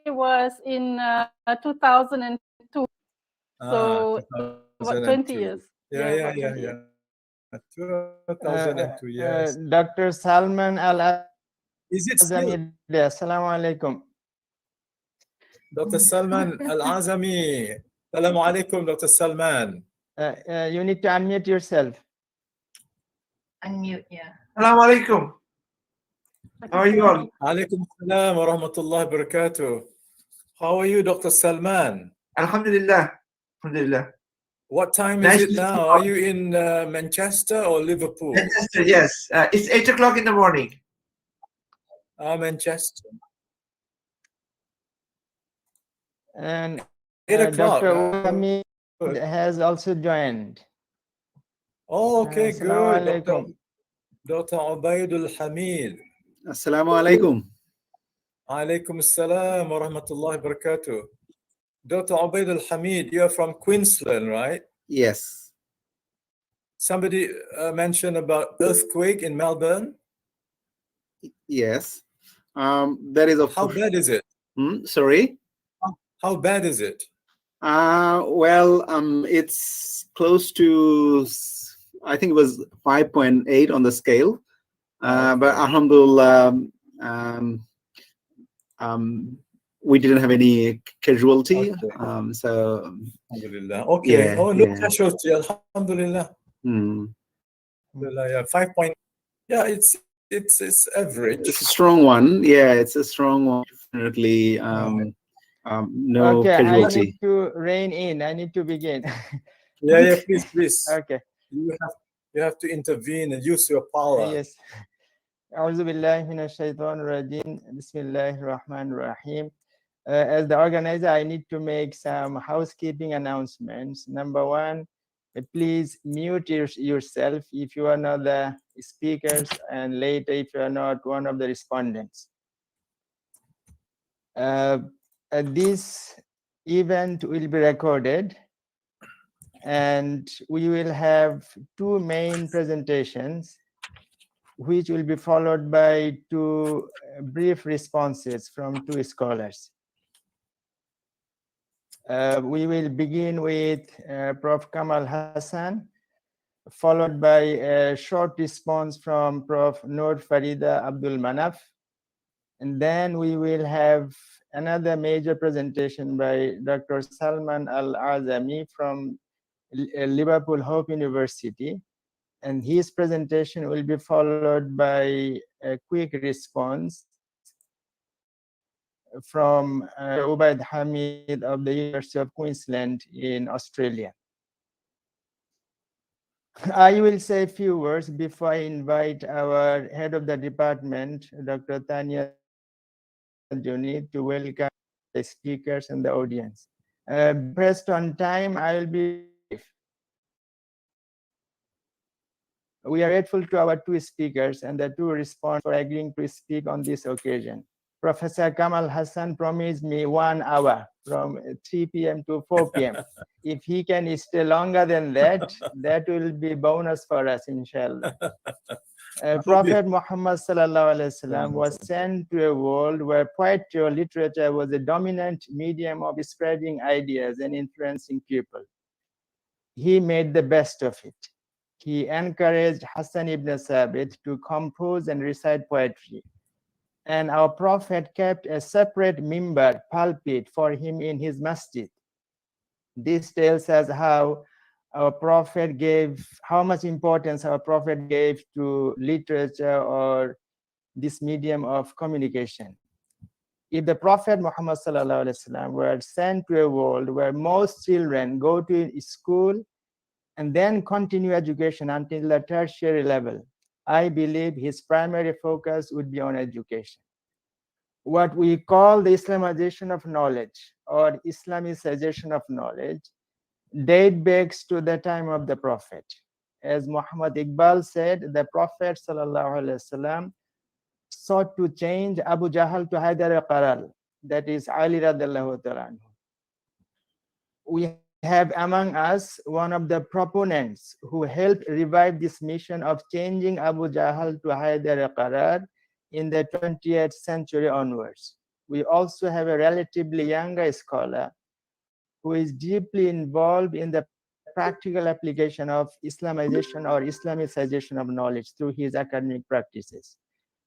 was in 2002. So about 20 years. 2002. About 20 years. 2002, yes. Dr. Salman Is it still Al-Azami. Assalamu alaikum. Dr. Salman Al-Azami? Assalamu alaikum, Dr. Salman. You need to unmute yourself. Unmute, yeah. Assalamu alaikum. How are you all? Alaikum salam wa rahmatullahi wa barakatuh. How are you, Dr. Salman? Alhamdulillah. Alhamdulillah. What time Nice is it to see now? you. Are you in Manchester or Liverpool? Manchester, yes. It's 8 o'clock in the morning. Manchester. And 8 o'clock. Dr. Al-Azami has also joined. Oh, okay, Assalamu good. alaikum. Dr. Ubaidul Hamid. Assalamu alaikum. Alaikum assalam wa rahmatullahi wa barakatuh. Dr. Ubaidul Hamid, you're from Queensland, right? Yes. Somebody mentioned about earthquake in Melbourne. Yes. There is a. How bad is it? Sorry. How bad is it? Well, it's close to, I think it was 5.8 on the scale. But alhamdulillah, we didn't have any casualty. Okay. So. Alhamdulillah. Okay. Yeah, Oh, no yeah. casualty. Alhamdulillah. Alhamdulillah. Yeah, 5 point. Yeah, it's average. It's a strong one. Yeah, it's a strong one. Definitely. No Okay, I casualty. need to rein in. I need to begin. Yeah, please. Okay. You have to intervene and use your power. Yes. أعوذ بالله من الشيطان الرجيم. بسم الله الرحمن الرحيم. As the organizer, I need to make some housekeeping announcements. Number one, please mute yourself if you are not the speakers, and later if you are not one of the respondents. This event will be recorded, and we will have two main presentations, which will be followed by two brief responses from two scholars. We will begin with Prof. Kamal Hassan, followed by a short response from Prof. Noor Farida Abdul Manaf, and then we will have another major presentation by Dr. Salman Al-Azami from Liverpool Hope University, and his presentation will be followed by a quick response from Ubaid Hamid of the University of Queensland in Australia. I will say a few words before I invite our head of the department, Dr. Tanya Juni, to welcome the speakers and the audience. Pressed on time, I will be brief. We are grateful to our two speakers and the two respondents for agreeing to speak on this occasion. Professor Kamal Hassan promised me 1 hour from 3 p.m. to 4 p.m. If he can stay longer than that, that will be bonus for us, inshallah. Prophet Muhammad sallallahu alaihi wasallam was sent to a world where poetry or literature was a dominant medium of spreading ideas and influencing people. He made the best of it. He encouraged Hassan ibn Sabit to compose and recite poetry. And our Prophet kept a separate mimbar, pulpit, for him in his masjid. This tells us how much importance our Prophet gave to literature or this medium of communication. If the Prophet Muhammad sallallahu alaihi wasallam were sent to a world where most children go to school and then continue education until the tertiary level, I believe his primary focus would be on education. What we call the Islamization of knowledge or Islamicization of knowledge date backs to the time of the Prophet. As Muhammad Iqbal said, the Prophet ﷺ sought to change Abu Jahl to Haydar al-Qaral, that is Ali radiallahu ta'ala anhu. We have among us one of the proponents who helped revive this mission of changing Abu Jahl to Haydar al-Qarar in the 20th century onwards. we also have a relatively younger scholar who is deeply involved in the practical application of Islamization or Islamicization of knowledge through his academic practices.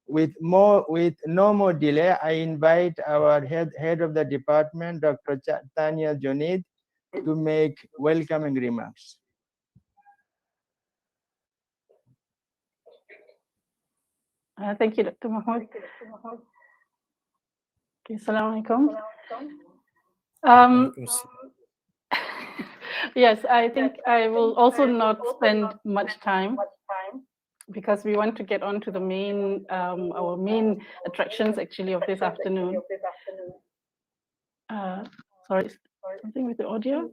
With no more delay, I invite our head of the department, Dr. Tanya Joneed, to make welcoming remarks. Thank you, Dr. Mohd. Okay, Assalamu alaikum. Yes, I think I will also not spend much time because we want to get on to the main, our main attractions actually of this afternoon. Sorry, something with the audio?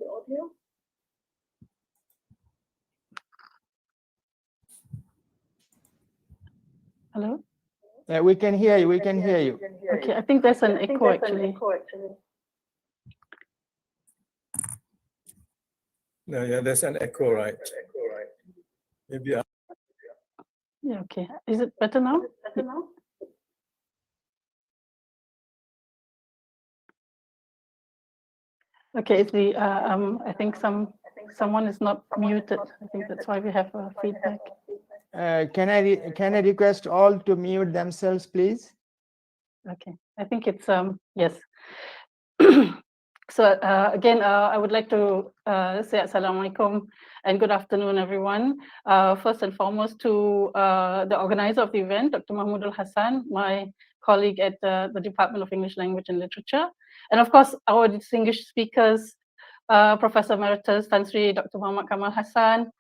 Hello? We can hear you, we can hear you. Okay, I think there's an echo actually. No, yeah, there's an echo, right? Maybe. Yeah, okay. Is it better now? Okay, it's the I think someone is not muted. I think that's why we have feedback. Can I request all to mute themselves, please? Okay, I think it's yes. So again, I would like to say Assalamu alaikum and good afternoon, everyone. First and foremost to the organizer of the event, Dr. Mahmoud Al-Hassan, my colleague at the Department of English Language and Literature. And of course, our distinguished speakers, Professor Emeritus Tan Sri Dr. Muhammad Kamal Hassan,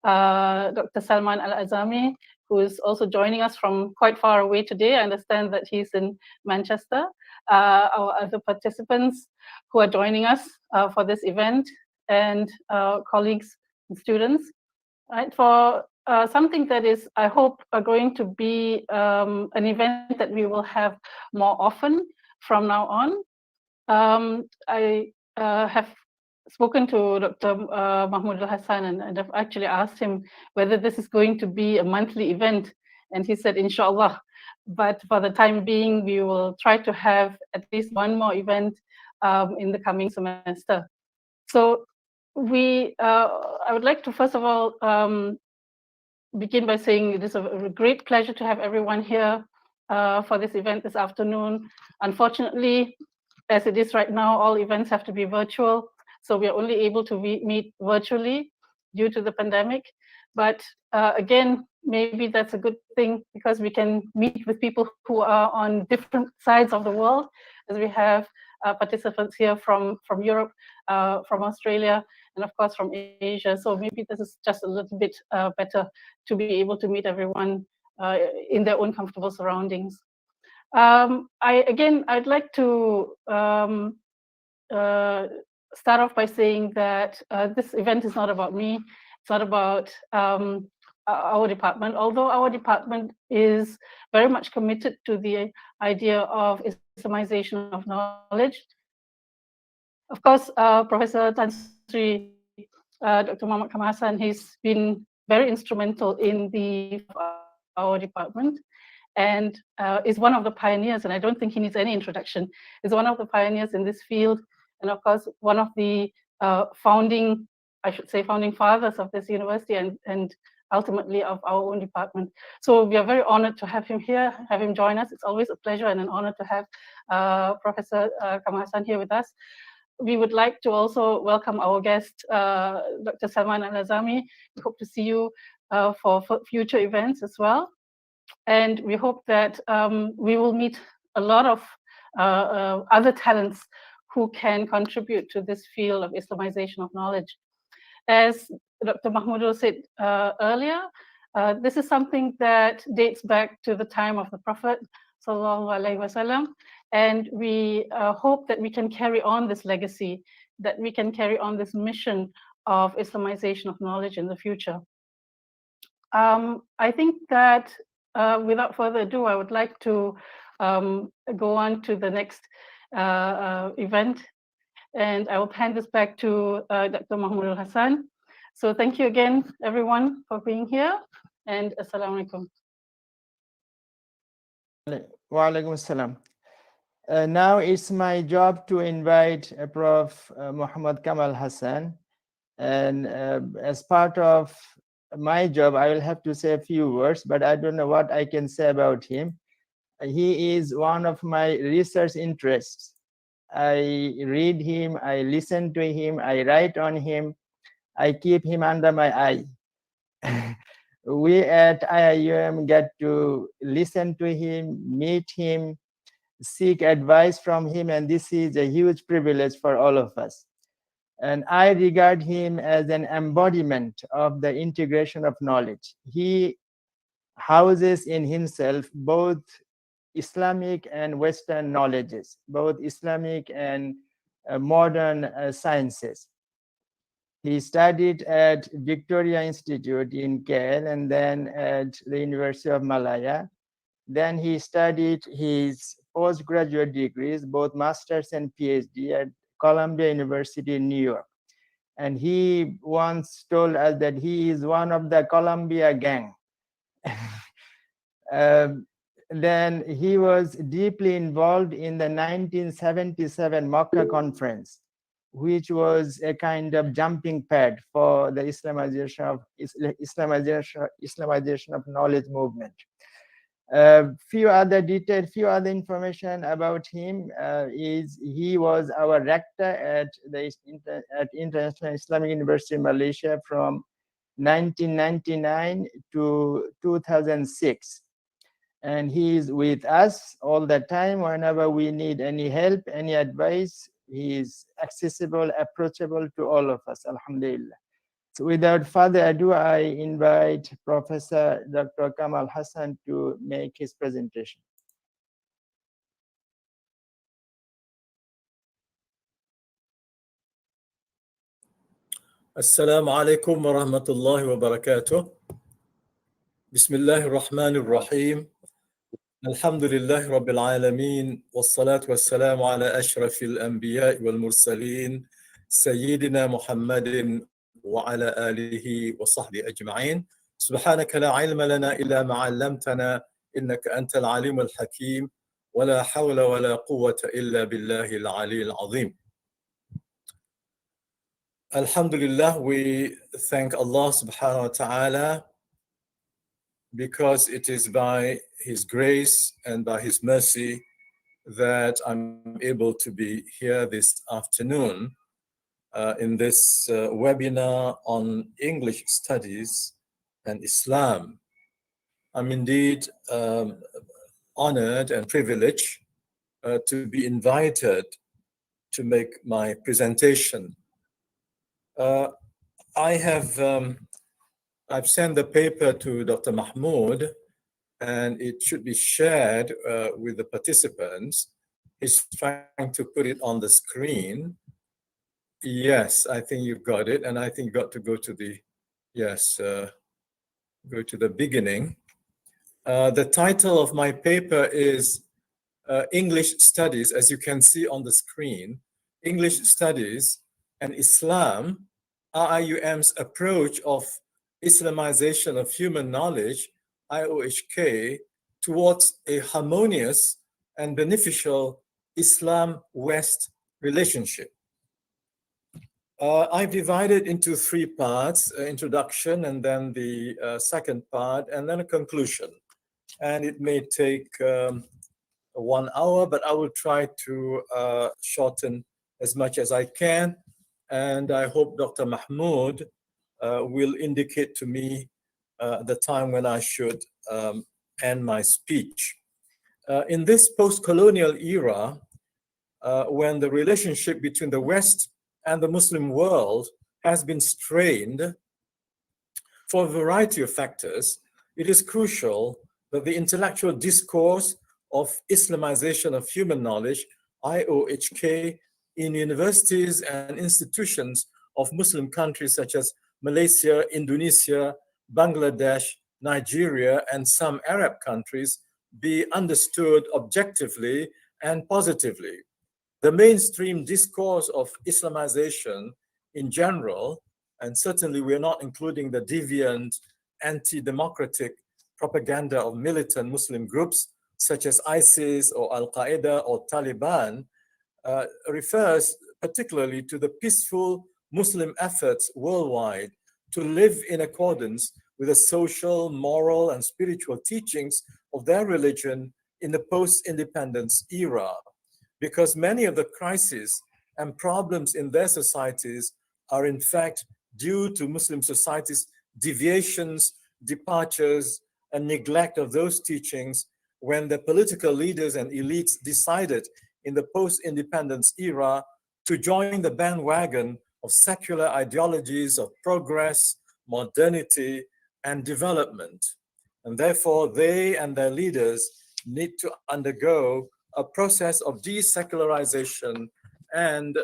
Dr. Salman Al-Azami, who is also joining us from quite far away today. I understand that he's in Manchester. Our other participants who are joining us for this event, and colleagues and students, right? For something that is, I hope, going to be an event that we will have more often from now on. I have spoken to Dr. Mahmoud Al-Hassan and I've actually asked him whether this is going to be a monthly event, and he said, inshallah. But for the time being, we will try to have at least one more event in the coming semester. So I would like to first of all begin by saying it is a great pleasure to have everyone here for this event this afternoon. Unfortunately, as it is right now, all events have to be virtual. So we are only able to meet virtually due to the pandemic. But again, maybe that's a good thing because we can meet with people who are on different sides of the world, as we have participants here from Europe, from Australia, and of course from Asia. So maybe this is just a little bit better to be able to meet everyone in their own comfortable surroundings. I'd like to start off by saying that this event is not about me. It's not about our department, although our department is very much committed to the idea of Islamization of knowledge. Of course, Professor Tan Sri Dr. Muhammad Kamal Hassan, he's been very instrumental in our department and is one of the pioneers, and I don't think he needs any introduction, is one of the pioneers in this field, and of course, one of the founding fathers of this university and ultimately of our own department. So we are very honored to have him here, have him join us. It's always a pleasure and an honor to have Professor Kamal Hassan here with us. We would like to also welcome our guest, Dr. Salman Al-Azami. We hope to see you for future events as well. And we hope that we will meet a lot of other talents who can contribute to this field of Islamization of knowledge. As Dr. Mahmoud said earlier, this is something that dates back to the time of the Prophet ﷺ, and we hope that we can carry on this legacy, that we can carry on this mission of Islamization of knowledge in the future. I think that without further ado, I would like to go on to the next event, and I will hand this back to Dr. Mahmoud Al-Hassan. So thank you again, everyone, for being here, and Assalamu alaikum. Wa alaikum assalam. Now it's my job to invite Prof. Muhammad Kamal Hassan. And as part of my job, I will have to say a few words, but I don't know what I can say about him. He is one of my research interests. I read him, I listen to him, I write on him, I keep him under my eye. We at IIUM get to listen to him, meet him, seek advice from him, and this is a huge privilege for all of us. And I regard him as an embodiment of the integration of knowledge. He houses in himself both Islamic and Western knowledges, both Islamic and modern sciences. He studied at Victoria Institute in KL and then at the University of Malaya. Then he studied his postgraduate degrees, both master's and PhD at Columbia University in New York. And he once told us that he is one of the Columbia gang. Then he was deeply involved in the 1977 Makkah conference, which was a kind of jumping pad for the Islamization of knowledge movement. Few other information about him is he was our rector at International Islamic University in Malaysia from 1999 to 2006. And he is with us all the time. Whenever we need any help, any advice, he is accessible, approachable to all of us, alhamdulillah. So without further ado, I invite Professor Dr. Kamal Hassan to make his presentation. Assalamu alaikum wa rahmatullahi wa barakatuh. Bismillahir Rahmanir Rahim. Alhamdulillahi Rabbil Alameen. Wassalatu wassalamu ala ashrafil anbiya wal mursaleen. Sayyidina Muhammadin wa ala alihi wa sahbihi ajma'in. Subhanaka la ilma lana illa ma 'allamtana innaka antal alimul hakim. Wa la hawla wa la quwwata illa billahi al-'aliyyil 'azim. Alhamdulillah, we thank Allah subhanahu wa ta'ala because it is by His grace and by His mercy that I'm able to be here this afternoon in this webinar on English studies and Islam. I'm indeed honored and privileged to be invited to make my presentation. I've sent the paper to Dr. Mahmoud, and it should be shared with the participants. He's trying to put it on the screen. Yes, I think you've got it, and I think you got to go to the, yes, go to the beginning. The title of my paper is English Studies, as you can see on the screen, English Studies and Islam, IIUM's approach of Islamization of human knowledge, IOHK, towards a harmonious and beneficial Islam-West relationship. I've divided into three parts, introduction, and then the second part, and then a conclusion. And it may take 1 hour, but I will try to shorten as much as I can. And I hope Dr. Mahmoud will indicate to me the time when I should end my speech. In this post-colonial era, when the relationship between the West and the Muslim world has been strained for a variety of factors, it is crucial that the intellectual discourse of Islamization of human knowledge, IOHK, in universities and institutions of Muslim countries such as Malaysia, Indonesia, Bangladesh, Nigeria, and some Arab countries be understood objectively and positively. The mainstream discourse of Islamization in general, and certainly we're not including the deviant, anti-democratic propaganda of militant Muslim groups, such as ISIS or Al-Qaeda or Taliban, refers particularly to the peaceful Muslim efforts worldwide to live in accordance with the social, moral, and spiritual teachings of their religion in the post-independence era, because many of the crises and problems in their societies are in fact due to Muslim societies' deviations, departures, and neglect of those teachings when the political leaders and elites decided in the post-independence era to join the bandwagon of secular ideologies of progress, modernity, and development. And therefore, they and their leaders need to undergo a process of desecularization and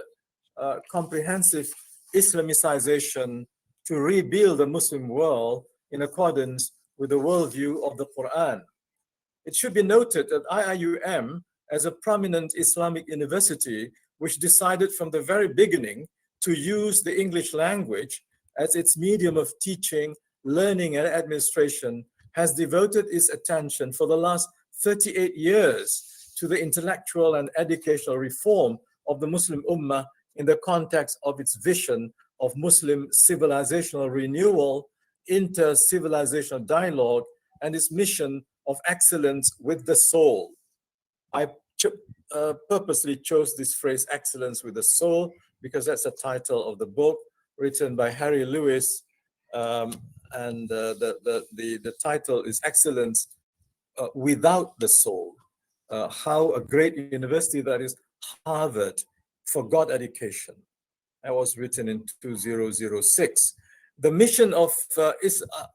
comprehensive Islamicization to rebuild the Muslim world in accordance with the worldview of the Quran. It should be noted that IIUM, as a prominent Islamic university, which decided from the very beginning to use the English language as its medium of teaching, learning, and administration, has devoted its attention for the last 38 years to the intellectual and educational reform of the Muslim Ummah in the context of its vision of Muslim civilizational renewal, inter-civilizational dialogue, and its mission of excellence with the soul. I purposely chose this phrase, excellence with the soul, because that's the title of the book written by Harry Lewis, and the title is Excellence Without the Soul. How a great university that is Harvard forgot education. That was written in 2006. The mission of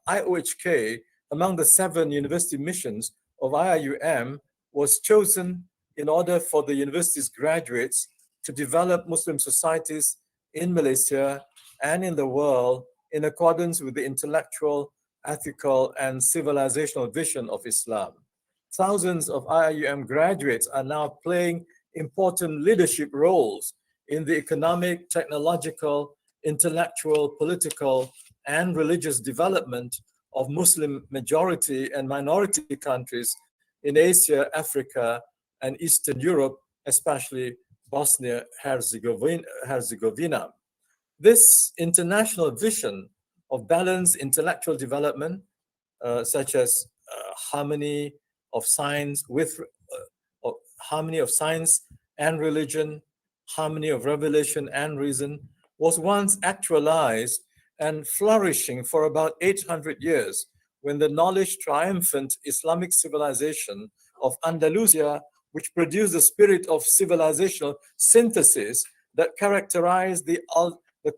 IOHK, among the 7 university missions of IIUM, was chosen in order for the university's graduates to develop Muslim societies in Malaysia and in the world in accordance with the intellectual, ethical, and civilizational vision of Islam. Thousands of IIUM graduates are now playing important leadership roles in the economic, technological, intellectual, political, and religious development of Muslim majority and minority countries in Asia, Africa, and Eastern Europe, especially Bosnia-Herzegovina. This international vision of balanced intellectual development, such as harmony of science and religion, harmony of revelation and reason, was once actualized and flourishing for about 800 years when the knowledge triumphant Islamic civilization of Andalusia, which produced the spirit of civilizational synthesis that characterized the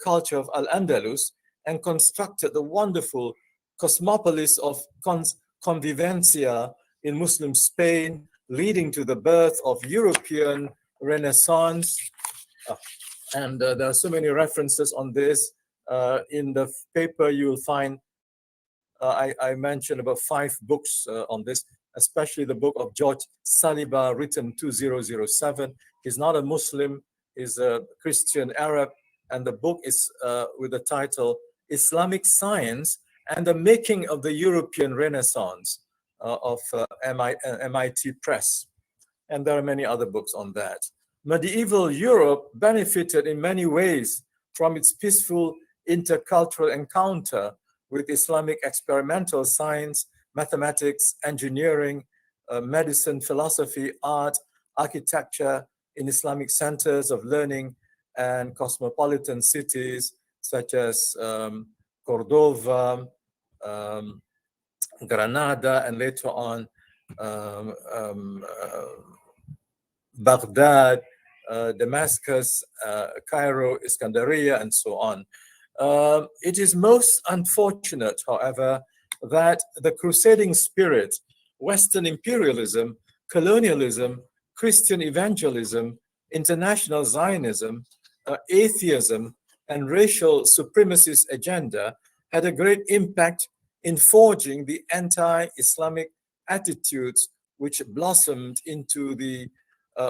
culture of Al-Andalus and constructed the wonderful cosmopolis of convivencia in Muslim Spain, leading to the birth of European Renaissance. And there are so many references on this. In the paper, you'll find, I mentioned about 5 books on this, especially the book of George Saliba, written 2007. He's not a Muslim, he's a Christian Arab, and the book is with the title Islamic Science and the Making of the European Renaissance of MIT Press. And there are many other books on that. Medieval Europe benefited in many ways from its peaceful intercultural encounter with Islamic experimental science, mathematics, engineering, medicine, philosophy, art, architecture in Islamic centers of learning and cosmopolitan cities such as Cordova, Granada, and later on Baghdad, Damascus, Cairo, Iskandaria, and so on. It is most unfortunate, however, that the crusading spirit, Western imperialism, colonialism, Christian evangelism, international Zionism, atheism, and racial supremacist agenda had a great impact in forging the anti-Islamic attitudes which blossomed into the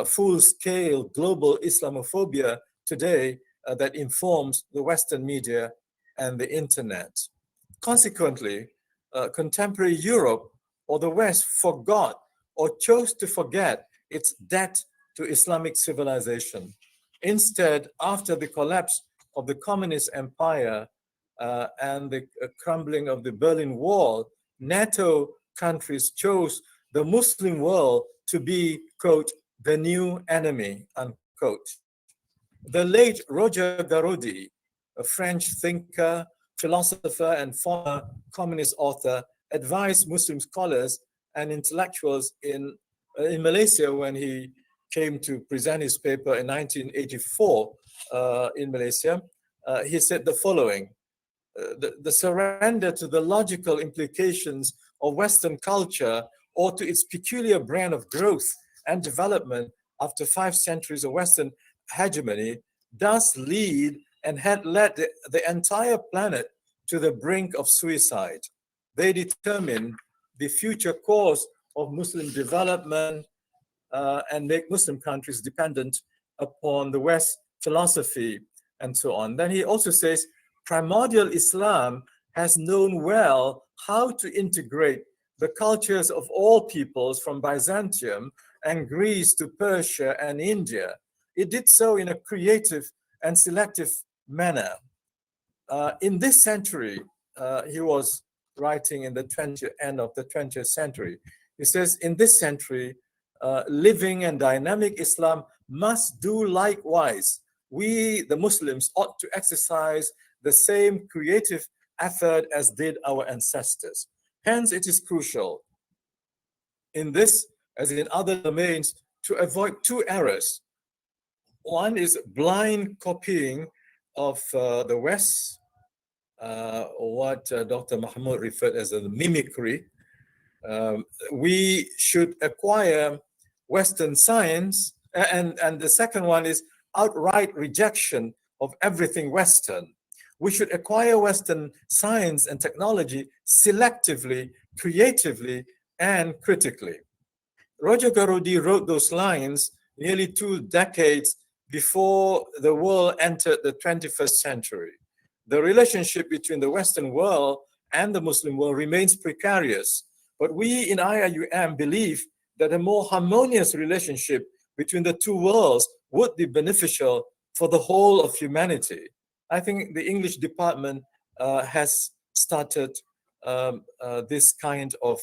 full-scale global Islamophobia today that informs the Western media and the internet. Consequently, contemporary Europe or the West forgot or chose to forget its debt to Islamic civilization. Instead, after the collapse of the communist empire and the crumbling of the Berlin Wall, NATO countries chose the Muslim world to be, quote, the new enemy, unquote. The late Roger Garaudy, a French thinker, philosopher, and former communist author, advised Muslim scholars and intellectuals in Malaysia when he came to present his paper in 1984 in Malaysia. He said the following: the surrender to the logical implications of Western culture or to its peculiar brand of growth and development after 5 centuries of Western hegemony does lead and had led the entire planet to the brink of suicide. They determine the future course of Muslim development and make Muslim countries dependent upon the West philosophy and so on. Then he also says, primordial Islam has known well how to integrate the cultures of all peoples from Byzantium and Greece to Persia and India. It did so in a creative and selective manner. In this century, he was writing in the end of the 20th century. He says, in this century, living and dynamic Islam must do likewise. We, the Muslims, ought to exercise the same creative effort as did our ancestors. Hence, it is crucial in this, as in other domains, to avoid 2 errors. One is blind copying of the West, or what Dr. Mahmoud referred as a mimicry. We should acquire Western science, and the second one is outright rejection of everything Western. We should acquire Western science and technology selectively, creatively, and critically. Roger Garaudy wrote those lines nearly 2 decades before the world entered the 21st century. The relationship between the Western world and the Muslim world remains precarious, but we in IIUM believe that a more harmonious relationship between the 2 worlds would be beneficial for the whole of humanity. I think the English department has started this kind of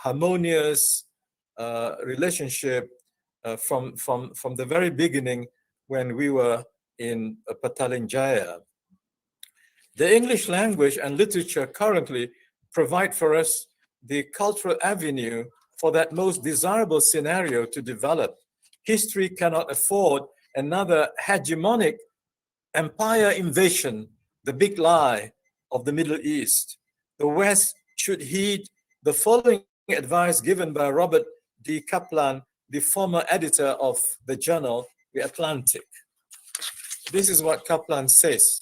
harmonious relationship from the very beginning when we were in Petaling Jaya. The English language and literature currently provide for us the cultural avenue for that most desirable scenario to develop. History cannot afford another hegemonic empire invasion, the big lie of the Middle East. The West should heed the following advice given by Robert D. Kaplan, the former editor of the journal, The Atlantic. This is what Kaplan says: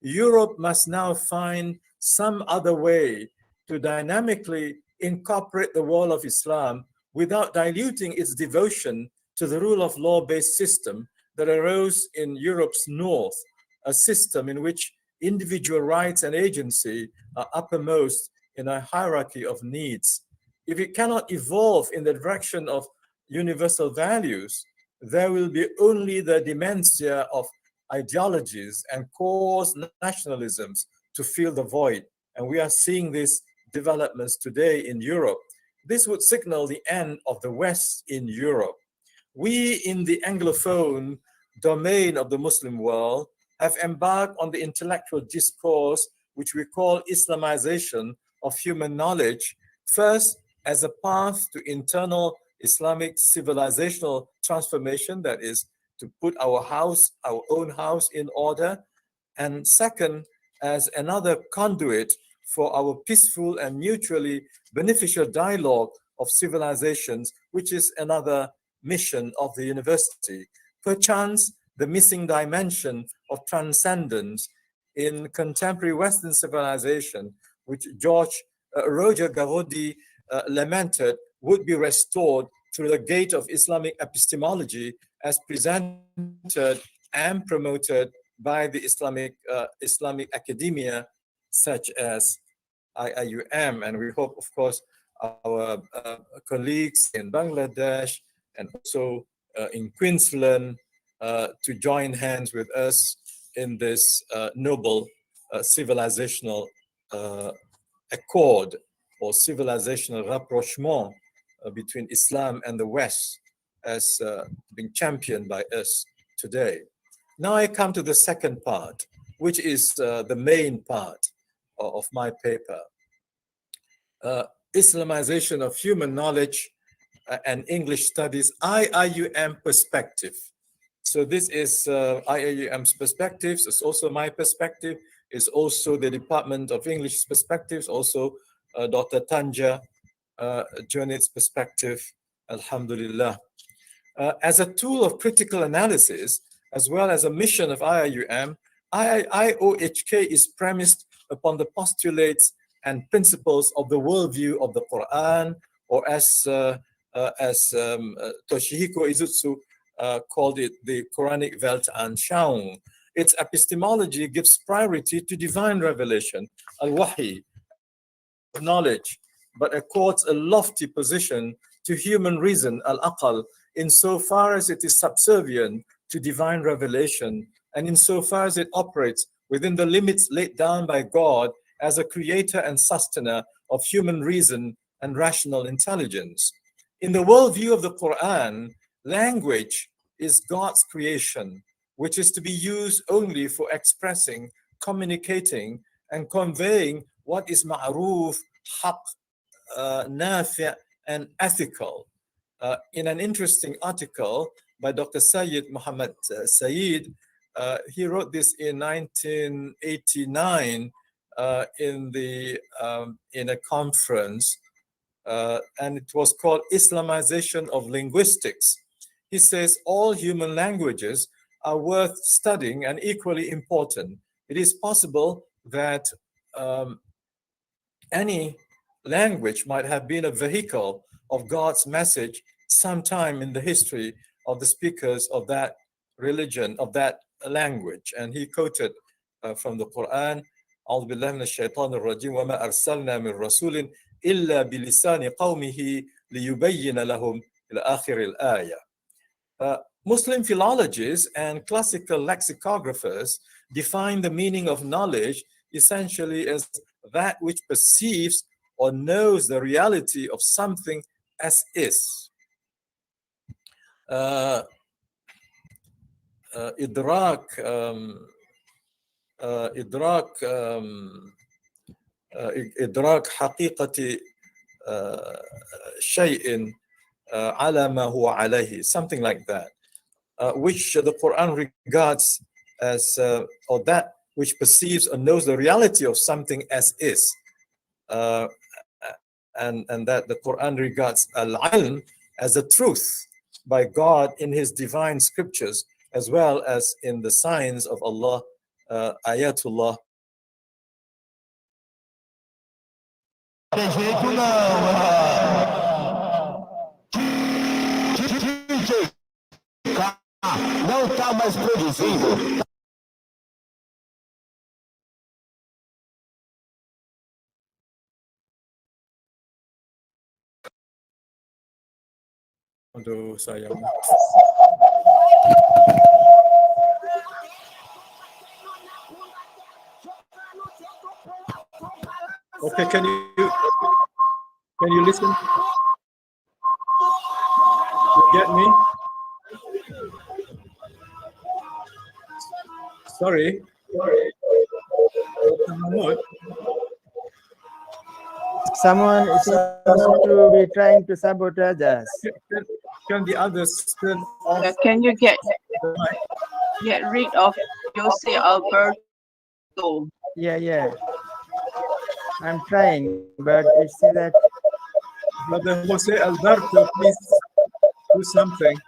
Europe must now find some other way to dynamically incorporate the world of Islam without diluting its devotion to the rule of law-based system that arose in Europe's north, a system in which individual rights and agency are uppermost in a hierarchy of needs. If it cannot evolve in the direction of universal values, there will be only the dementia of ideologies and coarse nationalisms to fill the void. And we are seeing these developments today in Europe. This would signal the end of the West in Europe. We in the Anglophone domain of the Muslim world have embarked on the intellectual discourse which we call Islamization of human knowledge, first as a path to internal Islamic civilizational transformation, that is, to put our own house in order, and second, as another conduit for our peaceful and mutually beneficial dialogue of civilizations, which is another mission of the university. Perchance, the missing dimension of transcendence in contemporary Western civilization, which Roger Garaudy lamented, would be restored through the gate of Islamic epistemology as presented and promoted by the Islamic academia such as IIUM. And we hope, of course, our colleagues in Bangladesh and also in Queensland to join hands with us in this noble civilizational accord or civilizational rapprochement between Islam and the West as being championed by us today. Now I come to the second part, which is the main part of my paper. Islamization of human knowledge and English studies, IIUM perspective. So this is IIUM's perspectives. It's also my perspective. It's also the Department of English perspectives, also Dr. Tanja Junit's perspective, alhamdulillah. As a tool of critical analysis, as well as a mission of IIUM, IOHK is premised upon the postulates and principles of the worldview of the Quran, or as Toshihiko Izutsu called it, the Quranic Weltanschauung. Its epistemology gives priority to divine revelation, al-wahi, knowledge, but accords a lofty position to human reason, al-aqal, insofar as it is subservient to divine revelation, and insofar as it operates within the limits laid down by God as a creator and sustainer of human reason and rational intelligence. In the worldview of the Quran, language is God's creation, which is to be used only for expressing, communicating, and conveying what is ma'ruf, haq, nafi', and ethical. In an interesting article by Dr. Sayyid Muhammad Sayyid, he wrote this in 1989 in a conference, and it was called Islamization of Linguistics. He says all human languages are worth studying and equally important. It is possible that any language might have been a vehicle of God's message sometime in the history of the speakers of that religion, of that language. And he quoted from the Quran, أعوذ بالله من الشيطان الرجيم وما أرسلنا من رسول إلا بلسان قومه ليبين لهم إلى آخر الآية. Muslim philologists and classical lexicographers define the meaning of knowledge essentially as that which perceives or knows the reality of something as is. إدراك حقيقة شيء على ما هو عليه, something like that, which the Quran regards as, or that which perceives or knows the reality of something as is, and that the Quran regards al-ilm as a truth by God in His divine scriptures, as well as in the signs of Allah, ayatullah. Não está mais produzindo. Aduh, sayang. Okay, can you listen? You get me? Sorry. Mahmoud. Someone is supposed to be trying to sabotage us. Can the others turn off? Can you get rid of Jose Alberto? Yeah. I'm trying, but it says that. Brother Jose Alberto, please do something.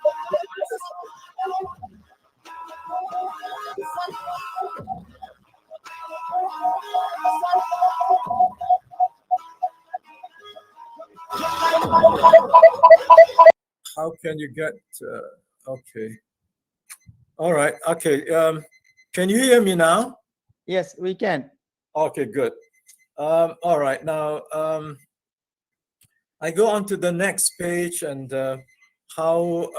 How can you get, okay. All right, okay. Can you hear me now? Yes, we can. Okay, good. All right, now, I go on to the next page, and how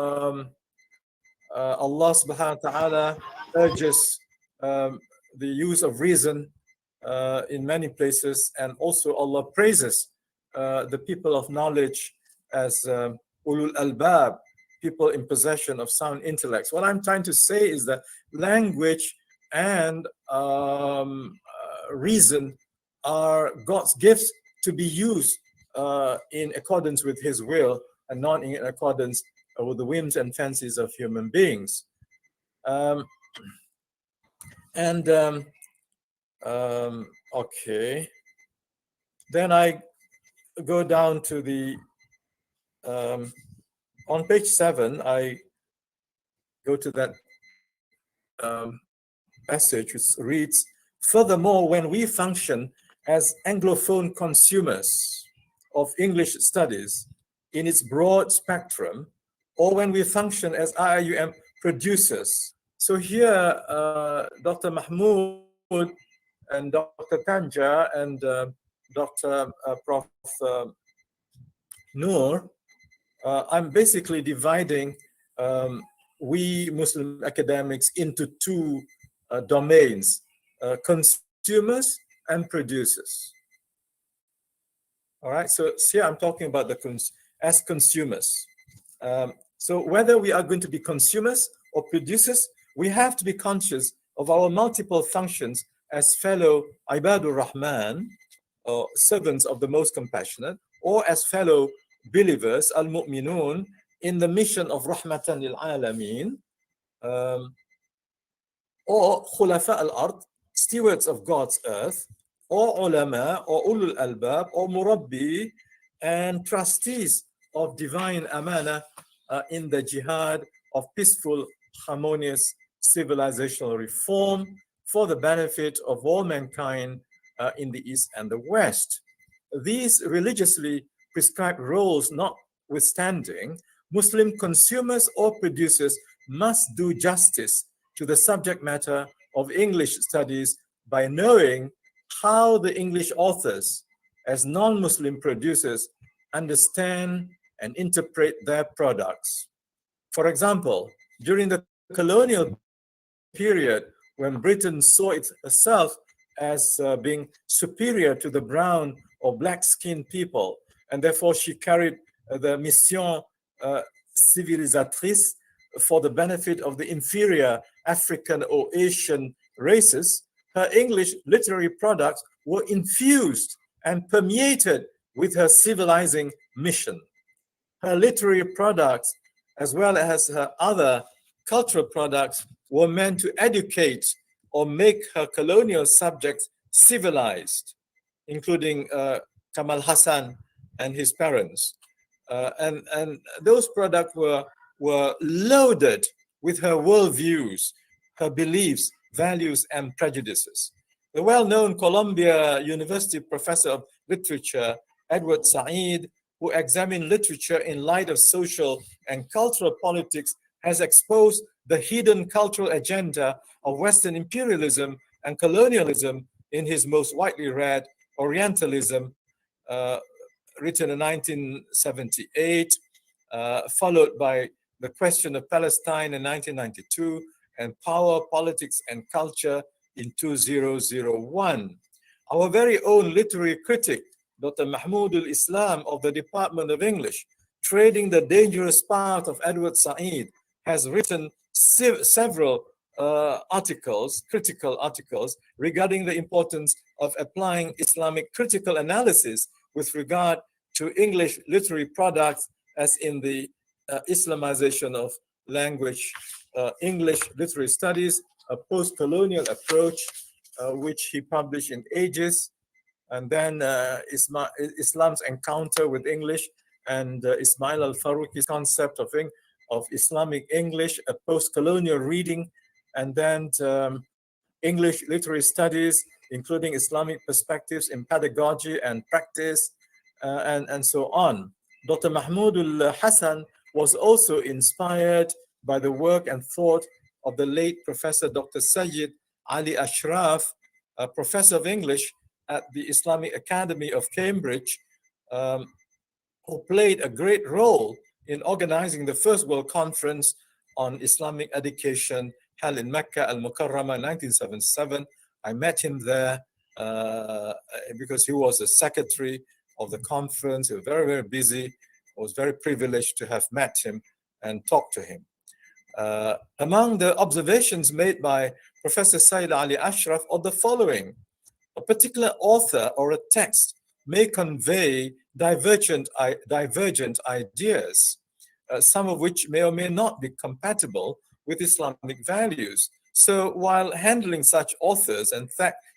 Allah subhanahu wa ta'ala urges the use of reason in many places, and also Allah praises the people of knowledge as ulul albab, people in possession of sound intellects. What I'm trying to say is that language and reason are God's gifts to be used in accordance with His will, and not in accordance with the whims and fancies of human beings. Okay. Then I go down to the, on page 7, I go to that passage which reads, furthermore, when we function as Anglophone consumers of English studies in its broad spectrum, or when we function as IIUM producers. So here, Dr. Mahmood and Dr. Tanja and Dr. Prof. Noor, I'm basically dividing we Muslim academics into two domains, consumers and producers. All right, so here I'm talking about as consumers. So whether we are going to be consumers or producers, we have to be conscious of our multiple functions as fellow Ibadur Rahman, or servants of the most compassionate, or as fellow believers, Al-Mu'minun, in the mission of Rahmatan lil Alameen, or Khulafa al-Ard, stewards of God's earth, or ulama, or ulul albab, or murabbi, and trustees of divine amana in the jihad of peaceful, harmonious civilizational reform for the benefit of all mankind in the East and the West. These religiously prescribed roles notwithstanding, Muslim consumers or producers must do justice to the subject matter of English studies by knowing how the English authors, as non-Muslim producers, understand and interpret their products. For example, during the colonial period, when Britain saw itself as being superior to the brown or black-skinned people, and therefore she carried the mission civilisatrice for the benefit of the inferior African or Asian races, her English literary products were infused and permeated with her civilizing mission. Her literary products, as well as her other cultural products, were meant to educate or make her colonial subjects civilized, including Kamal Hassan and his parents. And those products were loaded with her worldviews, her beliefs, values, and prejudices. The well-known Columbia University professor of literature, Edward Said, who examined literature in light of social and cultural politics, has exposed the hidden cultural agenda of Western imperialism and colonialism in his most widely read Orientalism, written in 1978, followed by The Question of Palestine in 1992, and Power, Politics, and Culture in 2001. Our very own literary critic, Dr. Mahmoud al-Islam of the Department of English, treading the dangerous path of Edward Said, has written several critical articles regarding the importance of applying Islamic critical analysis with regard to English literary products, as in the Islamization of language, English literary studies, a post-colonial approach, which he published in Ages, and then Islam's encounter with English, and Ismail al-Faruqi's concept of Islamic English, a post-colonial reading, and then English literary studies, including Islamic perspectives in pedagogy and practice, and so on. Dr. Mahmoud al-Hassan was also inspired by the work and thought of the late Professor Dr. Sayyid Ali Ashraf, a professor of English at the Islamic Academy of Cambridge, who played a great role in organizing the first World Conference on Islamic Education held in Mecca al-Mukarramah in 1977. I met him there because he was the secretary of the conference. He was very, very busy. I was very privileged to have met him and talked to him. Among the observations made by Professor Said Ali Ashraf are the following. A particular author or a text may convey divergent ideas, some of which may or may not be compatible with Islamic values. So while handling such authors and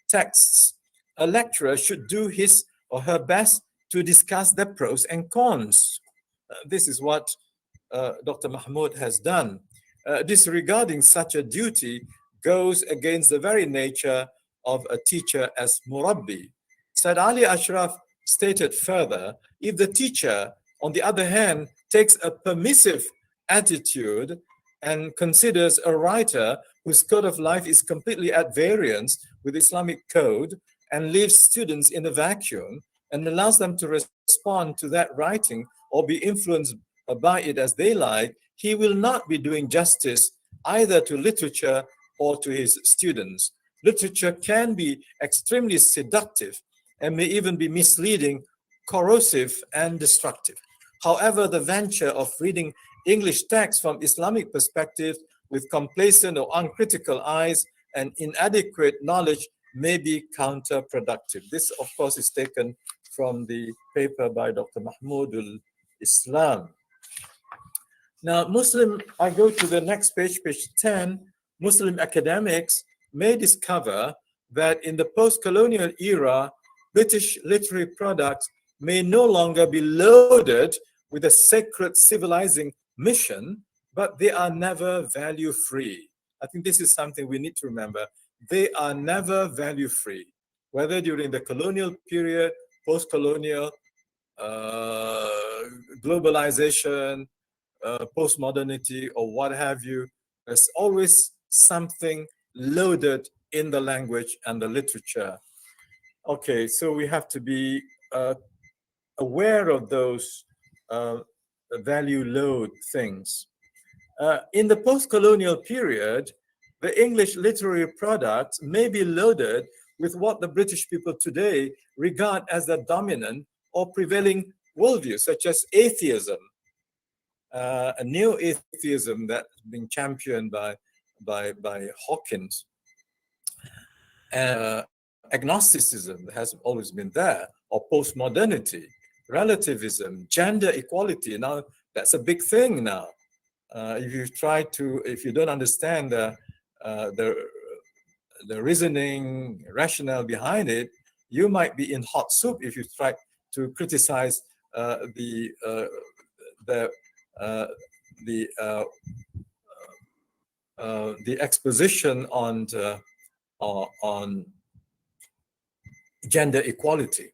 texts, a lecturer should do his or her best to discuss their pros and cons. This is what Dr. Mahmoud has done. Disregarding such a duty goes against the very nature of a teacher as murabbi. Said Ali Ashraf stated further, if the teacher, on the other hand, takes a permissive attitude and considers a writer whose code of life is completely at variance with Islamic code and leaves students in a vacuum and allows them to respond to that writing or be influenced by it as they like, he will not be doing justice either to literature or to his students. Literature can be extremely seductive and may even be misleading, corrosive, and destructive. However, the venture of reading English texts from Islamic perspective with complacent or uncritical eyes and inadequate knowledge may be counterproductive. This, of course, is taken from the paper by Dr. Mahmoud al-Islam. Now, I go to the next page, page 10. Muslim academics may discover that in the post-colonial era, British literary products may no longer be loaded with a sacred civilizing mission, but they are never value-free. I think this is something we need to remember. They are never value-free, whether during the colonial period, post-colonial, globalization, postmodernity, or what have you. There's always something loaded in the language and the literature. Okay, so we have to be aware of those value load things. In the post-colonial period, the English literary products may be loaded with what the British people today regard as the dominant or prevailing worldview, such as atheism, a neo-atheism that's being championed by Hawkins. Agnosticism has always been there, or postmodernity, relativism, gender equality. Now, that's a big thing now. If you don't understand the reasoning, rationale behind it, you might be in hot soup if you try to criticize the exposition on gender equality,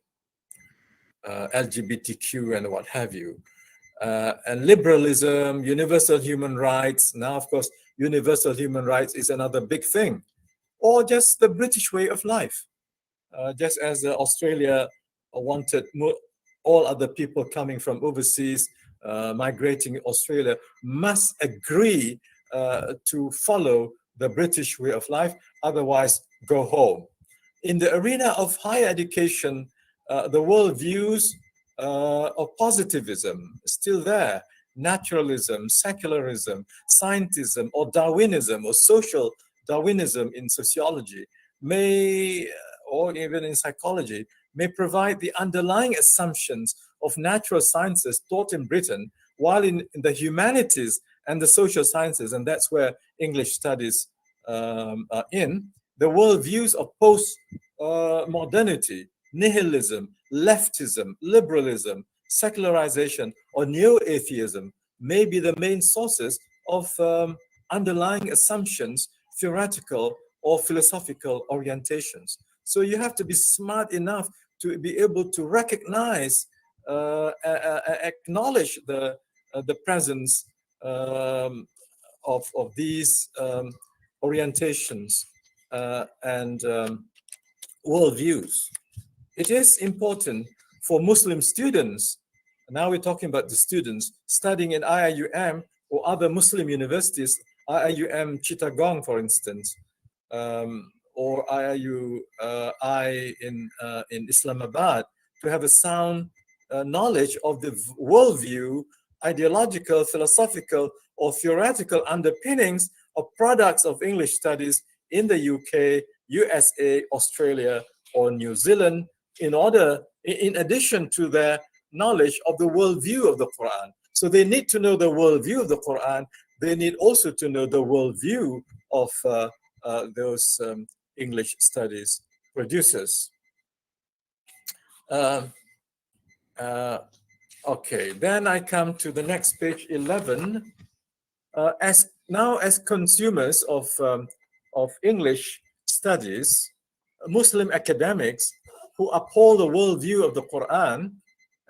LGBTQ and what have you, and liberalism, universal human rights. Now, of course, universal human rights is another big thing, or just the British way of life. Just as Australia wanted all other people coming from overseas, migrating Australia, must agree to follow the British way of life, otherwise go home. In the arena of higher education, the world views of positivism is still there. Naturalism, secularism, scientism, or Darwinism, or social Darwinism in sociology may, or even in psychology, may provide the underlying assumptions of natural sciences taught in Britain, while in the humanities and the social sciences, and that's where English studies are in, the worldviews of post-modernity, nihilism, leftism, liberalism, secularization, or neo-atheism may be the main sources of underlying assumptions, theoretical or philosophical orientations. So you have to be smart enough to be able to recognize, acknowledge the presence of these orientations and worldviews. It is important for Muslim students Now we're talking about the students studying in IIUM or other Muslim universities, IIUM Chittagong, for instance, or IIUI in Islamabad, to have a sound knowledge of the worldview, ideological, philosophical, or theoretical underpinnings of products of English studies in the UK, USA, Australia, or New Zealand, in addition to their knowledge of the worldview of the Quran. So they need to know the worldview of the Quran. They need also to know the worldview of those English studies producers. Okay, then I come to the next page, 11. As consumers of English studies, Muslim academics who uphold the worldview of the Quran,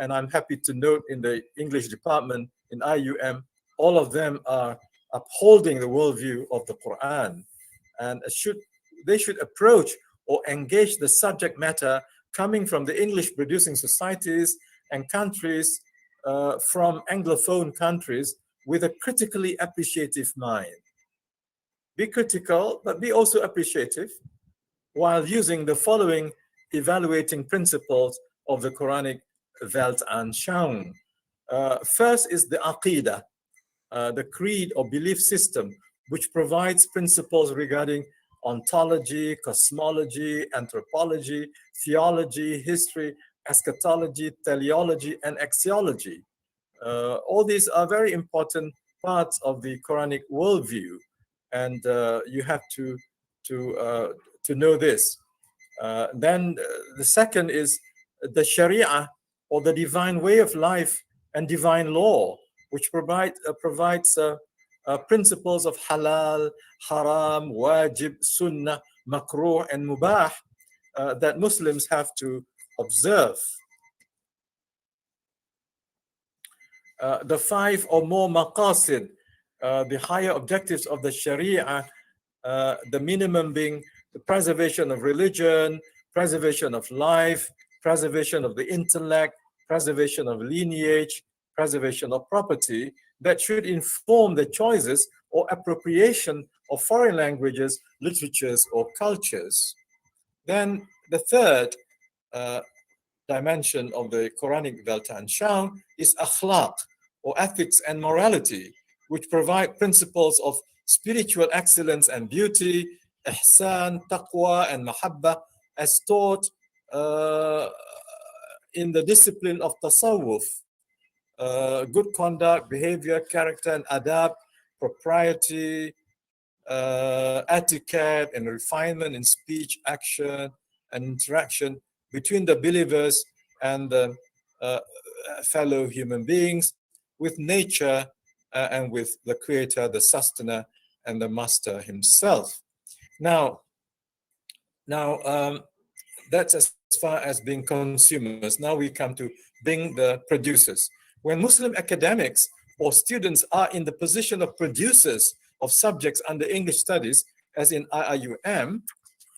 and I'm happy to note in the English department in IUM, all of them are upholding the worldview of the Quran, and they should approach or engage the subject matter coming from the English producing societies and countries, from Anglophone countries, with a critically appreciative mind. Be critical, but be also appreciative, while using the following evaluating principles of the Quranic Weltanschauung. First is the Aqidah, the creed or belief system, which provides principles regarding ontology, cosmology, anthropology, theology, history, eschatology, teleology, and axiology. All these are very important parts of the Quranic worldview, and you have to know this. Then the second is the Sharia, or the divine way of life and divine law, which provides principles of halal, haram, wajib, sunnah, makruh, and mubah that Muslims have to observe. The 5 or more maqasid, the higher objectives of the Sharia, the minimum being the preservation of religion, preservation of life, preservation of the intellect, preservation of lineage, preservation of property, that should inform the choices or appropriation of foreign languages, literatures, or cultures. Then the third dimension of the Quranic Weltanschauung is akhlaq, or ethics and morality, which provide principles of spiritual excellence and beauty, ihsan, taqwa, and mahabba, as taught in the discipline of tasawwuf. Good conduct, behavior, character, and adab, propriety, etiquette, and refinement in speech, action, and interaction between the believers and the fellow human beings, with nature, and with the creator, the sustainer, and the master himself. Now, that's as far as being consumers. Now we come to being the producers. When Muslim academics or students are in the position of producers of subjects under English studies, as in IIUM,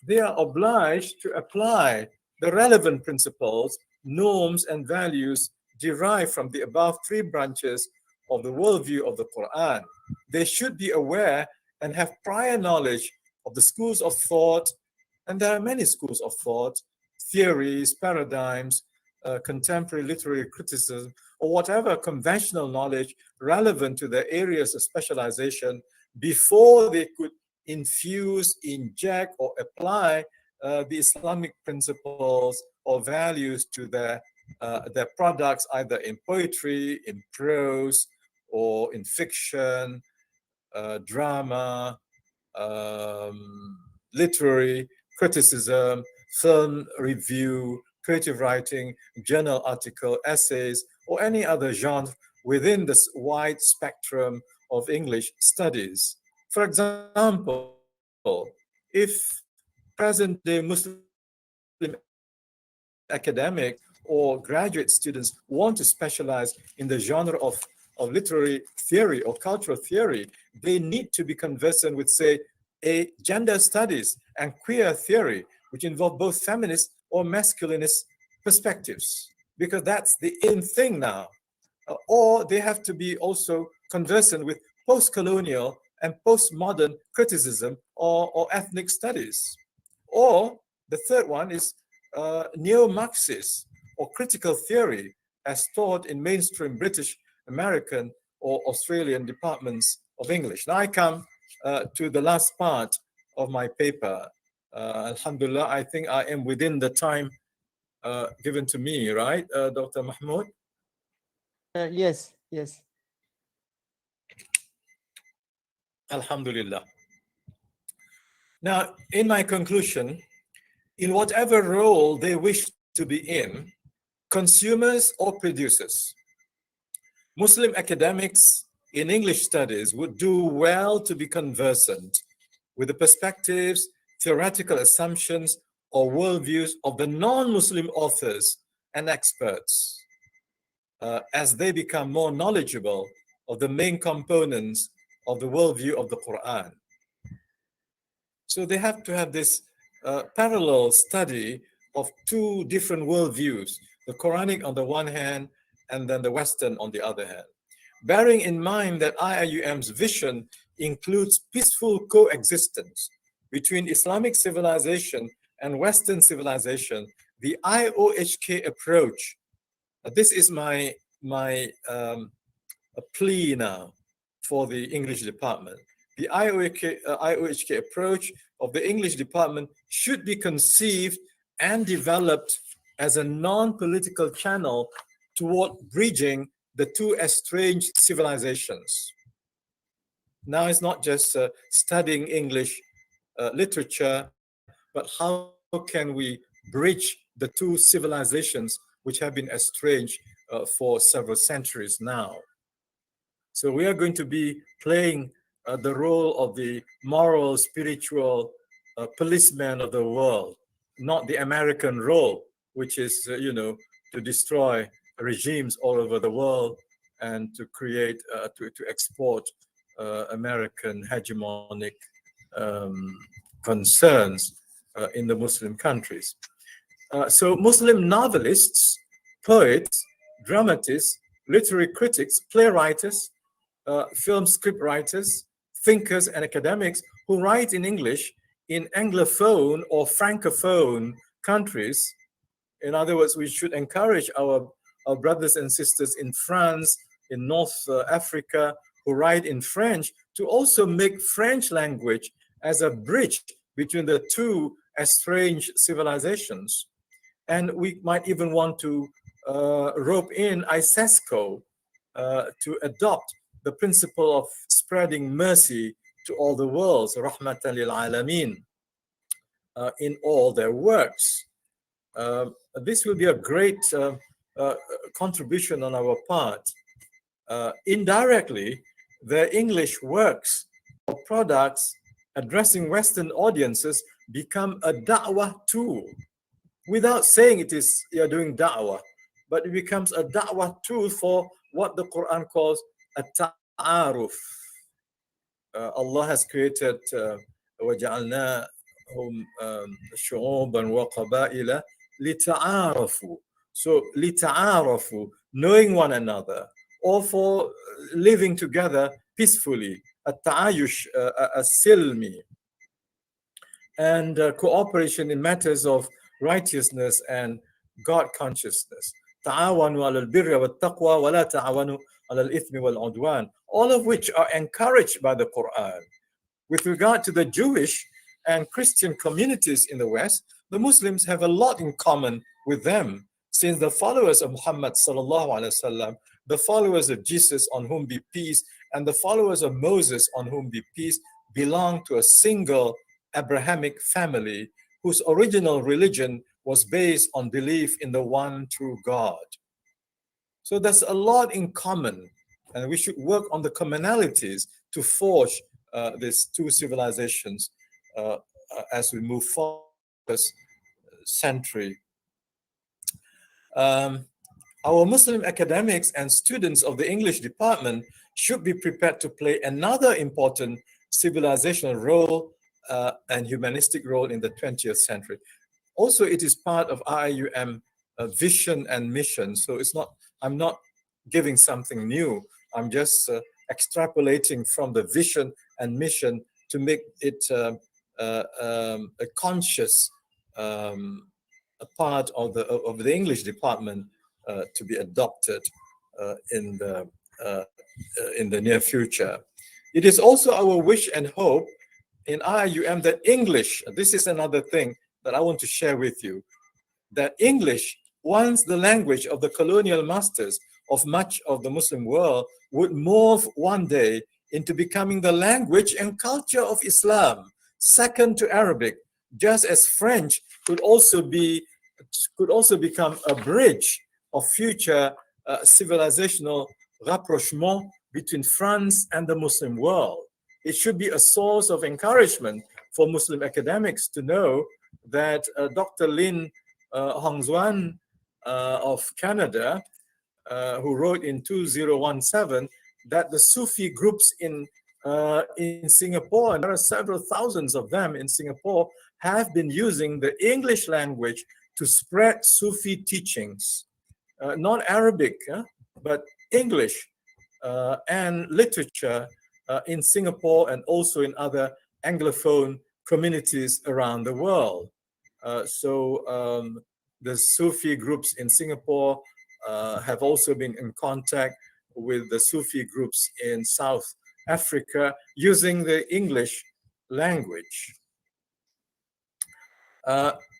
they are obliged to apply the relevant principles, norms, and values derived from the above 3 branches of the worldview of the Quran. They should be aware and have prior knowledge of the schools of thought, and there are many schools of thought, theories, paradigms, contemporary literary criticism, or whatever conventional knowledge relevant to their areas of specialization, before they could infuse, inject, or apply the Islamic principles or values to their products, either in poetry, in prose, or in fiction, drama, literary criticism, film review, creative writing, journal article, essays, or any other genre within this wide spectrum of English studies. For example, if present-day Muslim academic or graduate students want to specialize in the genre of literary theory or cultural theory, they need to be conversant with, say, gender studies and queer theory, which involve both feminist or masculinist perspectives, because that's the in thing now. or they have to be also conversant with post-colonial and postmodern criticism or ethnic studies. Or the third one is neo-Marxist or critical theory as taught in mainstream British, American, or Australian departments of English. Now I come to the last part of my paper. Alhamdulillah, I think I am within the time given to me, right, Dr. Mahmoud? Yes, yes. Alhamdulillah. Now, in my conclusion, in whatever role they wish to be in, consumers or producers, Muslim academics in English studies would do well to be conversant with the perspectives, theoretical assumptions, or worldviews of the non-Muslim authors and experts as they become more knowledgeable of the main components of the worldview of the Quran. So they have to have this parallel study of two different worldviews, the Quranic on the one hand, and then the Western on the other hand. Bearing in mind that IIUM's vision includes peaceful coexistence between Islamic civilization and Western civilization, the IOHK approach, this is my plea now for the English department. The IOHK approach of the English department should be conceived and developed as a non-political channel toward bridging the two estranged civilizations. Now it's not just studying English literature, but how can we bridge the two civilizations which have been estranged for several centuries now? So we are going to be playing the role of the moral, spiritual policeman of the world, not the American role, which is, to destroy regimes all over the world and to create, to export American hegemonic concerns in the Muslim countries. So Muslim novelists, poets, dramatists, literary critics, playwrights, film script writers, thinkers, and academics who write in English in Anglophone or Francophone countries. In other words, we should encourage our brothers and sisters in France, in North Africa, who write in French, to also make French language as a bridge between the two estranged civilizations. And we might even want to rope in ISESCO to adopt the principle of spreading mercy to all the worlds, rahmatan lil alameen, in all their works. This will be a great contribution on our part. Indirectly, their English works or products addressing Western audiences become a da'wah tool. Without saying it is you're doing da'wah, but it becomes a da'wah tool for what the Quran calls a ta'aruf. Allah has created وَجَعَلْنَاهُمْ شُعُوبًا وَقَبَائِلَ لِتَعَارَفُوا. So لِتَعَارَفُوا, knowing one another, or for living together peacefully, التعايش السلمي, and cooperation in matters of righteousness and God consciousness. تعاونوا على البر والتقوى ولا تعاونوا على الإثم والعدوان, all of which are encouraged by the Quran. With regard to the Jewish and Christian communities in the West, the Muslims have a lot in common with them, since the followers of Muhammad sallallahu alaihi wasallam, the followers of Jesus on whom be peace, and the followers of Moses on whom be peace, belong to a single Abrahamic family whose original religion was based on belief in the one true God. So there's a lot in common, and we should work on the commonalities to forge these two civilizations as we move forward this century. Our Muslim academics and students of the English department should be prepared to play another important civilizational role and humanistic role in the 20th century. Also, it is part of IIUM vision and mission. So it's not, I'm not giving something new. I'm just extrapolating from the vision and mission to make it a conscious a part of the English department to be adopted in the near future. It is also our wish and hope in IIUM that English, this is another thing that I want to share with you, that English, once the language of the colonial masters of much of the Muslim world, would morph one day into becoming the language and culture of Islam, second to Arabic, just as French could also become a bridge of future civilizational rapprochement between France and the Muslim world. It should be a source of encouragement for Muslim academics to know that Dr. Lin Hongzhuan of Canada, who wrote in 2017 that the Sufi groups in Singapore, and there are several thousands of them in Singapore, have been using the English language to spread Sufi teachings, not Arabic, but English and literature in Singapore and also in other Anglophone communities around the world. The Sufi groups in Singapore have also been in contact with the Sufi groups in South Africa using the English language.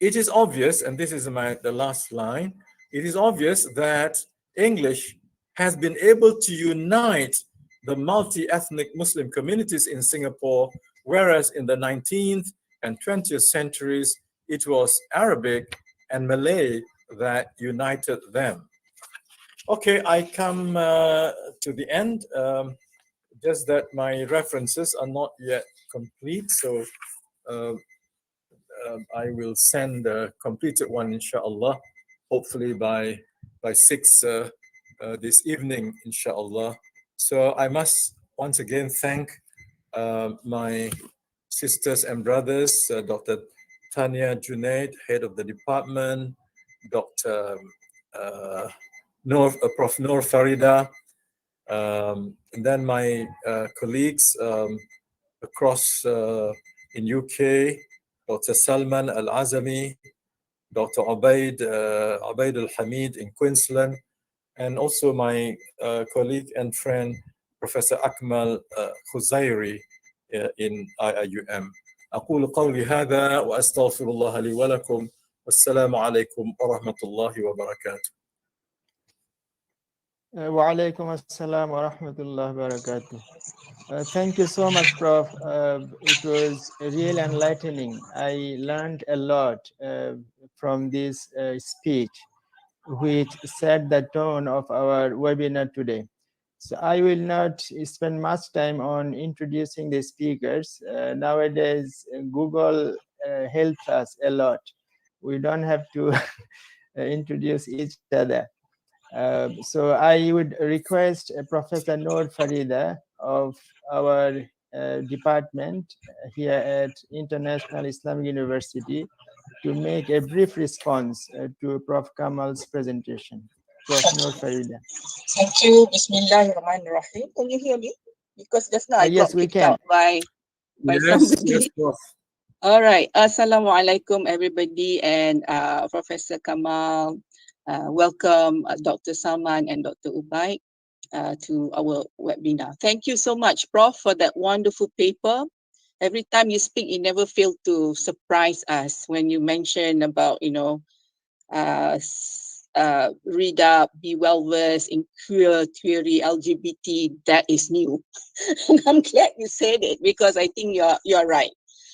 It is obvious, and this is the last line, it is obvious that English has been able to unite the multi-ethnic Muslim communities in Singapore, whereas in the 19th and 20th centuries, it was Arabic and Malay that united them. Okay, I come to the end. Just that my references are not yet complete, so I will send a completed one, inshallah, hopefully by 6 this evening, inshallah. So I must once again thank my sisters and brothers, Dr. Tanya Junaid, head of the department, Dr. Prof. Noor Farida, and then my colleagues across in UK, Dr. Salman Al-Azami, Dr. Ubaid Al-Hamid in Queensland, and also my colleague and friend, Professor Kamal Khuzairi in IIUM. أقول قولي هذا وأستغفر الله لي ولكم والسلام عليكم ورحمة الله وبركاته. Wa alaikum assalam wa rahmatullahi wa barakatuh. Thank you so much, Prof. It was really enlightening. I learned a lot from this speech, which set the tone of our webinar today. So I will not spend much time on introducing the speakers. Nowadays, Google helps us a lot. We don't have to introduce each other. So I would request Professor Noor Farida of our department here at International Islamic University to make a brief response to Prof. Kamal's presentation. Prof. Noor Farida. Thank you. Bismillahirrahmanirrahim. Can you hear me? Because just now I Yes, got we kicked can. out by Yes, somebody. yes, Prof. All right. Assalamu alaikum, everybody, and Professor Kamal. Welcome, Dr. Salman and Dr. Ubaid to our webinar. Thank you so much, Prof, for that wonderful paper. Every time you speak, you never fail to surprise us when you mention about, read up, be well-versed in queer theory, LGBT. That is new. And I'm glad you said it because I think you're right.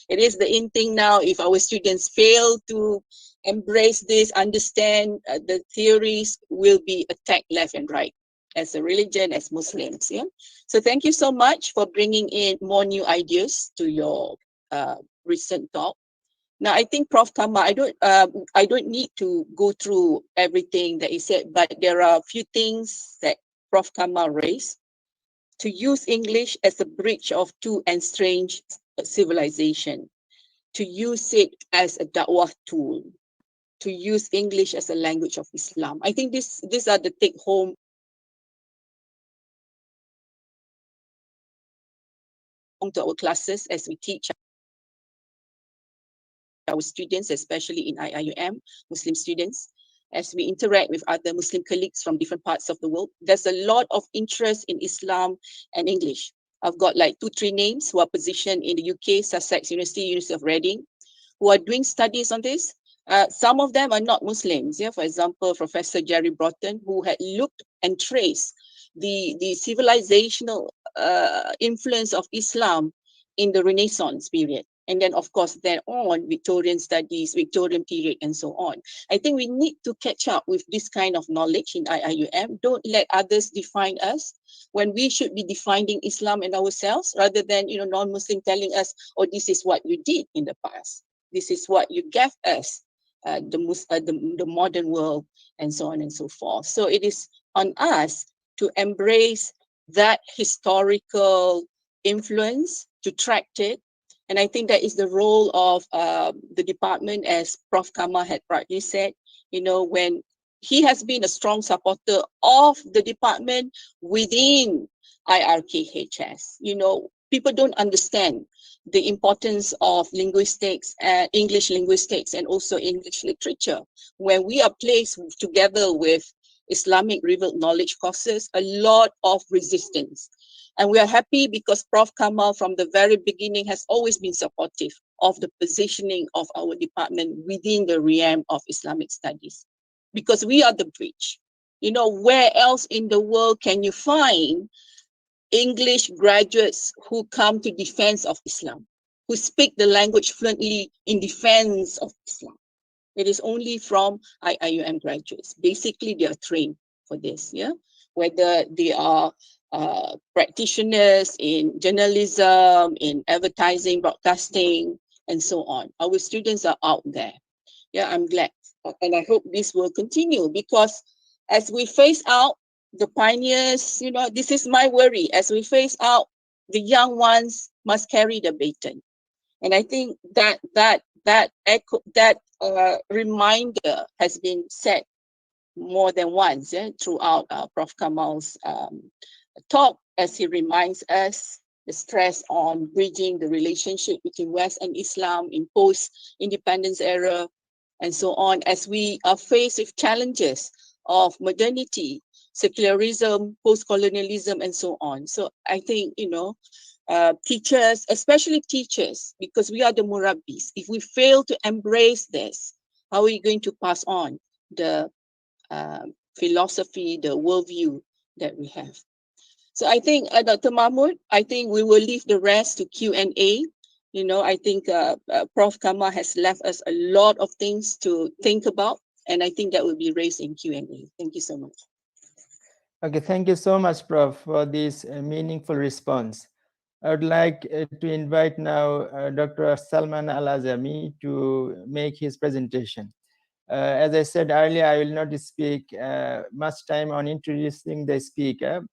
It is the in thing now. If our students fail to embrace this, understand the theories, will be attacked left and right as a religion, as Muslims. Yeah. So thank you so much for bringing in more new ideas to your recent talk. Now, I think Prof. Kamal, I don't need to go through everything that he said, but there are a few things that Prof. Kamal raised. To use English as a bridge of two estranged civilization, to use it as a da'wah tool, to use English as a language of Islam. I think these are the take-home to our classes as we teach our students, especially in IIUM, Muslim students, as we interact with other Muslim colleagues from different parts of the world. There's a lot of interest in Islam and English. I've got like 2-3 names who are positioned in the UK, Sussex University, University of Reading, who are doing studies on this. Some of them are not Muslims. Yeah, for example, Professor Jerry Broughton, who had looked and traced the civilizational influence of Islam in the Renaissance period. And then, of course, then on Victorian studies, Victorian period, and so on. I think we need to catch up with this kind of knowledge in IIUM. Don't let others define us when we should be defining Islam and ourselves, rather than non-Muslim telling us, oh, this is what you did in the past. This is what you gave us, the modern world, and so on and so forth. So it is on us to embrace that historical influence, to track it. And I think that is the role of the department, as Prof. Kamal had rightly said, when he has been a strong supporter of the department within IRKHS. People don't understand the importance of linguistics, English linguistics, and also English literature. When we are placed together with Islamic revealed knowledge courses, a lot of resistance. And we are happy because Prof. Kamal from the very beginning has always been supportive of the positioning of our department within the realm of Islamic studies. Because we are the bridge. Where else in the world can you find English graduates who come to defense of Islam, who speak the language fluently in defense of Islam? It is only from IIUM graduates. Basically, they are trained for this, yeah? Whether they are practitioners in journalism, in advertising, broadcasting, and so on. Our students are out there. Yeah, I'm glad. And I hope this will continue, because as we phase out the pioneers, this is my worry. As we phase out, the young ones must carry the baton. And I think that reminder has been said more than once throughout Prof. Kamal's talk, as he reminds us the stress on bridging the relationship between West and Islam in post-independence era, and so on, as we are faced with challenges of modernity, secularism, post-colonialism, and so on. So I think, teachers, especially teachers, because we are the murabbis, if we fail to embrace this, how are we going to pass on the philosophy, the worldview that we have? So I think, Dr. Mahmood, I think we will leave the rest to Q&A. I think Prof. Kamal has left us a lot of things to think about, and I think that will be raised in Q&A. Thank you so much. Okay, thank you so much, Prof, for this meaningful response. I would like to invite now Dr. Salman Al-Azami to make his presentation. As I said earlier, I will not speak much time on introducing the speaker.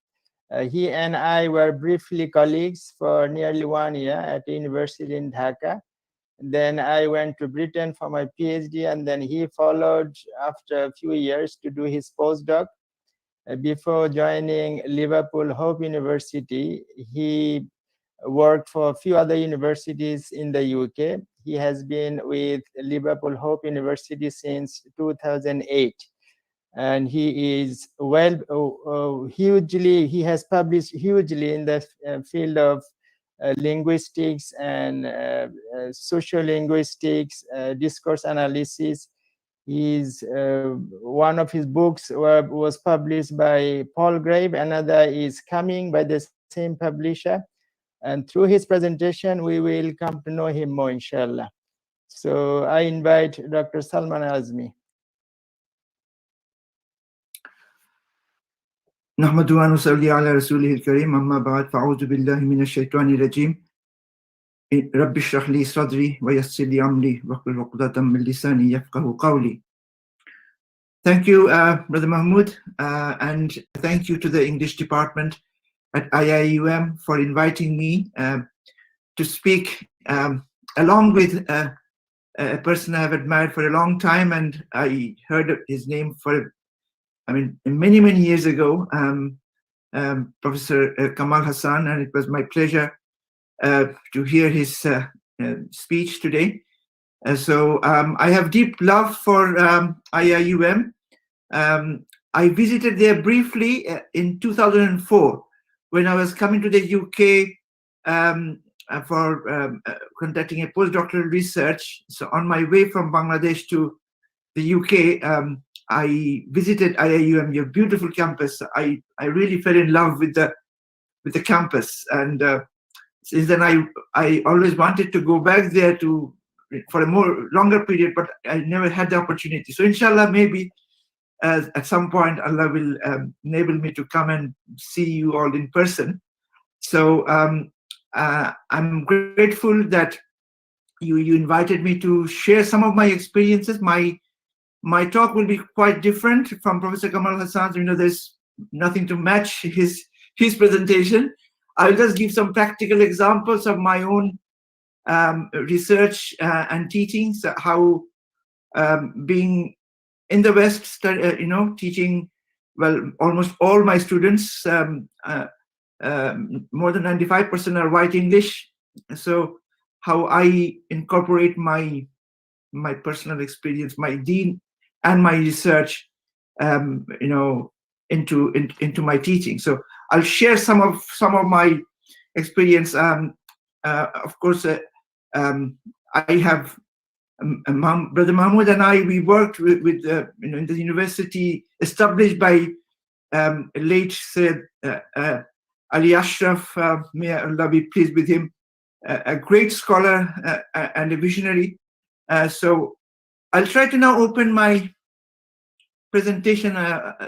He and I were briefly colleagues for nearly 1 year at a university in Dhaka. Then I went to Britain for my PhD, and then he followed after a few years to do his postdoc. Before joining Liverpool Hope University, he worked for a few other universities in the UK. He has been with Liverpool Hope University since 2008. And he is he has published hugely in the field of linguistics and sociolinguistics, discourse analysis. One of his books was published by Paul Grave, another is coming by the same publisher. And through his presentation, we will come to know him more, inshallah. So I invite Dr. Salman Al-Azami. نحمد ونصلي على رسوله الكريم أما بعد فأعوذ بالله من الشيطان الرجيم رب اشرح لي صدري ويسر لي أمري واحلل عقدة من لساني يفقهوا قولي. Thank you, Brother Mahmood, and thank you to the English department at IIUM for inviting me to speak along with a person I have admired for a long time, and I heard his name many, many years ago, Professor Kamal Hassan, and it was my pleasure to hear his speech today. So I have deep love for IIUM. I visited there briefly in 2004 when I was coming to the UK for conducting a postdoctoral research. So on my way from Bangladesh to the UK, I visited IIUM, your beautiful campus. I really fell in love with the campus, and since then I always wanted to go back there for a more longer period, but I never had the opportunity. So inshallah, maybe at some point Allah will enable me to come and see you all in person. So I'm grateful that you invited me to share some of my experiences. My talk will be quite different from Professor Kamal Hassan's. There's nothing to match his presentation. I'll just give some practical examples of my own research and teachings, how being in the West, teaching, well, almost all my students, more than 95% are white English. So how I incorporate my personal experience, my deen, and my research, into my teaching. So I'll share some of my experience. Of course, I have Brother Mahmoud and I. We worked with in the university established by late Said Ali Ashraf. May Allah be pleased with him. A great scholar and a visionary. So I'll try to now open my presentation.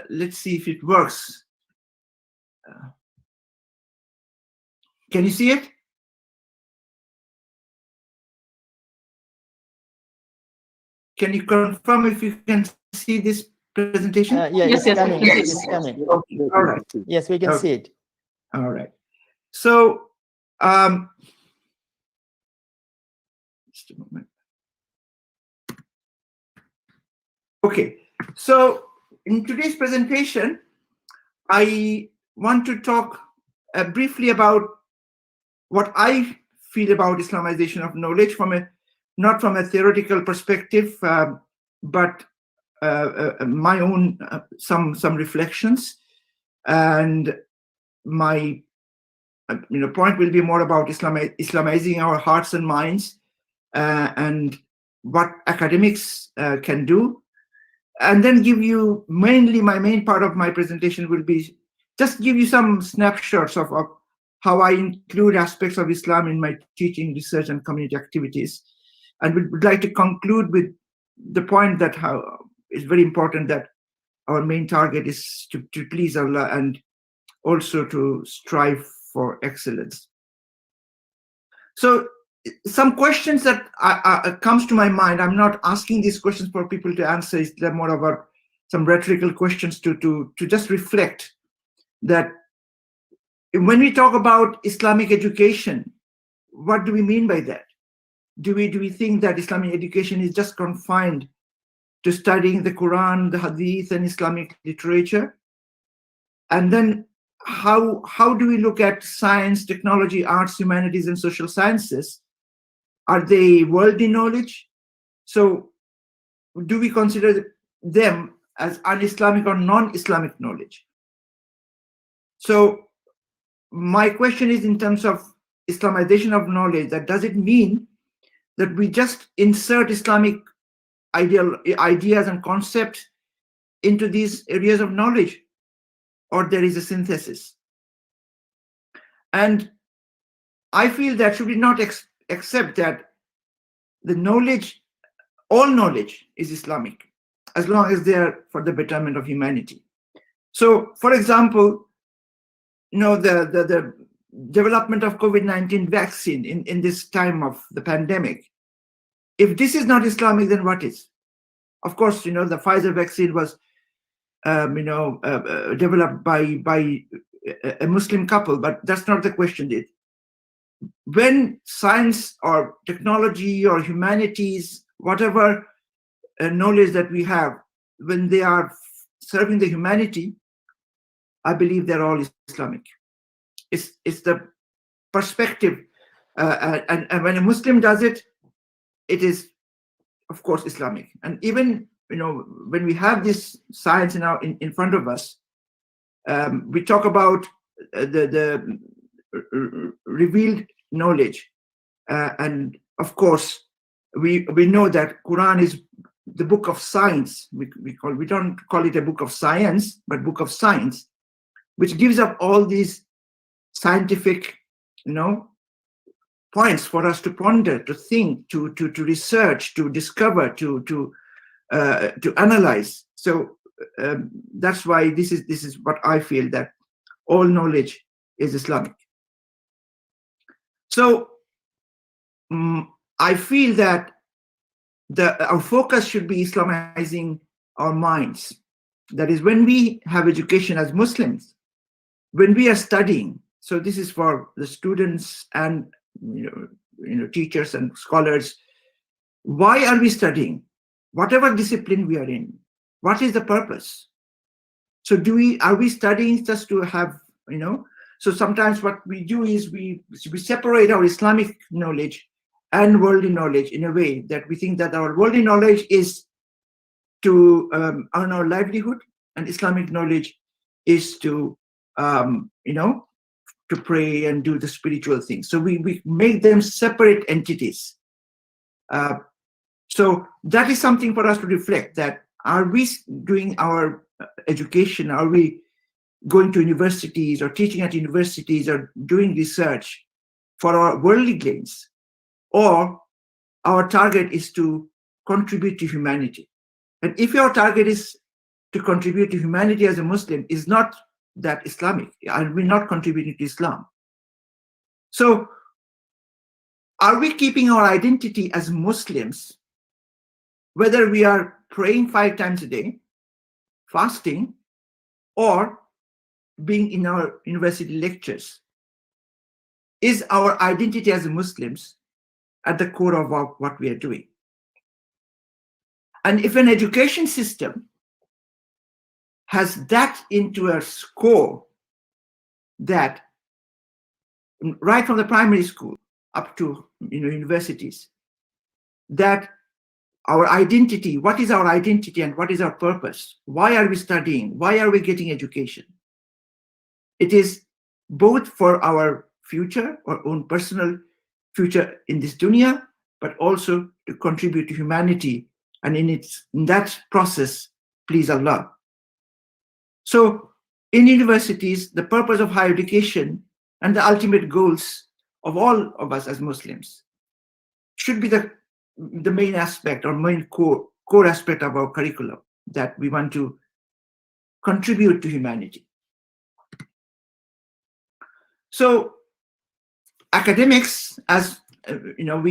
Let's see if it works. Can you see it? Can you confirm if you can see this presentation? Yeah, Yes, it's yes, coming. we can see It's it. coming. Okay. All right. Yes, we can Okay. see it. All right. So, just a moment. Okay. So, in today's presentation, I want to talk briefly about what I feel about Islamization of knowledge not from a theoretical perspective, but my own some reflections, and my point will be more about Islamizing our hearts and minds, and what academics can do, and then give you my main part of my presentation will be just give you some snapshots of how I include aspects of Islam in my teaching, research, and community activities, and would like to conclude with the point that it's very important that our main target is to please Allah and also to strive for excellence. So some questions that comes to my mind, I'm not asking these questions for people to answer, it's more about some rhetorical questions to just reflect that when we talk about Islamic education, what do we mean by that? Do we think that Islamic education is just confined to studying the Quran, the Hadith, and Islamic literature? And then how do we look at science, technology, arts, humanities, and social sciences? Are they worldly knowledge? So do we consider them as un-Islamic or non-Islamic knowledge? So my question is in terms of Islamization of knowledge, that does it mean that we just insert Islamic ideas and concepts into these areas of knowledge, or there is a synthesis? And I feel that should we not accept that the knowledge, all knowledge is Islamic, as long as they are for the betterment of humanity. So, for example, the development of COVID-19 vaccine in this time of the pandemic, if this is not Islamic, then what is? Of course, the Pfizer vaccine was developed by a Muslim couple, but that's not the question. When science or technology or humanities, whatever knowledge that we have, when they are serving the humanity, I believe they're all Islamic. It's the perspective And when a Muslim does it, it is, of course, Islamic. And even, you know, when we have this science now in front of us, we talk about the revealed knowledge, and of course, we know that Quran is the book of science. We don't call it a book of science, but book of science, which gives up all these scientific, you know, points for us to ponder, to think, to research, to discover, to analyze. So that's why this is what I feel, that all knowledge is Islamic. So I feel that our focus should be Islamizing our minds. That is, when we have education as Muslims, when we are studying, so this is for the students and you know teachers and scholars. Why are we studying? Whatever discipline we are in, what is the purpose? So are we studying just to have, you know? So sometimes what we do is we separate our Islamic knowledge and worldly knowledge in a way that we think that our worldly knowledge is to earn our livelihood, and Islamic knowledge is to you know, to pray and do the spiritual things. So we make them separate entities. So that is something for us to reflect, that are we doing our education, are we going to universities or teaching at universities or doing research for our worldly gains, or our target is to contribute to humanity? And if your target is to contribute to humanity as a Muslim, is not that Islamic, and we're not contributing to Islam. So are we keeping our identity as Muslims, whether we are praying 5 times a day, fasting, or being in our university lectures? Is our identity as Muslims at the core of what we are doing? And if an education system has that into a score, that right from the primary school up to, you know, universities, that our identity, what is our identity and what is our purpose? Why are we studying? Why are we getting education? It is both for our future, our own personal future in this dunya, but also to contribute to humanity, and in that process, please Allah. So in universities, the purpose of higher education and the ultimate goals of all of us as Muslims should be the main aspect or main core aspect of our curriculum, that we want to contribute to humanity. So academics, as you know,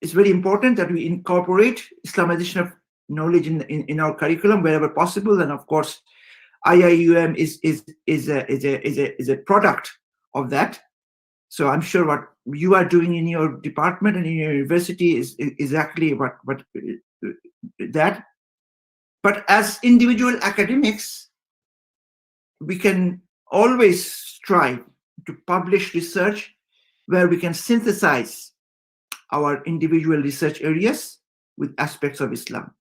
it's very important that we incorporate Islamization of knowledge in our curriculum wherever possible. And of course, IIUM is a product of that. So I'm sure what you are doing in your department and in your university is exactly what that. But as individual academics, we can always strive to publish research where we can synthesize our individual research areas with aspects of Islam.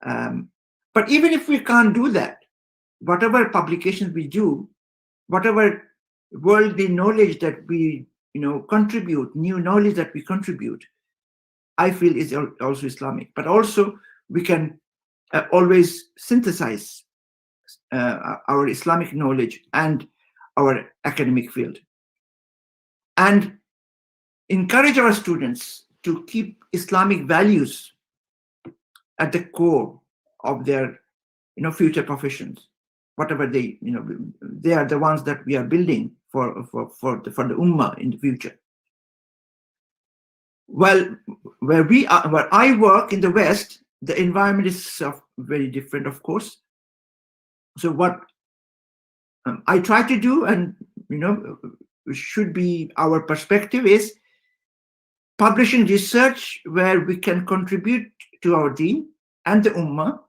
But even if we can't do that, whatever publications we do, whatever worldly knowledge that we, you know, contribute, new knowledge that we contribute, I feel is also Islamic. But also we can always synthesize our Islamic knowledge and our academic field, and encourage our students to keep Islamic values at the core of their, you know, future professions. Whatever they, you know, they are the ones that we are building for the Ummah in the future. Well, where I work in the West, the environment is very different, of course. So what I try to do, and you know, should be our perspective, is publishing research where we can contribute to our deen and the Ummah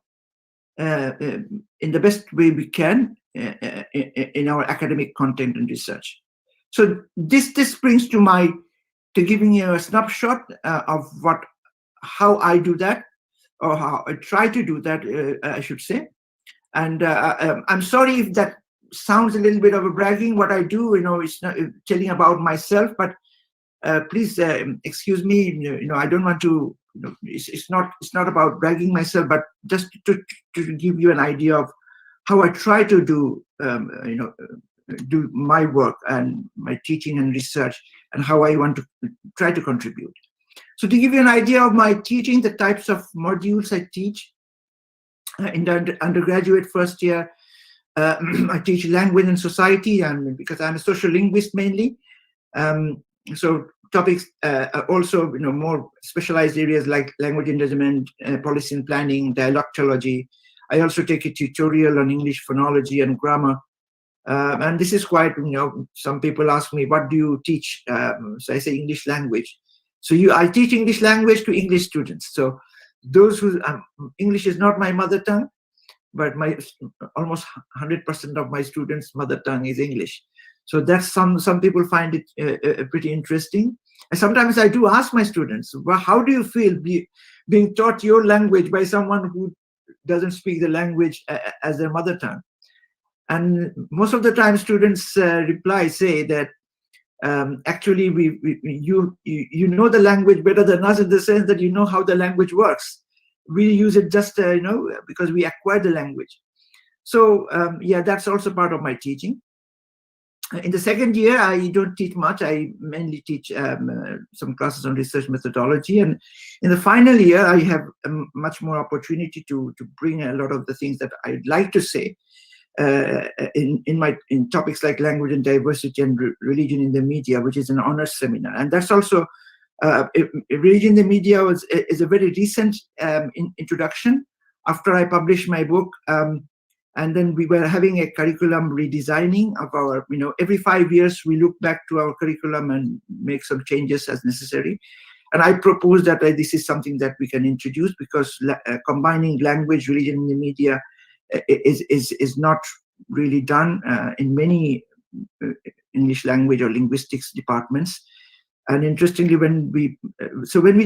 in the best way we can in our academic content and research. So this brings to my to giving you a snapshot of how I do that, or how I try to do that, I should say. And I'm sorry if that sounds a little bit of a bragging. What I do, it's not telling about myself, but please excuse me. I don't want to. It's not about bragging myself, but just to give you an idea of how I try to do do my work and my teaching and research, and how I want to try to contribute. So to give you an idea of my teaching, the types of modules I teach in the undergraduate first year, I teach language and society, and because I'm a social linguist mainly, so topics also more specialized areas like language endangerment, policy and planning, dialectology. I also take a tutorial on English phonology and grammar. And this is quite, some people ask me, what do you teach? So I say English language. So I teach English language to English students. So those who, English is not my mother tongue, but almost 100% of my students' mother tongue is English. So that's some people find it pretty interesting. And sometimes I do ask my students, well, how do you feel being taught your language by someone who doesn't speak the language as their mother tongue? And most of the time students say that actually you know the language better than us, in the sense that you know how the language works. We use it just because we acquire the language. So yeah, that's also part of my teaching. In the second year, I don't teach much. I mainly teach some classes on research methodology. And in the final year, I have much more opportunity to bring a lot of the things that I'd like to say in topics like language and diversity and religion in the media, which is an honors seminar. And that's also religion in the media is a very recent introduction after I published my book. And then we were having a curriculum redesigning of our, every 5 years we look back to our curriculum and make some changes as necessary. And I proposed that this is something that we can introduce, because combining language, religion in the media is not really done in many English language or linguistics departments. And interestingly, when we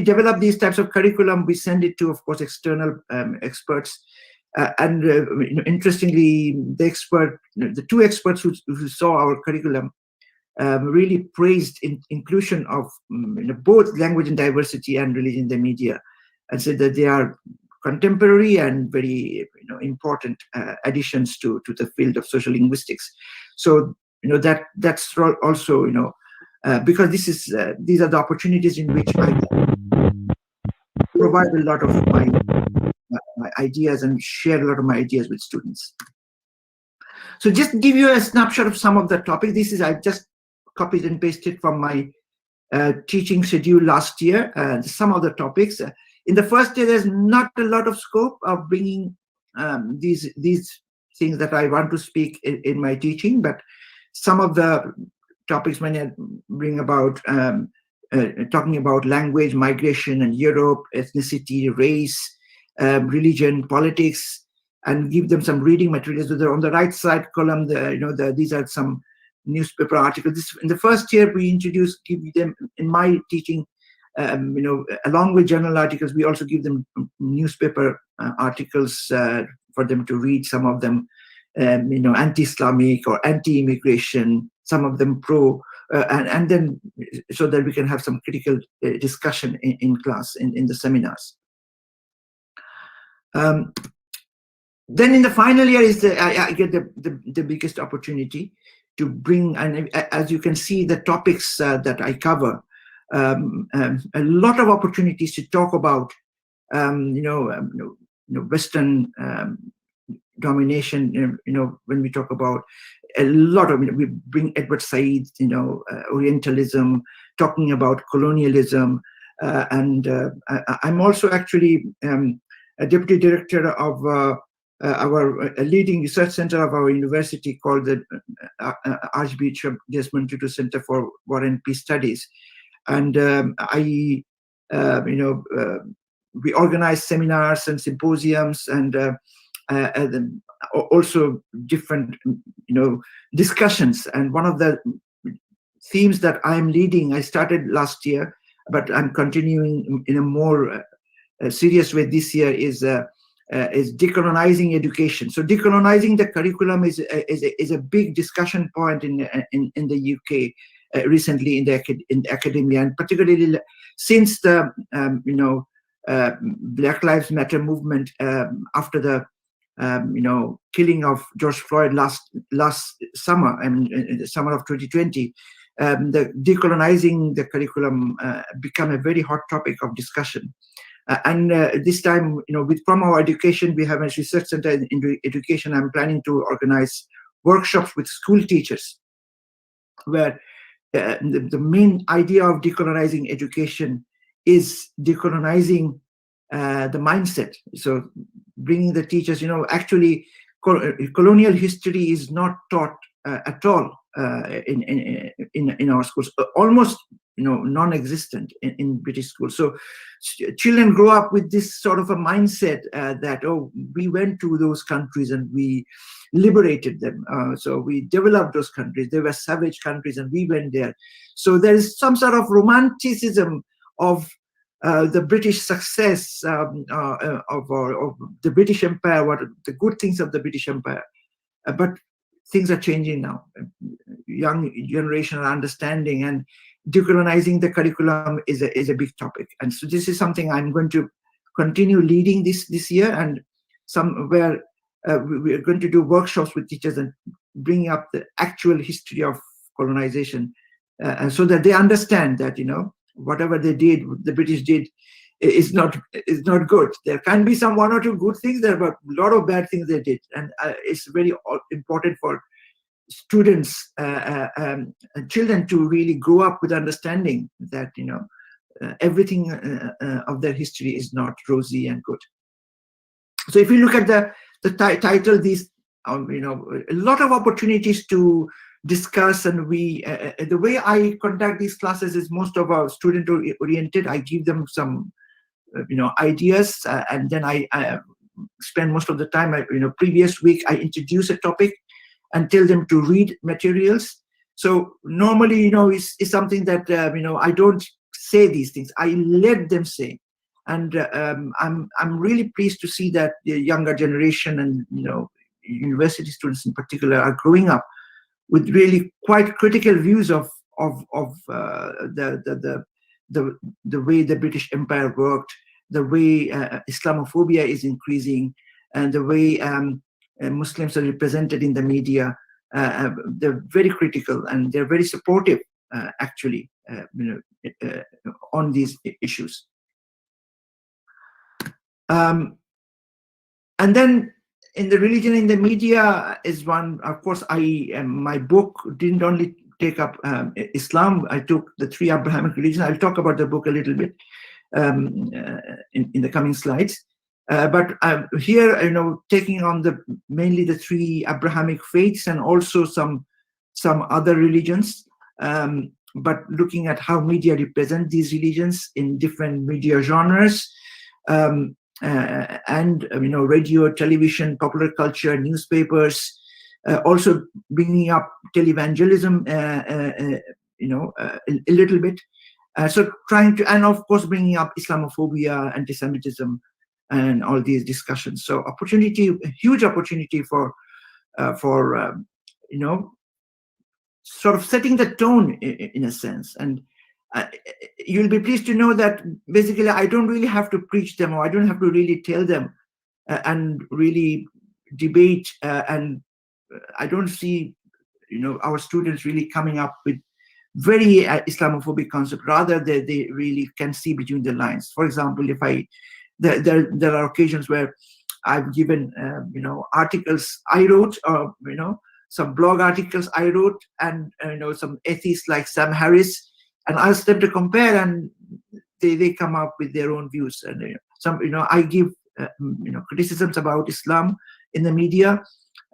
develop these types of curriculum, we send it to, of course, external experts. Interestingly, the two experts who saw our curriculum really praised inclusion of both language and diversity and religion in the media, and said that they are contemporary and very important additions to the field of social linguistics. So that's also because these are the opportunities in which I provide a lot of my ideas and share a lot of my ideas with students. So just to give you a snapshot of some of the topics, I just copied and pasted from my teaching schedule last year, some of the topics. In the first year, there's not a lot of scope of bringing these things that I want to speak in my teaching, but some of the topics when I bring about talking about language, migration and Europe, ethnicity, race, religion, politics, and give them some reading materials. So on the right side column, these are some newspaper articles. In the first year, we give them, in my teaching, along with journal articles, we also give them newspaper articles for them to read. Some of them, anti-Islamic or anti-immigration. Some of them pro, and then so that we can have some critical discussion in class in the seminars. Then in the final year I get the biggest opportunity to bring, and as you can see, the topics that I cover, a lot of opportunities to talk about, Western domination. When we talk about a lot of, we bring Edward Said, Orientalism, talking about colonialism, and I'm also actually a deputy director of our leading research center of our university called the Archbishop Desmond Tutu Center for War and Peace Studies. And we organize seminars and symposiums and also different, discussions. And one of the themes that I'm leading. I started last year, but I'm continuing in a more serious way this year, is decolonizing education. So decolonizing the curriculum is a big discussion point in the UK recently in the academia, and particularly since the Black Lives Matter movement after the killing of George Floyd last summer, in the summer of 2020. The decolonizing the curriculum became a very hot topic of discussion. And this time, from our education, we have a research center in education. I'm planning to organize workshops with school teachers, where the main idea of decolonizing education is decolonizing the mindset. So bringing the teachers, actually, colonial history is not taught at all in our schools, almost non-existent in British schools. So children grow up with this sort of a mindset that, oh, we went to those countries and we liberated them. So we developed those countries. They were savage countries and we went there. So there is some sort of romanticism of the British success of the British Empire, what the good things of the British Empire. But things are changing now. Young generation are understanding, and decolonizing the curriculum is a big topic. And so this is something I'm going to continue leading this year, and somewhere we are going to do workshops with teachers and bring up the actual history of colonization, and so that they understand that whatever they did, the British did, is not good. There can be one or two good things there, but a lot of bad things they did, and it's very important for students and children to really grow up with understanding that everything of their history is not rosy and good. So if you look at the title, these a lot of opportunities to discuss, and the way I conduct these classes is most of our student oriented. I give them some ideas, and then I spend most of the time. Previous week I introduce a topic and tell them to read materials. So normally, it's something that I don't say these things. I let them say, and I'm really pleased to see that the younger generation and university students in particular are growing up with really quite critical views of the way the British Empire worked, the way Islamophobia is increasing, and the way Muslims are represented in the media. They're very critical and they're very supportive, actually, on these issues. And then in the religion in the media is one. Of course, my book didn't only take up Islam. I took the 3 Abrahamic religions. I'll talk about the book a little bit in the coming slides. But here, taking on mainly the 3 Abrahamic faiths and also some other religions, but looking at how media represent these religions in different media genres, and radio, television, popular culture, newspapers, also bringing up televangelism, a little bit. So trying to, and of course bringing up Islamophobia, anti-Semitism, and all these discussions. So huge opportunity for sort of setting the tone in a sense. And you'll be pleased to know that basically I don't really have to preach them, or I don't have to really tell them and really debate, and I don't see our students really coming up with very Islamophobic concept. Rather, they really can see between the lines. For example, if there are occasions where I've given articles I wrote, or some blog articles I wrote, and some atheists like Sam Harris, and ask them to compare, and they come up with their own views. And I give criticisms about Islam in the media,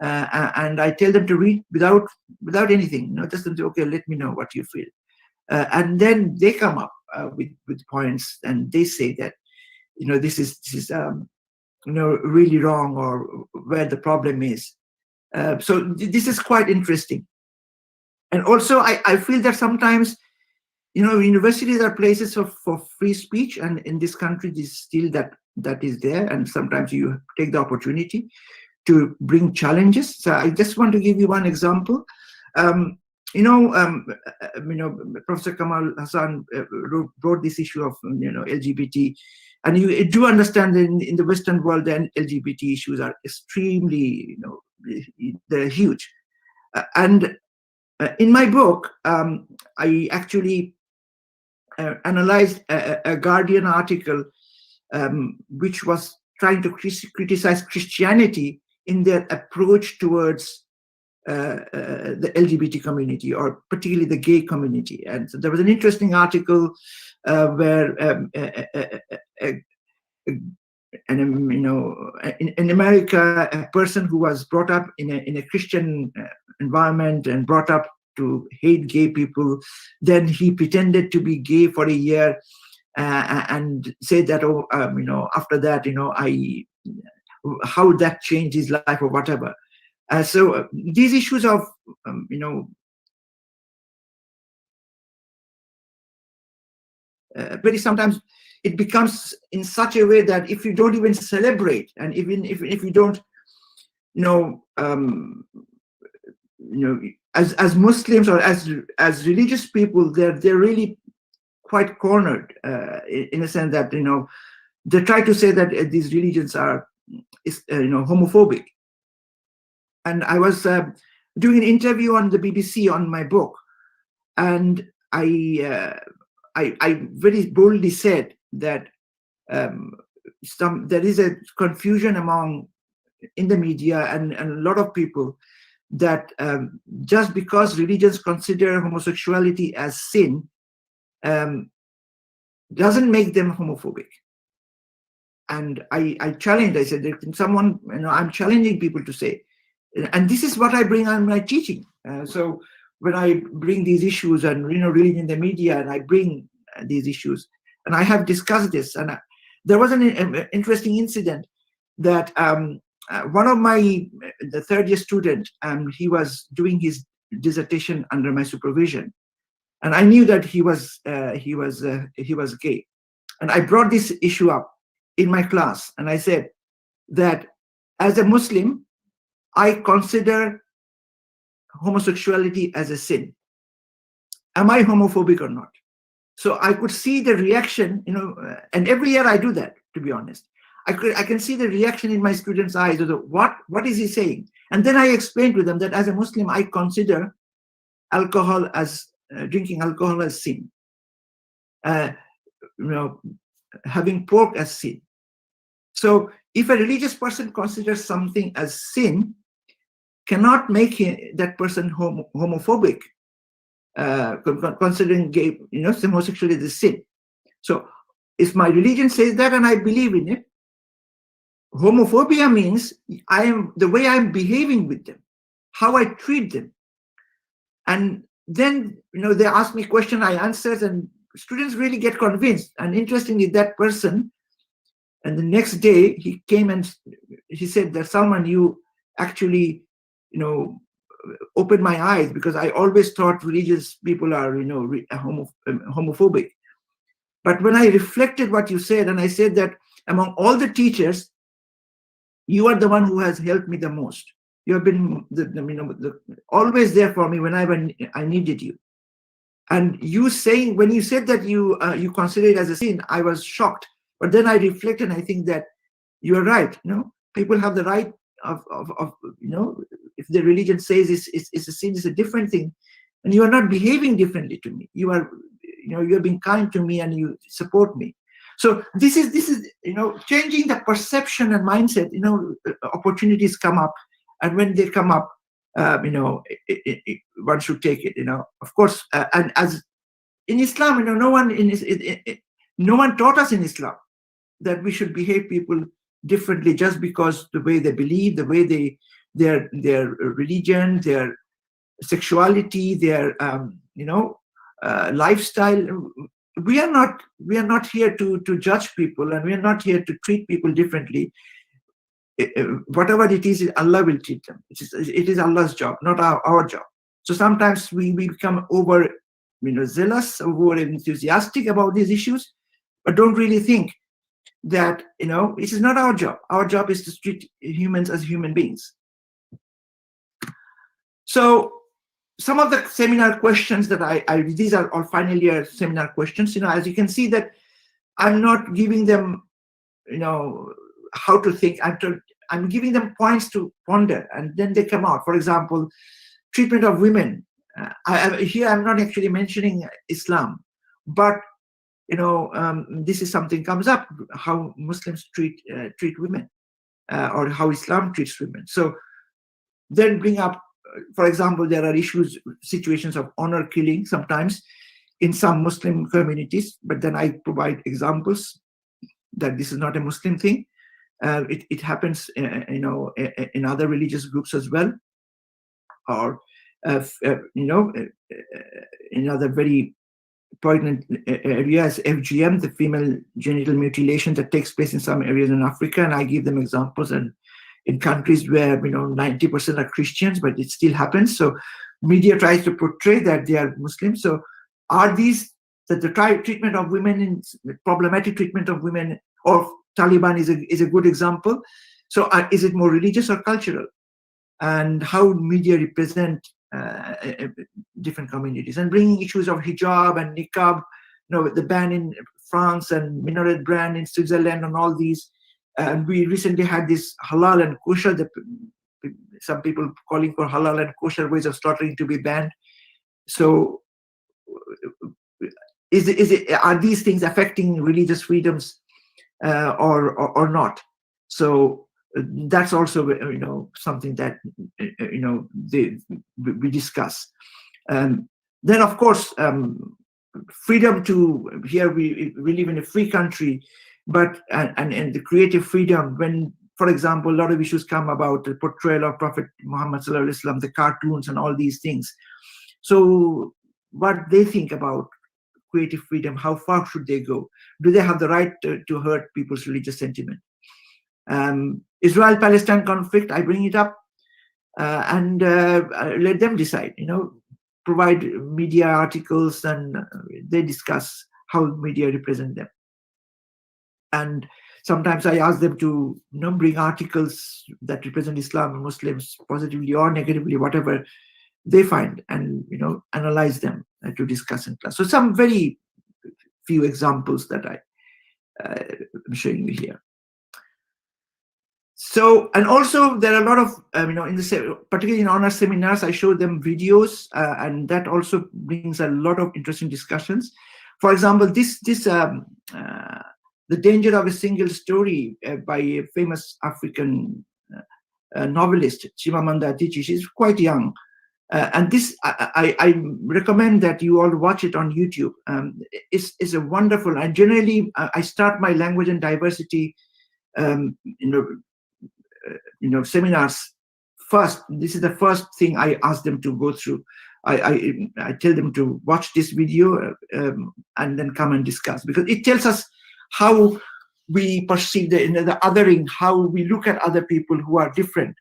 and I tell them to read without anything. Just them say, okay, let me know what you feel, and then they come up with points, and they say that this is really wrong, or where the problem is. So this is quite interesting. And also, I feel that sometimes, universities are places for free speech, and in this country, this still that is there, and sometimes you take the opportunity to bring challenges. So I just want to give you one example. Professor Kamal Hassan brought this issue of LGBT, and you do understand that in the Western world, then LGBT issues are extremely, they're huge. And in my book, I actually analyzed a Guardian article which was trying to criticize Christianity in their approach towards the LGBT community, or particularly the gay community. And so there was an interesting article where in America, a person who was brought up in a Christian environment and brought up to hate gay people, then he pretended to be gay for a year and said that, after that, how that changed his life or whatever. So these issues of, very sometimes it becomes in such a way that if you don't even celebrate, and even if you don't, as Muslims or as religious people, they're really quite cornered in a sense that they try to say that these religions are homophobic. And I was doing an interview on the BBC on my book, and I very boldly said that there is a confusion in the media and a lot of people that just because religions consider homosexuality as sin doesn't make them homophobic. And I challenged, I said, someone, I'm challenging people to say, and this is what I bring on my teaching. So when I bring these issues and, religion in the media, and I bring these issues, and I have discussed this, and there was an interesting incident that one of the third-year student, he was doing his dissertation under my supervision, and I knew that he was gay, and I brought this issue up in my class, and I said that as a Muslim, I consider homosexuality as a sin. Am I homophobic or not? So I could see the reaction, and every year I do that, to be honest. I can see the reaction in my students' eyes. What is he saying? And then I explained to them that as a Muslim, I consider drinking alcohol as sin. Having pork as sin. So if a religious person considers something as sin, cannot make that person homophobic, considering gay, homosexuality is a sin. So if my religion says that and I believe in it, homophobia means the way I'm behaving with them, how I treat them. And then, they ask me questions, I answer, and students really get convinced. And interestingly, that person, and the next day he came and he said that, Salman, you actually, opened my eyes, because I always thought religious people are, homophobic. But when I reflected what you said, and I said that among all the teachers, you are the one who has helped me the most. You have been always there for me whenever I needed you. And when you said that you consider it as a sin, I was shocked. But then I reflected, and I think that you are right. People have the right of if the religion says it's a sin, it's a different thing, and you are not behaving differently to me. You are being kind to me, and you support me. So this is changing the perception and mindset. Opportunities come up, and when they come up, one should take it. Of course, and as in Islam, no one taught us in Islam that we should behave people differently just because the way they believe, the way their religion, their sexuality, their lifestyle. We are not here to judge people, and we are not here to treat people differently. Whatever it is, Allah will treat them. It is Allah's job, not our job. So sometimes we become over, zealous, over enthusiastic about these issues, but don't really think that, it is not our job. Our job is to treat humans as human beings. So some of the seminar questions that these are all final year seminar questions, as you can see that I'm not giving them, how to think. I'm giving them points to ponder, and then they come out. For example, treatment of women. Here I'm not actually mentioning Islam, but this is something comes up, how Muslims treat women, or how Islam treats women. So then bring up, for example, there are situations of honor killing sometimes in some Muslim communities, but then I provide examples that this is not a Muslim thing. It happens, in other religious groups as well, or in other very poignant areas, FGM, the female genital mutilation that takes place in some areas in Africa, and I give them examples. And in countries where 90% are Christians, but it still happens. So media tries to portray that they are Muslims. So are these that the treatment of women, in problematic treatment of women, or Taliban is a good example. So is it more religious or cultural? And how media represent different communities, and bringing issues of hijab and niqab, the ban in France and minaret ban in Switzerland, and all these. And we recently had this halal and kosher, some people calling for halal and kosher ways of slaughtering to be banned. So are these things affecting religious freedoms or not? So that's also something that we discuss. Then of course, freedom to, here we live in a free country, but and the creative freedom, when, for example, a lot of issues come about the portrayal of Prophet Muhammad sallallahu alaihi wasallam, the cartoons and all these things. So what they think about creative freedom, how far should they go? Do they have the right to hurt people's religious sentiment? Israel-Palestine conflict, I bring it up, and let them decide, provide media articles, and they discuss how media represent them. And sometimes I ask them to bring articles that represent Islam and Muslims positively or negatively, whatever they find, and analyze them to discuss in class. So some very few examples that I'm showing you here. So, and also there are a lot of particularly in honor seminars, I show them videos, and that also brings a lot of interesting discussions. For example, The Danger of a Single Story by a famous African novelist, Chimamanda Adichie. She's quite young. And this, I recommend that you all watch it on YouTube. It's a wonderful, and generally I start my language and diversity seminars first. This is the first thing I ask them to go through. I tell them to watch this video and then come and discuss, because it tells us how we perceive the othering, how we look at other people who are different,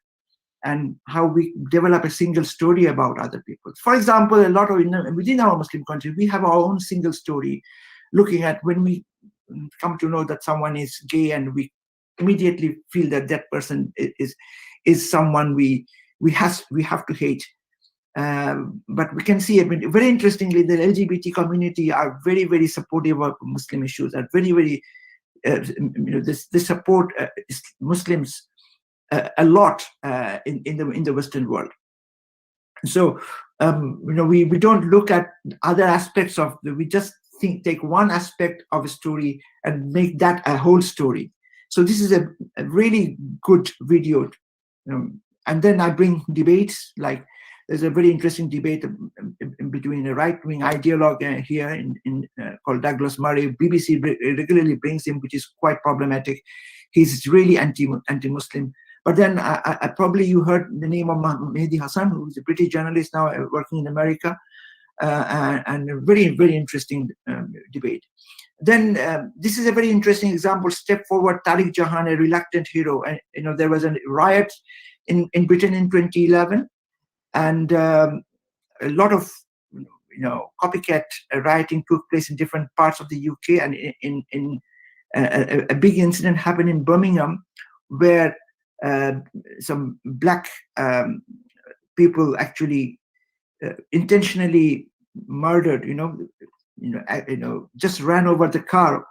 and how we develop a single story about other people. For example, a lot of within our Muslim country, we have our own single story, looking at when we come to know that someone is gay, and we immediately feel that that person is someone we have to hate. But we can see, very interestingly, the LGBT community are very, very supportive of Muslim issues, are very, very, they support Muslims a lot in the Western world. So, we don't look at other aspects of we just take one aspect of a story and make that a whole story. So this is a really good video. And then I bring debates, like there's a very interesting debate between a right-wing ideologue here called Douglas Murray. BBC regularly brings him, which is quite problematic. He's really anti-Muslim. But then probably you heard the name of Mehdi Hassan, who is a British journalist now working in America, and a very, very interesting debate. Then this is a very interesting example. Step forward, Tariq Jahan, a reluctant hero. And there was a riot in Britain in 2011, and a lot of copycat rioting took place in different parts of the UK, and in a big incident happened in Birmingham, where some black people actually intentionally murdered, just ran over the car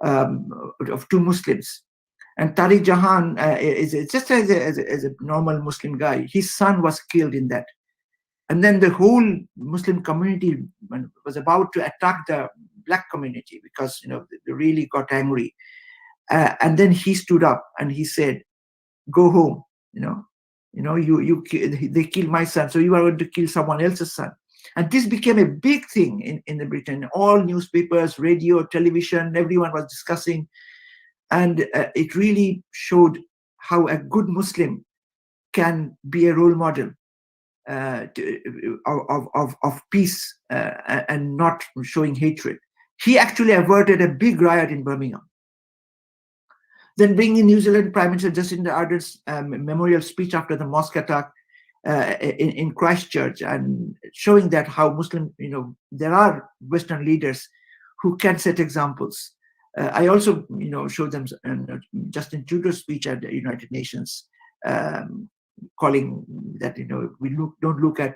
of two Muslims. And Tariq Jahan is just as a normal Muslim guy. His son was killed in that. And then the whole Muslim community was about to attack the black community because they really got angry. And then he stood up and he said, "Go home. They killed my son, so you are going to kill someone else's son." And this became a big thing in Britain. All newspapers, radio, television, everyone was discussing. And it really showed how a good Muslim can be a role model of peace and not showing hatred. He actually averted a big riot in Birmingham. Then bringing New Zealand Prime Minister Jacinda Ardern's memorial speech after the mosque attack in Christchurch, and showing that how Muslim, there are Western leaders who can set examples. I also, showed them Justin Trudeau's speech at the United Nations, calling that, we don't look at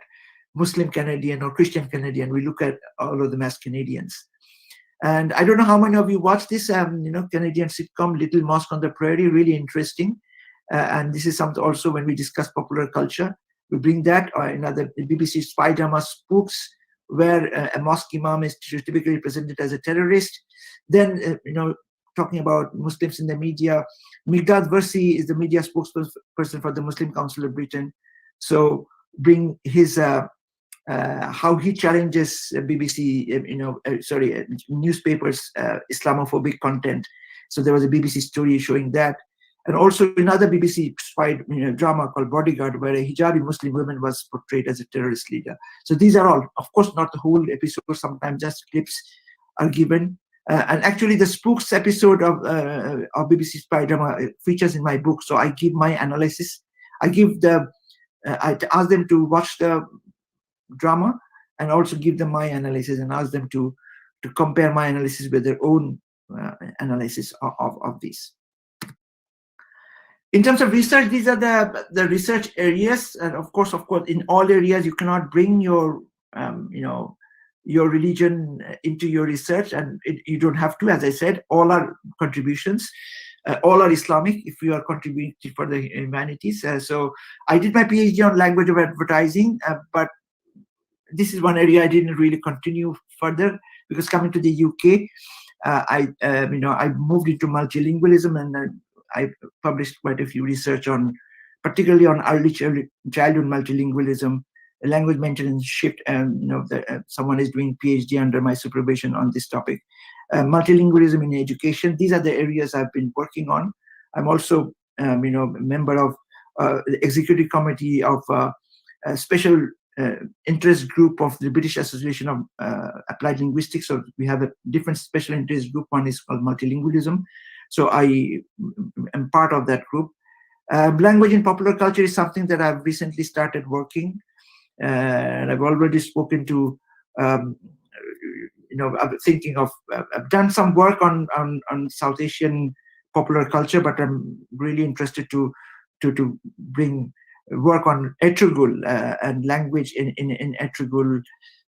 Muslim Canadian or Christian Canadian, we look at all of them as Canadians. And I don't know how many of you watch this, Canadian sitcom, Little Mosque on the Prairie, really interesting. And this is something also when we discuss popular culture, we bring that, or another BBC spy drama Spooks, where a mosque imam is typically presented as a terrorist. Then, talking about Muslims in the media, Migdad Versi is the media spokesperson for the Muslim Council of Britain. So bring his, how he challenges BBC, newspapers, Islamophobic content. So there was a BBC story showing that. And also another BBC spy drama called Bodyguard, where a hijabi Muslim woman was portrayed as a terrorist leader. So these are all, of course, not the whole episode. Sometimes just clips are given. And actually, the Spooks episode of BBC spy drama features in my book. So I give my analysis. I ask them to watch the drama and also give them my analysis and ask them to compare my analysis with their own analysis of this. In terms of research, these are the research areas, and of course, in all areas you cannot bring your your religion into your research, and you don't have to. As I said, all are contributions, all are Islamic if you are contributing for the humanities. So I did my PhD on language of advertising, but this is one area I didn't really continue further because coming to the UK, I moved into multilingualism, and I published quite a few research on, particularly on early childhood multilingualism, language maintenance shift, and someone is doing PhD under my supervision on this topic. Multilingualism in education. These are the areas I've been working on. I'm also, a member of the executive committee of a special interest group of the British Association of Applied Linguistics. So we have a different special interest group. One is called multilingualism. So I am part of that group. Language in popular culture is something that I've recently started working, and I've already spoken to. I'm thinking of. I've done some work on South Asian popular culture, but I'm really interested to bring work on Etrigul and language in Etrigul.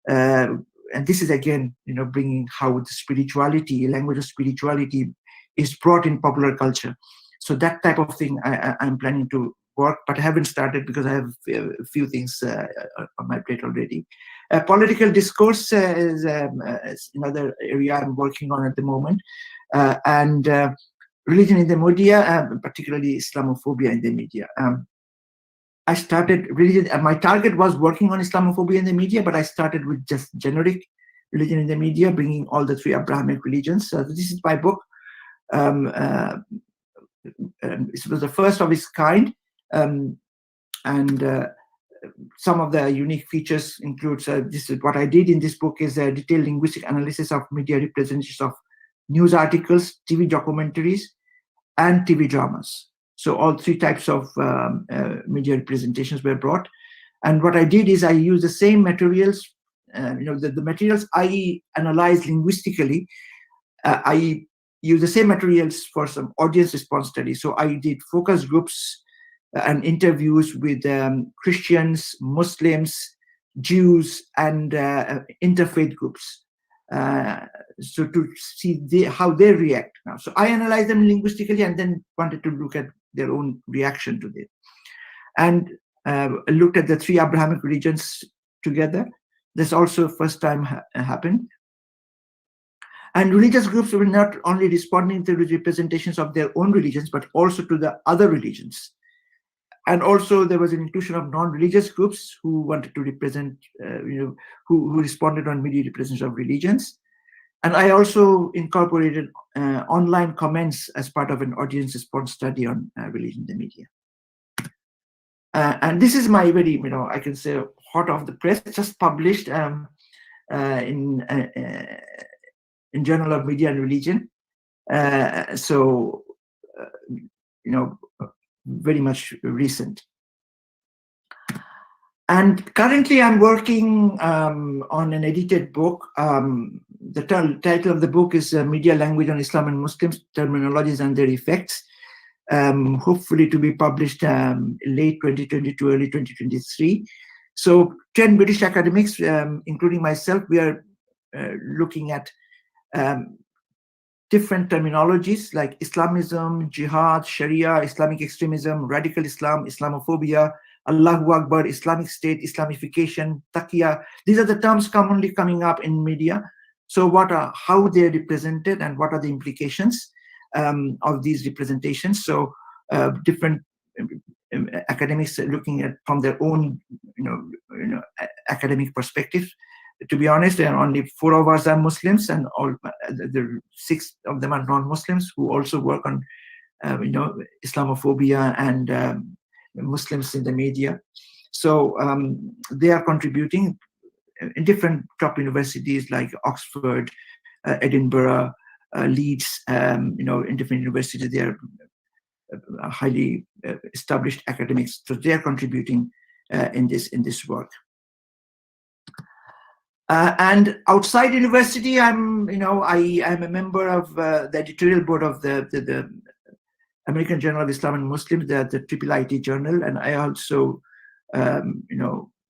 And this is again, bringing how the spirituality, language of spirituality, is brought in popular culture. So that type of thing I'm planning to work, but I haven't started because I have a few things on my plate already. Political discourse is another area I'm working on at the moment. And religion in the media, particularly Islamophobia in the media. I started religion, my target was working on Islamophobia in the media, but I started with just generic religion in the media, bringing all the three Abrahamic religions. So this is my book. It was the first of its kind, and some of the unique features includes this is what I did in this book is a detailed linguistic analysis of media representations of news articles, TV documentaries, and TV dramas. So all three types of media representations were brought. And what I did is I used the same materials, the materials I analyzed linguistically. I used the same materials for some audience response studies. So I did focus groups and interviews with Christians, Muslims, Jews, and interfaith groups. So to see how they react now. So I analyzed them linguistically and then wanted to look at their own reaction to this. And looked at the 3 Abrahamic religions together. This also first time happened. And religious groups were not only responding to the representations of their own religions, but also to the other religions. And also there was an inclusion of non-religious groups who wanted to represent, who responded on media representation of religions. And I also incorporated online comments as part of an audience response study on religion in the media. And this is my very, I can say, hot off the press, just published in Journal of Media and Religion. So, very much recent. And currently I'm working on an edited book. The title of the book is Media Language on Islam and Muslims, Terminologies and Their Effects. Hopefully to be published late 2022, early 2023. So 10 British academics, including myself, we are looking at different terminologies like Islamism, Jihad, Sharia, Islamic extremism, radical Islam, Islamophobia, Allahu Akbar, Islamic State, Islamification, Taqiyya. These are the terms commonly coming up in media. So how they're represented and what are the implications of these representations. So different academics are looking at from their own academic perspective. To be honest, there are only 4 of us are Muslims, and all the 6 of them are non-Muslims who also work on Islamophobia and Muslims in the media. So they are contributing in different top universities like Oxford, Edinburgh, Leeds, in different universities. They are highly established academics, so they are contributing in this work. And outside university, I'm a member of the editorial board of the American Journal of Islam and Muslims, the IIIT journal, and I also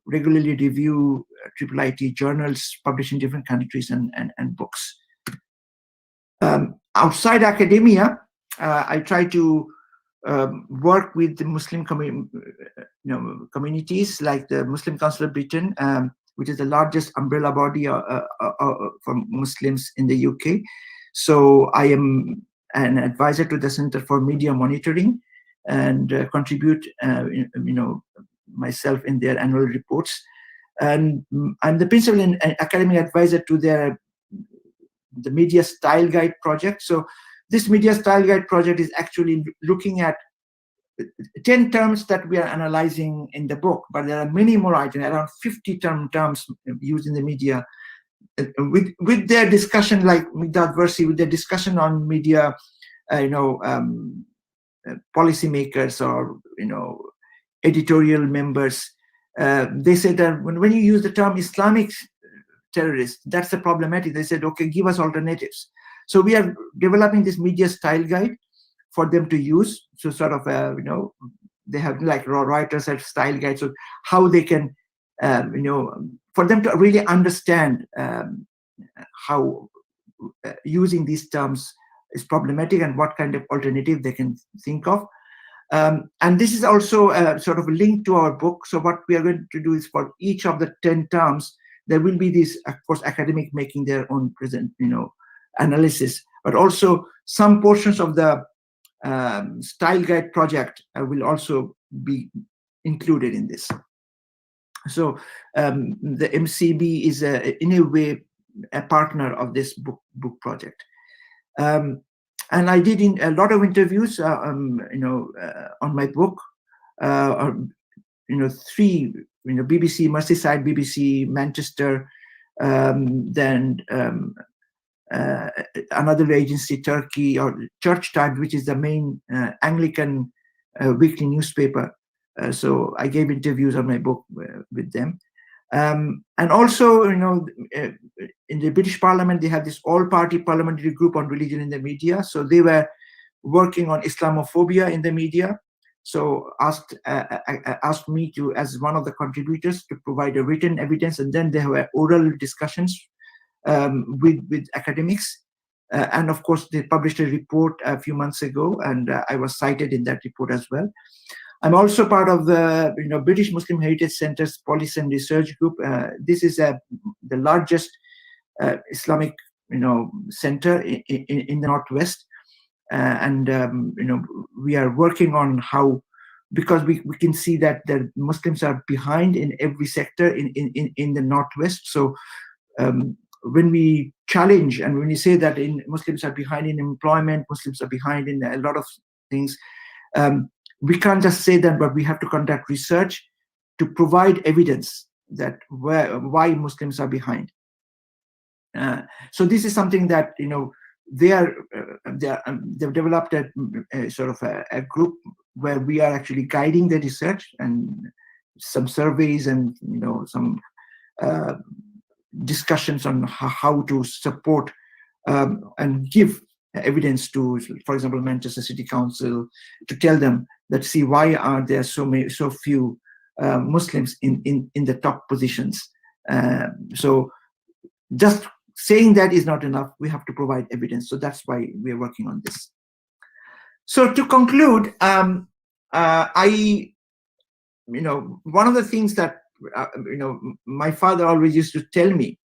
regularly review IIIT journals published in different countries and books. Outside academia, I try to work with the Muslim communities like the Muslim Council of Britain, which is the largest umbrella body for Muslims in the UK. So I am an advisor to the Center for Media Monitoring and contribute, myself in their annual reports. And I'm the principal and academic advisor to the Media Style Guide project. So this Media Style Guide project is actually looking at 10 terms that we are analyzing in the book, but there are many more items, around 50 terms used in the media. With their discussion, like Mihdad Versi, with their discussion on media, policymakers or editorial members, they said that when you use the term Islamic terrorist, that's the problematic. They said, okay, give us alternatives. So we are developing this media style guide for them to use. So sort of, they have like writers have style guides, so how they can, for them to really understand how using these terms is problematic and what kind of alternative they can think of. And this is also sort of a link to our book. So what we are going to do is for each of the 10 terms, there will be this, of course, academic making their own present, analysis, but also some portions of the style guide project will also be included in this. So the MCB is in a way a partner of this book project. And I did a lot of interviews, on my book, 3, BBC Merseyside, BBC Manchester, then another agency, Turkey, or Church Times, which is the main Anglican weekly newspaper. So I gave interviews on my book with them. And also, in the British Parliament, they have this all-party parliamentary group on religion in the media. So they were working on Islamophobia in the media. So asked me to, as one of the contributors, to provide a written evidence, and then there were oral discussions with academics. And of course, they published a report a few months ago, and I was cited in that report as well. I'm also part of the British Muslim Heritage Center's Policy and Research Group. This is the largest Islamic center in the Northwest. And we are working on how, because we can see that the Muslims are behind in every sector in the Northwest. So when we challenge and when we say that Muslims are behind in employment, Muslims are behind in a lot of things, we can't just say that, but we have to conduct research to provide evidence that why Muslims are behind. So this is something that they've developed a sort of a group where we are actually guiding the research and some surveys and some discussions on how to support and give evidence to, for example, Manchester City Council, to tell them that, see, why are there so few Muslims in the top positions? So just saying that is not enough. We have to provide evidence. So that's why we are working on this. So to conclude, one of the things that my father always used to tell me,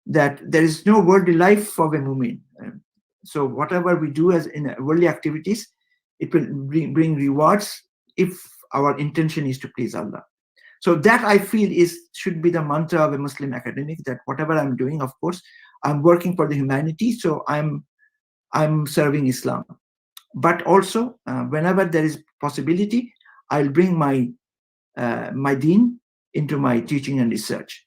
that there is no worldly life for a mu'min. So whatever we do as in worldly activities, it will bring rewards if our intention is to please Allah. So that, I feel, should be the mantra of a Muslim academic, that whatever I'm doing, of course, I'm working for the humanity, so I'm serving Islam. But also, whenever there is possibility, I'll bring my deen into my teaching and research.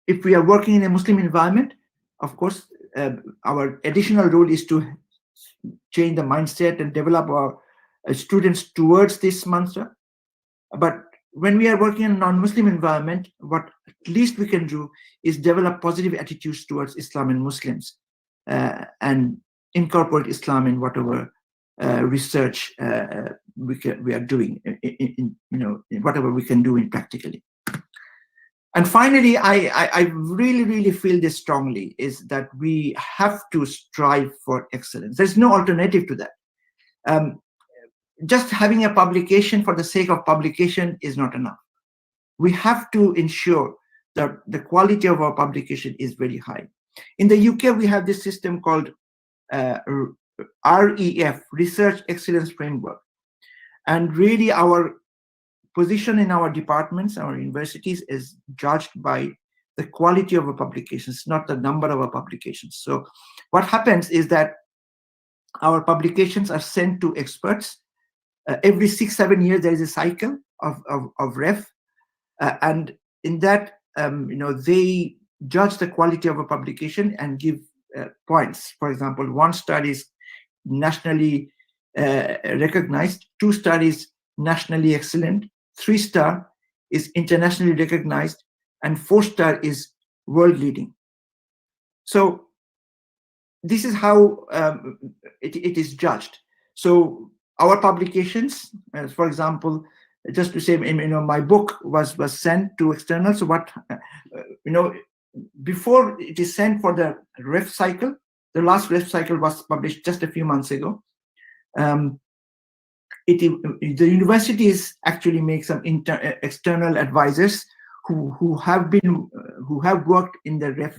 If we are working in a Muslim environment, of course, our additional role is to change the mindset and develop our students towards this mantra. But when we are working in a non-Muslim environment, what at least we can do is develop positive attitudes towards Islam and Muslims, and incorporate Islam in whatever research we are doing, in whatever we can do in practically. And finally, I really feel this strongly, is that we have to strive for excellence. There's no alternative to that. Just having a publication for the sake of publication is not enough. We have to ensure that the quality of our publication is very high. In the UK, we have this system called REF, Research Excellence Framework. And really, our position in our departments, our universities, is judged by the quality of our publications, not the number of our publications. So what happens is that our publications are sent to experts. Every 6-7 years, there is a cycle of REF. And in that, they judge the quality of a publication and give points. For example, 1 star is nationally recognized, 2 studies nationally excellent, 3 star is internationally recognized, and 4 star is world leading. So this is how it is judged. So our publications, for example, just to say, my book was sent to external. So what, before it is sent for the REF cycle, the last REF cycle was published just a few months ago. The universities actually make some external advisors who have worked in the REF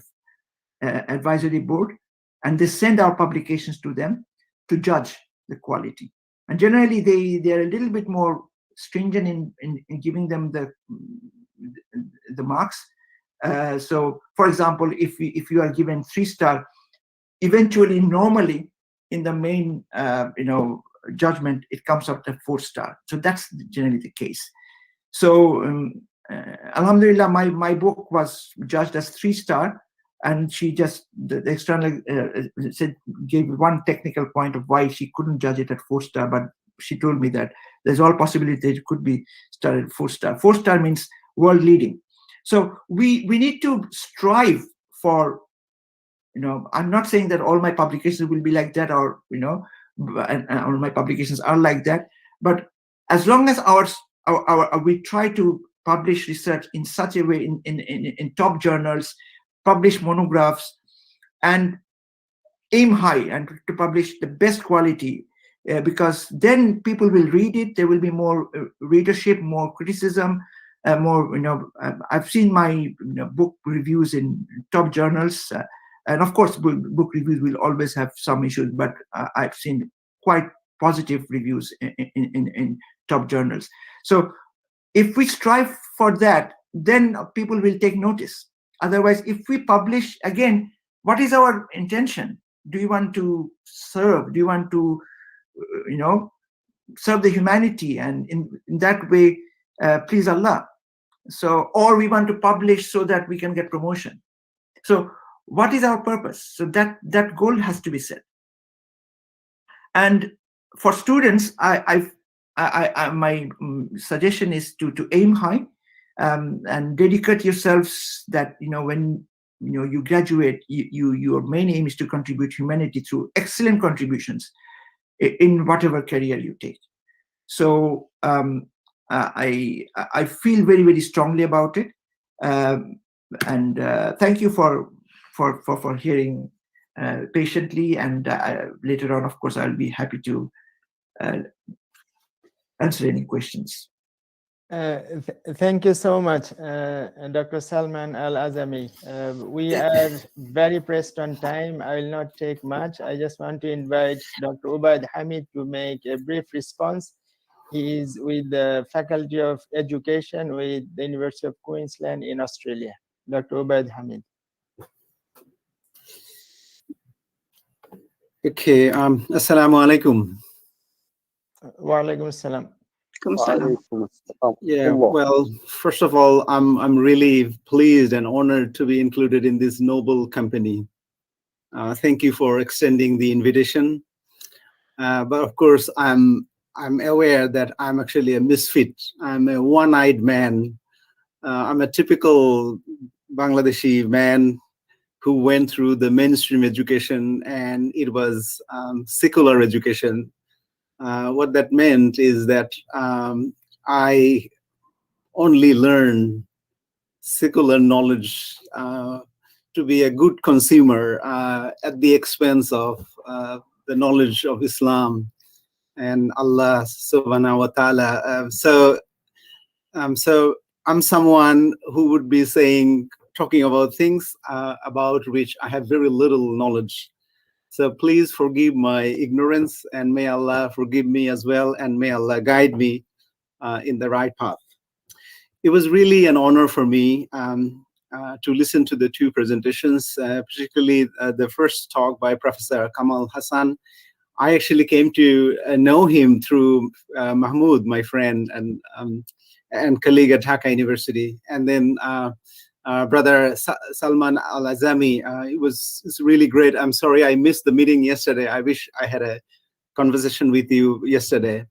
advisory board, and they send our publications to them to judge the quality. And generally, they are a little bit more stringent in giving them the marks. So, for example, if you are given 3 star, eventually, normally in the main judgment, it comes up to 4 star. So that's generally the case. So Alhamdulillah, my book was judged as 3 star, and she just the external said, gave one technical point of why she couldn't judge it at 4-star, but she told me that there's all possibility that it could be started 4-star. 4-star means world leading. So we need to strive for, I'm not saying that all my publications will be like that, or and all my publications are like that, but as long as we try to publish research in such a way in top journals, publish monographs, and aim high and to publish the best quality, because then people will read it. There will be more readership, more criticism, more. I've seen my book reviews in top journals, and of course, book reviews will always have some issues, but I've seen quite positive reviews in top journals. So if we strive for that, then people will take notice. Otherwise, if we publish, again, what is our intention? Do you want to serve? Do you want to, serve the humanity and in that way please Allah? So, or we want to publish so that we can get promotion. So what is our purpose? So that goal has to be set. And for students, my suggestion is to aim high, and dedicate yourselves that when you graduate, your main aim is to contribute humanity through excellent contributions in whatever career you take. So I feel very, very strongly about it, and thank you for hearing patiently, and later on, of course, I'll be happy to answer any questions. Thank you so much, Dr. Salman Al-Azami. We are very pressed on time. I will not take much. I just want to invite Dr. Ubaid Hamid to make a brief response. He is with the Faculty of Education with the University of Queensland in Australia. Dr. Ubaid Hamid. Okay, Assalamu alaikum. Wa alaikum assalam. Yeah, well, first of all, I'm really pleased and honored to be included in this noble company. Thank you for extending the invitation. But of course, I'm aware that I'm actually a misfit. I'm a one-eyed man. I'm a typical Bangladeshi man who went through the mainstream education, and it was secular education. What that meant is that I only learned secular knowledge to be a good consumer at the expense of the knowledge of Islam and Allah subhanahu wa ta'ala. So I'm someone who would be talking about things about which I have very little knowledge. So please forgive my ignorance, and may Allah forgive me as well, and may Allah guide me in the right path. It was really an honor for me to listen to the two presentations, particularly the first talk by Professor Kamal Hassan. I actually came to know him through Mahmoud, my friend and colleague at Dhaka University, and then Brother Salman Al-Azami. It's really great. I'm sorry I missed the meeting yesterday. I wish I had a conversation with you yesterday.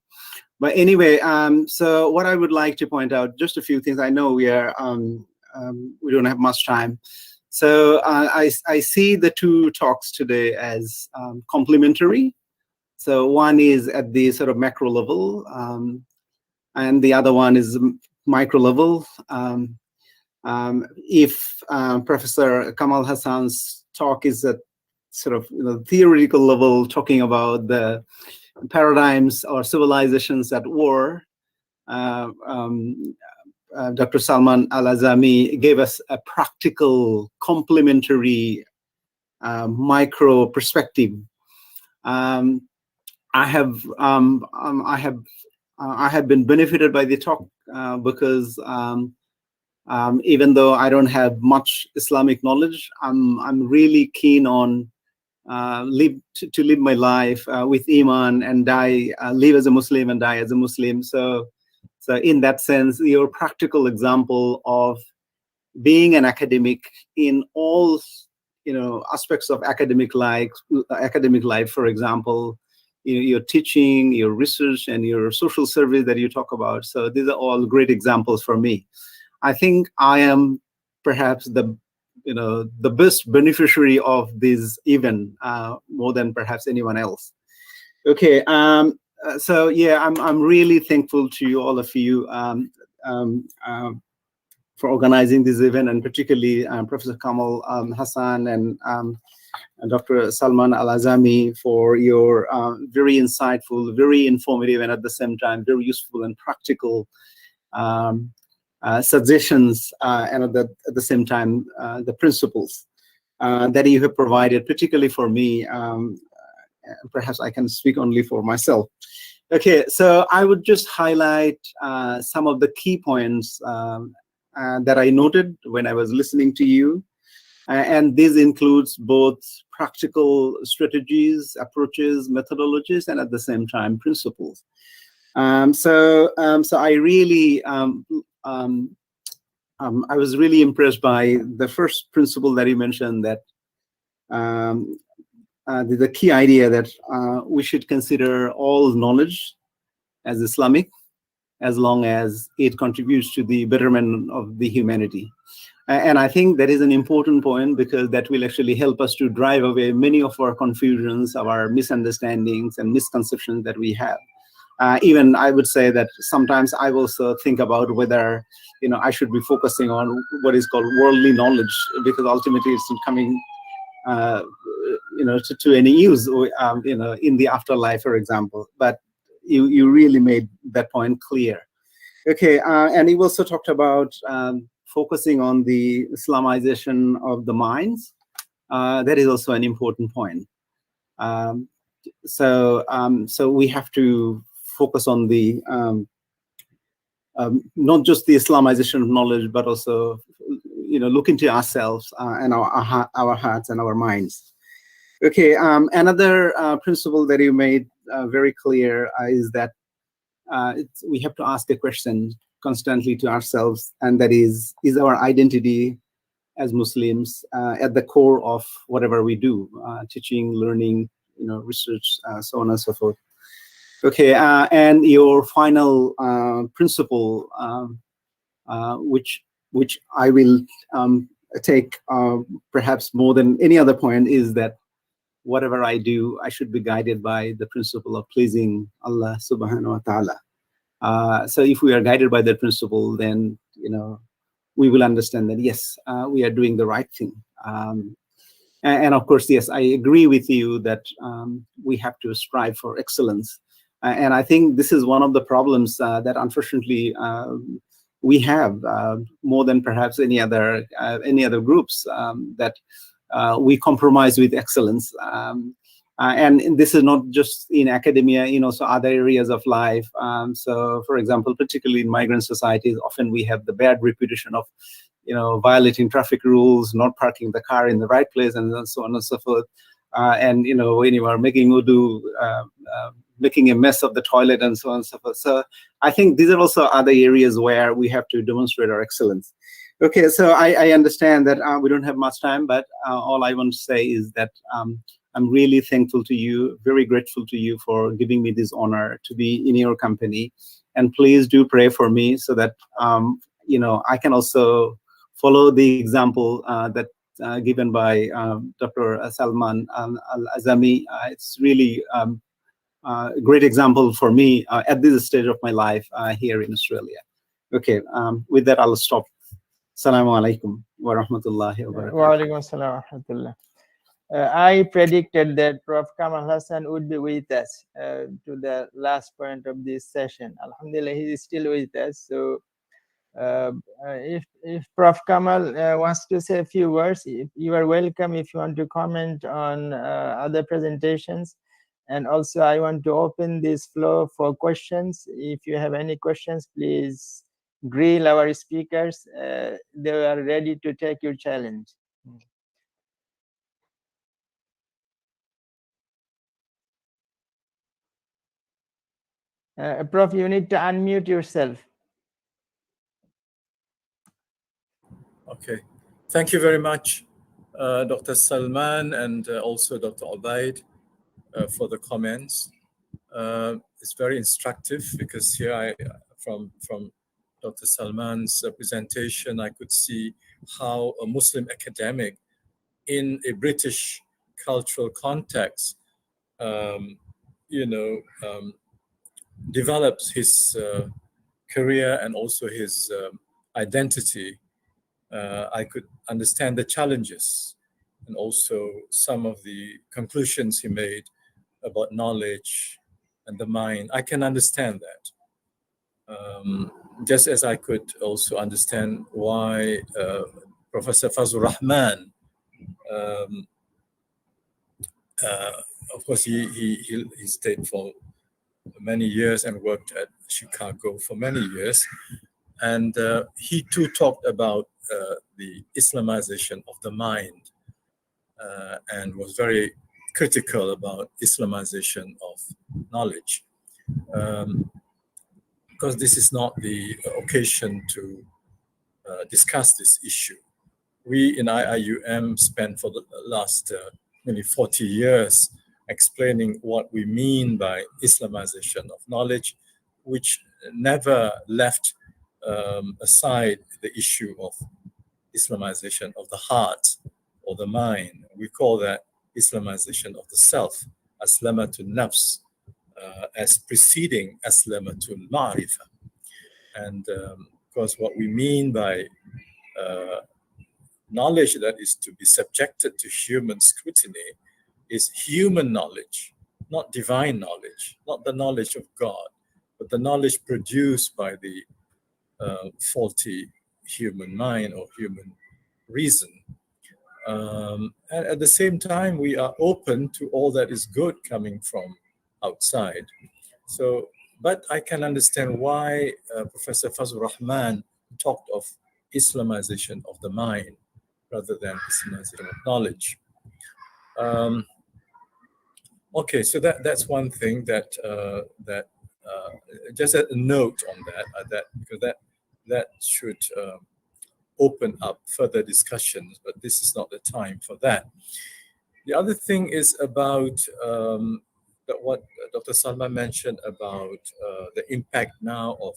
But anyway, so what I would like to point out, just a few things. I know we don't have much time. So I see the two talks today as complementary. So one is at the sort of macro level, and the other one is micro level. If Professor Kamal Hassan's talk is at sort of theoretical level, talking about the paradigms or civilizations at war, Dr. Salman Al-Azami gave us a practical, complementary, micro perspective. I have been benefited by the talk because even though I don't have much Islamic knowledge, I'm really keen on to live my life with Iman and live as a Muslim and die as a Muslim. So in that sense, your practical example of being an academic in all aspects of academic life, for example, your teaching, your research, and your social service that you talk about. So these are all great examples for me. I think I am perhaps the best beneficiary of this event, more than perhaps anyone else. Okay, so yeah, I'm really thankful to all of you for organizing this event, and particularly Professor Kamal, Hassan, and Dr. Salman Al-Azami for your very insightful, very informative, and at the same time very useful and practical suggestions, and at the same time the principles that you have provided, particularly for me. Perhaps I can speak only for myself. Okay, so I would just highlight some of the key points that I noted when I was listening to you. And this includes both practical strategies, approaches, methodologies, and at the same time principles. So I really, I was really impressed by the first principle that you mentioned, that the key idea that we should consider all knowledge as Islamic, as long as it contributes to the betterment of the humanity. And I think that is an important point, because that will actually help us to drive away many of our confusions, our misunderstandings and misconceptions that we have. Even I would say that sometimes I also think about whether I should be focusing on what is called worldly knowledge, because ultimately it's not coming to any use in the afterlife, for example. But you really made that point clear. Okay, and you also talked about focusing on the Islamization of the minds. That is also an important point. So we have to focus on the not just the Islamization of knowledge, but also look into ourselves and our hearts and our minds. Okay, another principle that you made very clear is that we have to ask a question constantly to ourselves, and that is our identity as Muslims at the core of whatever we do, teaching, learning, research, so on and so forth. Okay, and your final principle, which I will take perhaps more than any other point, is that whatever I do, I should be guided by the principle of pleasing Allah subhanahu wa ta'ala. So if we are guided by that principle, then we will understand that yes, we are doing the right thing. And of course, yes, I agree with you that we have to strive for excellence. And I think this is one of the problems that unfortunately we have more than perhaps any other groups, that we compromise with excellence. And this is not just in academia, so other areas of life. So, for example, particularly in migrant societies, often we have the bad reputation of, violating traffic rules, not parking the car in the right place, and so on and so forth. And when you are making wudu, making a mess of the toilet, and so on and so forth. So, I think these are also other areas where we have to demonstrate our excellence. Okay, so I understand that we don't have much time, but all I want to say is that I'm really thankful to you, very grateful to you for giving me this honor to be in your company. And please do pray for me so that, I can also follow the example that given by Dr. Salman Al-Azami. It's really a great example for me at this stage of my life here in Australia. Okay, with that, I'll stop. Assalamu alaikum wa rahmatullahi wa barakatuh. Wa alaikum assalam wa rahmatullah. I predicted that Prof. Kamal Hassan would be with us to the last point of this session. Alhamdulillah, he is still with us. So if Prof. Kamal wants to say a few words, you are welcome if you want to comment on other presentations. And also, I want to open this floor for questions. If you have any questions, please grill our speakers. They are ready to take your challenge. Prof, you need to unmute yourself. Okay, thank you very much, Dr. Salman and also Dr. Ubaid for the comments. It's very instructive because here from Dr. Salman's presentation, I could see how a Muslim academic in a British cultural context, develops his career and also his identity. I could understand the challenges and also some of the conclusions he made about knowledge and the mind. I can understand that. Just as I could also understand why Professor Fazlur Rahman, of course, he stayed for many years and worked at Chicago for many years. And he too talked about the Islamization of the mind and was very critical about Islamization of knowledge. Because this is not the occasion to discuss this issue. We in IIUM spent for the last nearly 40 years explaining what we mean by Islamization of knowledge, which never left aside the issue of Islamization of the heart or the mind. We call that Islamization of the self, Aslamatul Nafs, as preceding Aslamatul Ma'rifah. And of course, what we mean by knowledge that is to be subjected to human scrutiny is human knowledge, not divine knowledge, not the knowledge of God, but the knowledge produced by the faulty human mind or human reason. And at the same time, we are open to all that is good coming from outside. So, but I can understand why Professor Fazlur Rahman talked of Islamization of the mind rather than Islamization of knowledge. Okay, so that's one thing that just a note on that because that should open up further discussions, but this is not the time for that. The other thing is about what Dr. Salman mentioned about the impact now of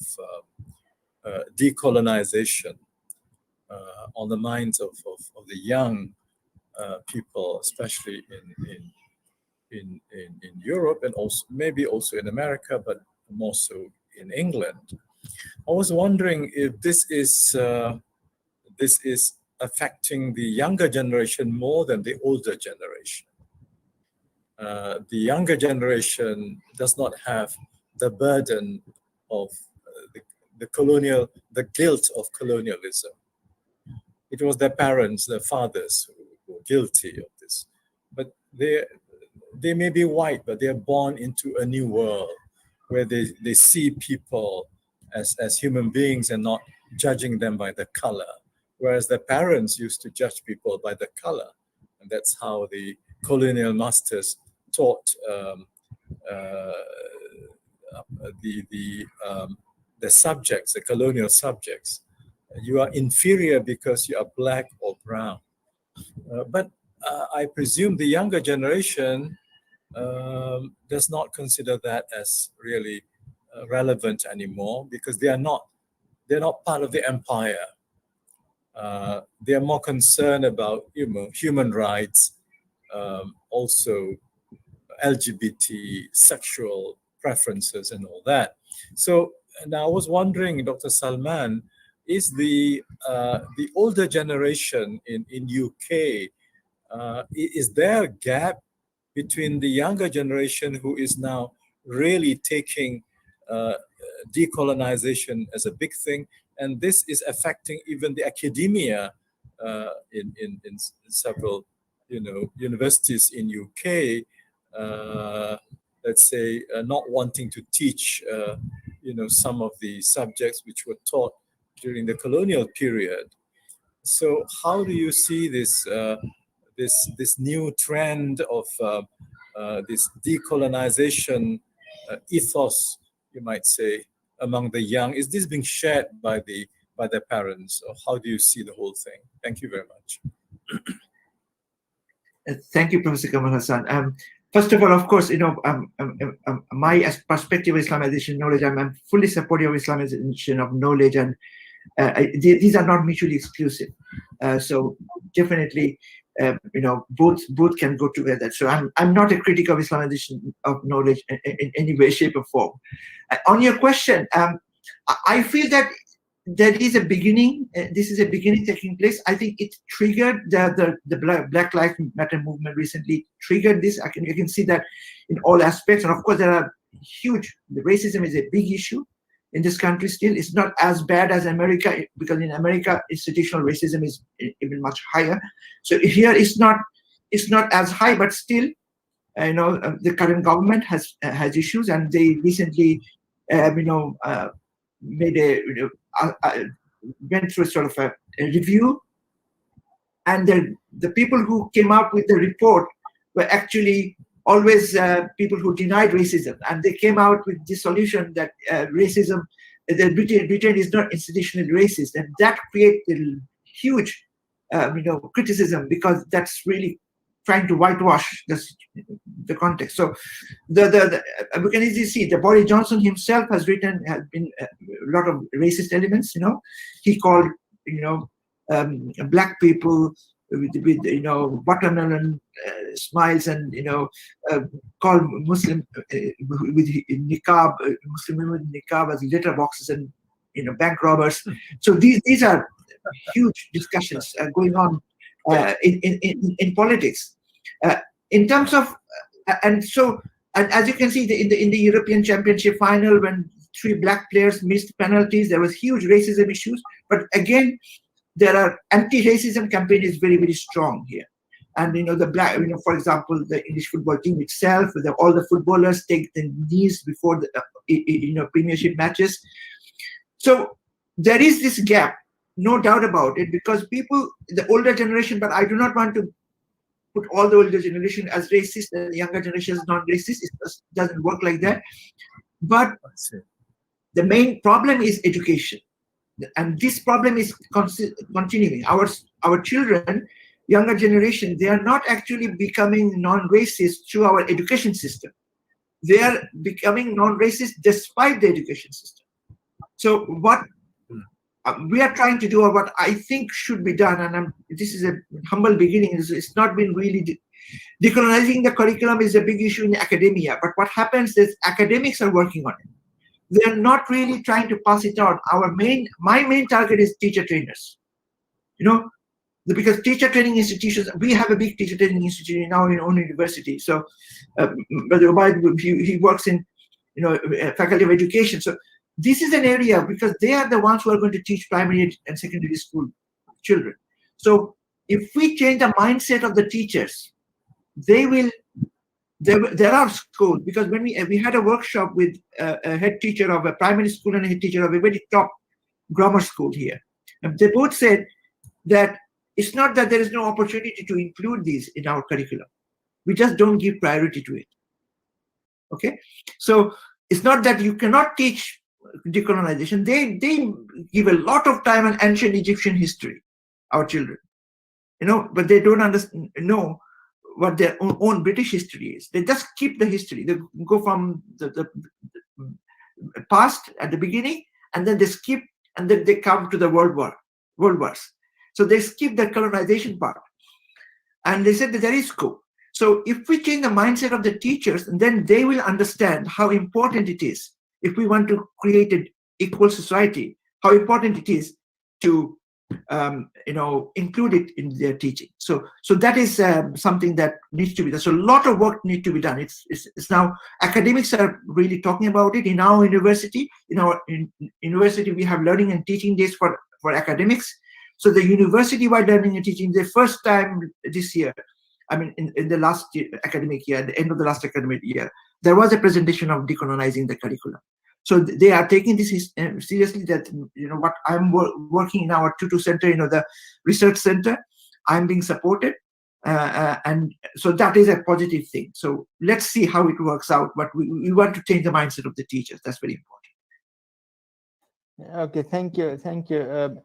decolonization on the minds of the young people, especially in Europe and also maybe also in America, but more so in England. I was wondering if this is affecting the younger generation more than the older generation. The younger generation does not have the burden of the guilt of colonialism. It was their parents, their fathers who were guilty of this. But they may be white, but they are born into a new world where they see people as human beings and not judging them by the color. Whereas their parents used to judge people by the color. And that's how the colonial masters taught the subjects, the colonial subjects. You are inferior because you are black or brown. But I presume the younger generation does not consider that as really relevant anymore because they're not part of the empire. They are more concerned about human rights, also LGBT, sexual preferences, and all that. So, and I was wondering, Dr. Salman, is the older generation in UK, is there a gap between the younger generation who is now really taking decolonization as a big thing, and this is affecting even the academia in several universities in UK, let's say not wanting to teach some of the subjects which were taught during the colonial period. So how do you see this this new trend of this decolonization ethos, you might say, among the young? Is this being shared by their parents, or how do you see the whole thing? Thank you very much. Thank you, Professor Kamal Hassan. First of all, of course, my perspective of Islamization knowledge, I'm fully supportive of Islamization of knowledge, and these are not mutually exclusive. So definitely, both can go together. So I'm not a critic of Islamization of knowledge in any way, shape, or form. On your question, I feel that there is a beginning. This is a beginning taking place. I think it triggered the Black Lives Matter movement recently. Triggered this. You can see that in all aspects. And of course, there are huge. The racism is a big issue in this country. Still, it's not as bad as America, because in America, institutional racism is even much higher. So here, it's not as high, but still, the current government has issues, and they recently, made went through sort of a review, and the people who came up with the report were actually always people who denied racism, and they came out with the solution that racism, that Britain is not institutionally racist, and that created huge, criticism, because that's really trying to whitewash the context. So we can easily see that Boris Johnson himself has been a lot of racist elements. He called black people with watermelon smiles, and called Muslim with niqab, Muslim women with niqab as litter boxes and bank robbers. So these are huge discussions going on in politics, in terms of, and as you can see, in the European Championship final, when 3 black players missed penalties, there was huge racism issues. But again, there are anti-racism campaign is very, very strong here. And the black, for example, the English football team itself, all the footballers take the knees before the Premiership matches. So there is this gap. No doubt about it, because people, the older generation, but I do not want to put all the older generation as racist and the younger generation as non-racist. It doesn't work like that. But the main problem is education. And this problem is continuing. Our children, younger generation, they are not actually becoming non-racist through our education system. They are becoming non-racist despite the education system. So what we are trying to do, or what I think should be done, and this is a humble beginning, it's not been really decolonizing the curriculum is a big issue in academia, but what happens is academics are working on it. They're not really trying to pass it on. My main target is teacher trainers, because teacher training institutions, we have a big teacher training institute now in own university. So Brother Ubaid, he works in faculty of education. So this is an area, because they are the ones who are going to teach primary and secondary school children. So if we change the mindset of the teachers, they will. There are schools, because when we had a workshop with a head teacher of a primary school and a head teacher of a very top grammar school here, and they both said that it's not that there is no opportunity to include these in our curriculum. We just don't give priority to it. Okay, so it's not that you cannot teach decolonization. They give a lot of time on ancient Egyptian history, our children, but they don't know what their own British history is. They just keep the history. They go from the past at the beginning, and then they skip, and then they come to the world wars. So they skip the colonization part, and they said that there is scope. So if we change the mindset of the teachers, then they will understand how important it is, if we want to create an equal society, how important it is to include it in their teaching. So that is something that needs to be done. So a lot of work needs to be done. It's now academics are really talking about it in our university. In our university, we have learning and teaching days for academics. So the university-wide learning and teaching, the first time this year, I mean, in the last academic year, at the end of the last academic year, there was a presentation of decolonizing the curriculum. So they are taking this seriously. That what I'm working in our Tutu Center, the research center, I'm being supported, and so that is a positive thing. So let's see how it works out. But we want to change the mindset of the teachers. That's very important. Okay, thank you. Thank you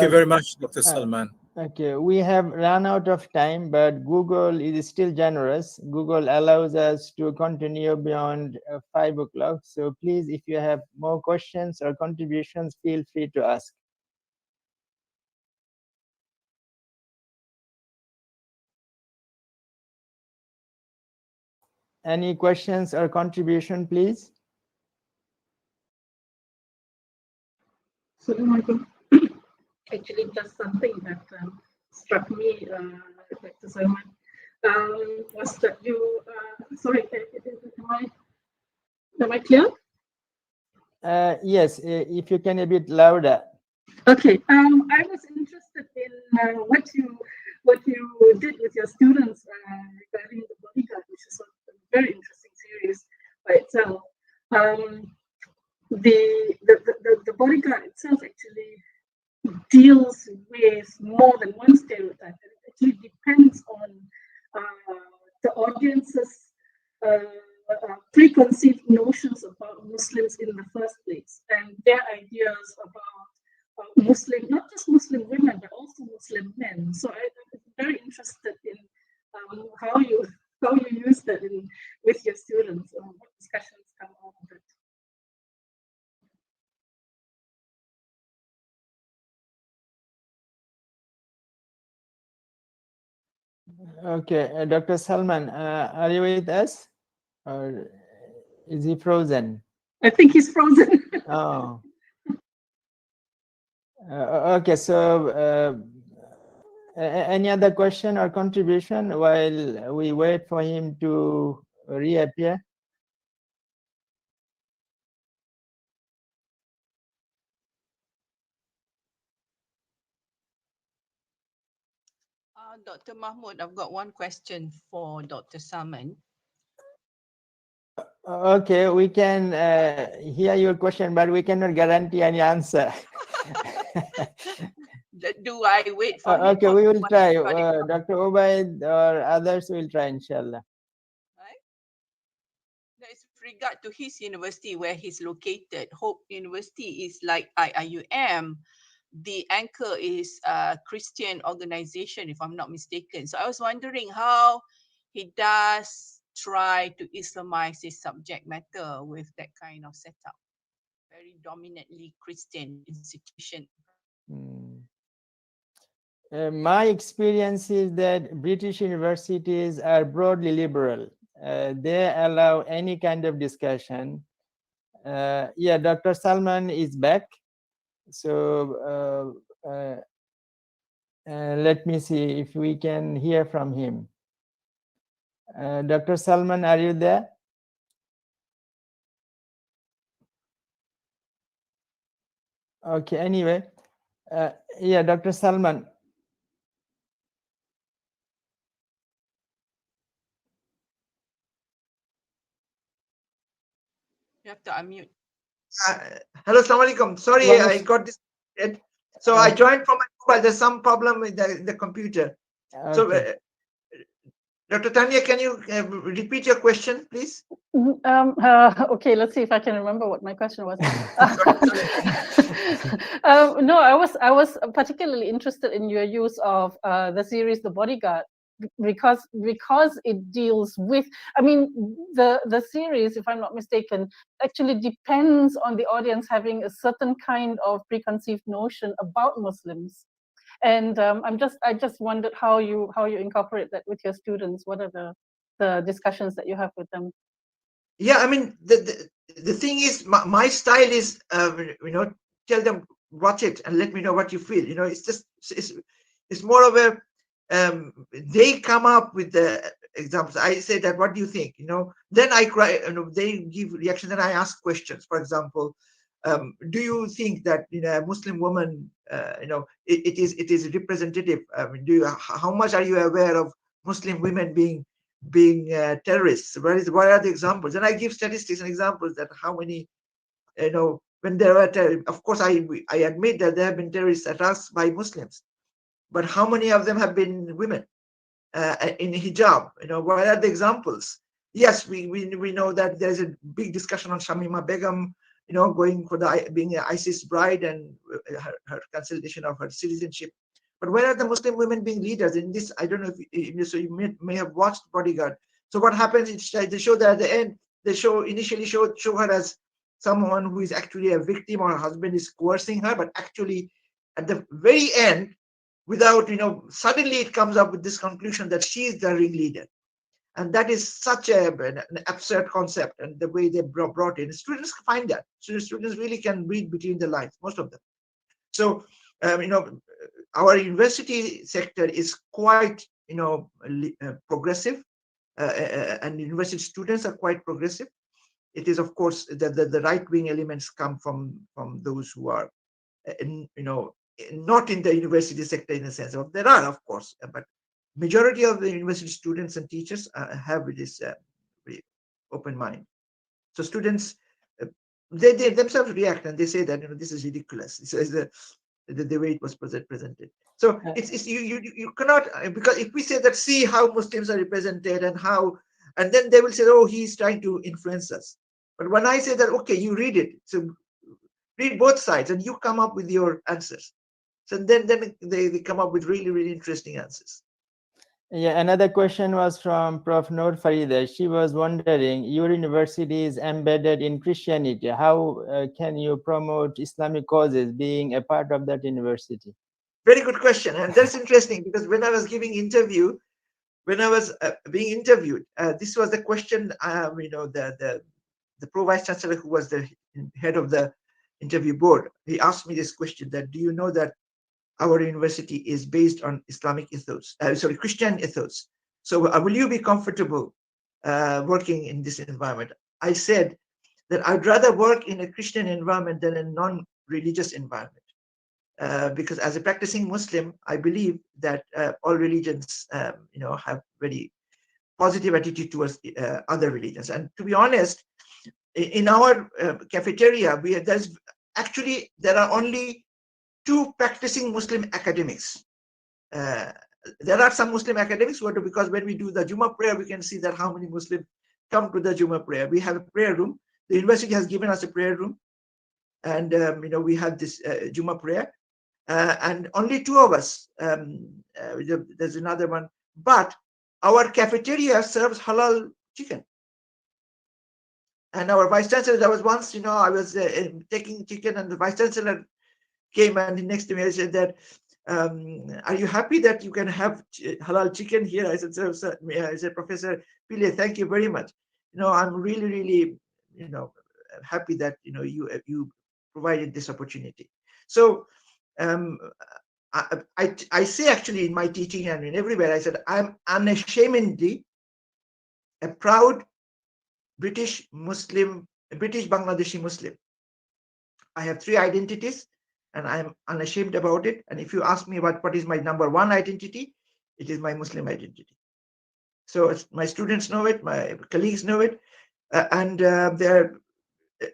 very much, Dr. Salman. Okay, we have run out of time, but Google is still generous. Google allows us to continue beyond 5 o'clock. So please, if you have more questions or contributions, feel free to ask. Any questions or contribution, please? So, actually, just something that struck me, Dr. Salman, was that you, sorry, am I clear? Yes, if you can a bit louder. Okay, I was interested in what you did with your students regarding the bodyguard, which is a very interesting series by itself. The bodyguard itself actually deals with more than one stereotype, and it actually depends on the audience's preconceived notions about Muslims in the first place, and their ideas about Muslim, not just Muslim women, but also Muslim men. So I'm very interested in how you use that with your students, and what discussions come out of it. Okay, Dr. Salman, are you with us? Or is he frozen? I think he's frozen. Oh. Okay, so any other question or contribution while we wait for him to reappear? Dr. Mahmood, I've got one question for Dr. Salman. Okay, we can hear your question, but we cannot guarantee any answer. Do I wait for him? Okay, or we do will I try. start it? Dr. Obaid or others will try, inshallah. Right? That is with regard to his university where he's located. Hope University is like IIUM. The anchor is a Christian organization, if I'm not mistaken. So I was wondering how he does try to Islamize his subject matter with that kind of setup. Very dominantly Christian institution. My experience is that British universities are broadly liberal. They allow any kind of discussion. Yeah, Dr. Salman is back. So let me see if we can hear from him. Dr. Salman, are you there? Okay, anyway, yeah, Dr. Salman. You have to unmute. Hello, Assalamu alaikum. Sorry, Well, I got disconnected. So I joined from my mobile. There's some problem with the computer. Okay. So, Dr. Tanya, can you repeat your question, please? Okay, let's see if I can remember what my question was. No, I was particularly interested in your use of the series The Bodyguard, because it deals with, I mean, the series, if I'm not mistaken, actually depends on the audience having a certain kind of preconceived notion about Muslims. And I just wondered how you incorporate that with your students. What are the discussions that you have with them? Yeah, I mean, the thing is, my style is, tell them, watch it and let me know what you feel. It's just, it's more of a, they come up with the examples. I say that, what do you think? Then I cry, they give reaction, then I ask questions. For example, do you think that a Muslim woman, it is representative? I mean, how much are you aware of Muslim women being terrorists? What are the examples? And I give statistics and examples that how many, when there were of course I admit that there have been terrorist attacks by Muslims, but how many of them have been women in hijab? What are the examples? Yes, we know that there's a big discussion on Shamima Begum, going for being an ISIS bride and her consolidation of her citizenship. But where are the Muslim women being leaders in this? I don't know so you may have watched Bodyguard. So what happens is they show that at the end, they initially show her as someone who is actually a victim, or her husband is coercing her, but actually at the very end, without, suddenly it comes up with this conclusion that she is the ringleader. And that is such an absurd concept, and the way they brought in. Students find that. So students really can read between the lines, most of them. So, our university sector is quite, progressive, and university students are quite progressive. It is, of course, the right-wing elements come from those who are, not in the university sector in a sense. There are, of course, but majority of the university students and teachers have this very open mind. So students, they themselves react, and they say that this is ridiculous. This is the way it was presented. So it's you cannot, because if we say that, see how Muslims are represented and then they will say, oh, he's trying to influence us. But when I say that, okay, you read it, so read both sides and you come up with your answers. So then they come up with really, really interesting answers. Yeah, another question was from Prof. Noor Farida. She was wondering, your university is embedded in Christianity. How can you promote Islamic causes being a part of that university? Very good question. And that's interesting, because when I was giving interview, when I was being interviewed, this was the question, the Pro-Vice Chancellor, who was the head of the interview board, he asked me this question, that do you know that our university is based on Islamic ethos, Christian ethos. So will you be comfortable working in this environment? I said that I'd rather work in a Christian environment than a non-religious environment. Because as a practicing Muslim, I believe that all religions, have very positive attitude towards other religions. And to be honest, in our cafeteria, there are only 2 practicing Muslim academics. There are some Muslim academics who are, because when we do the Jummah prayer, we can see that how many Muslims come to the Jummah prayer. We have a prayer room. The university has given us a prayer room, and we have this Jummah prayer, and only 2 of us. There's another one, but our cafeteria serves halal chicken. And our vice chancellor, there was once, I was taking chicken, and the vice chancellor came and next to me, I said that, are you happy that you can have halal chicken here? I said, sir, I said, Professor Pile, thank you very much. I'm really, really, happy that, you provided this opportunity. So I say actually in my teaching and in everywhere, I said, I'm unashamedly a proud British Bangladeshi Muslim. I have 3 identities, and I'm unashamed about it. And if you ask me what is my number 1 identity, it is my Muslim identity. So my students know it, my colleagues know it, and they're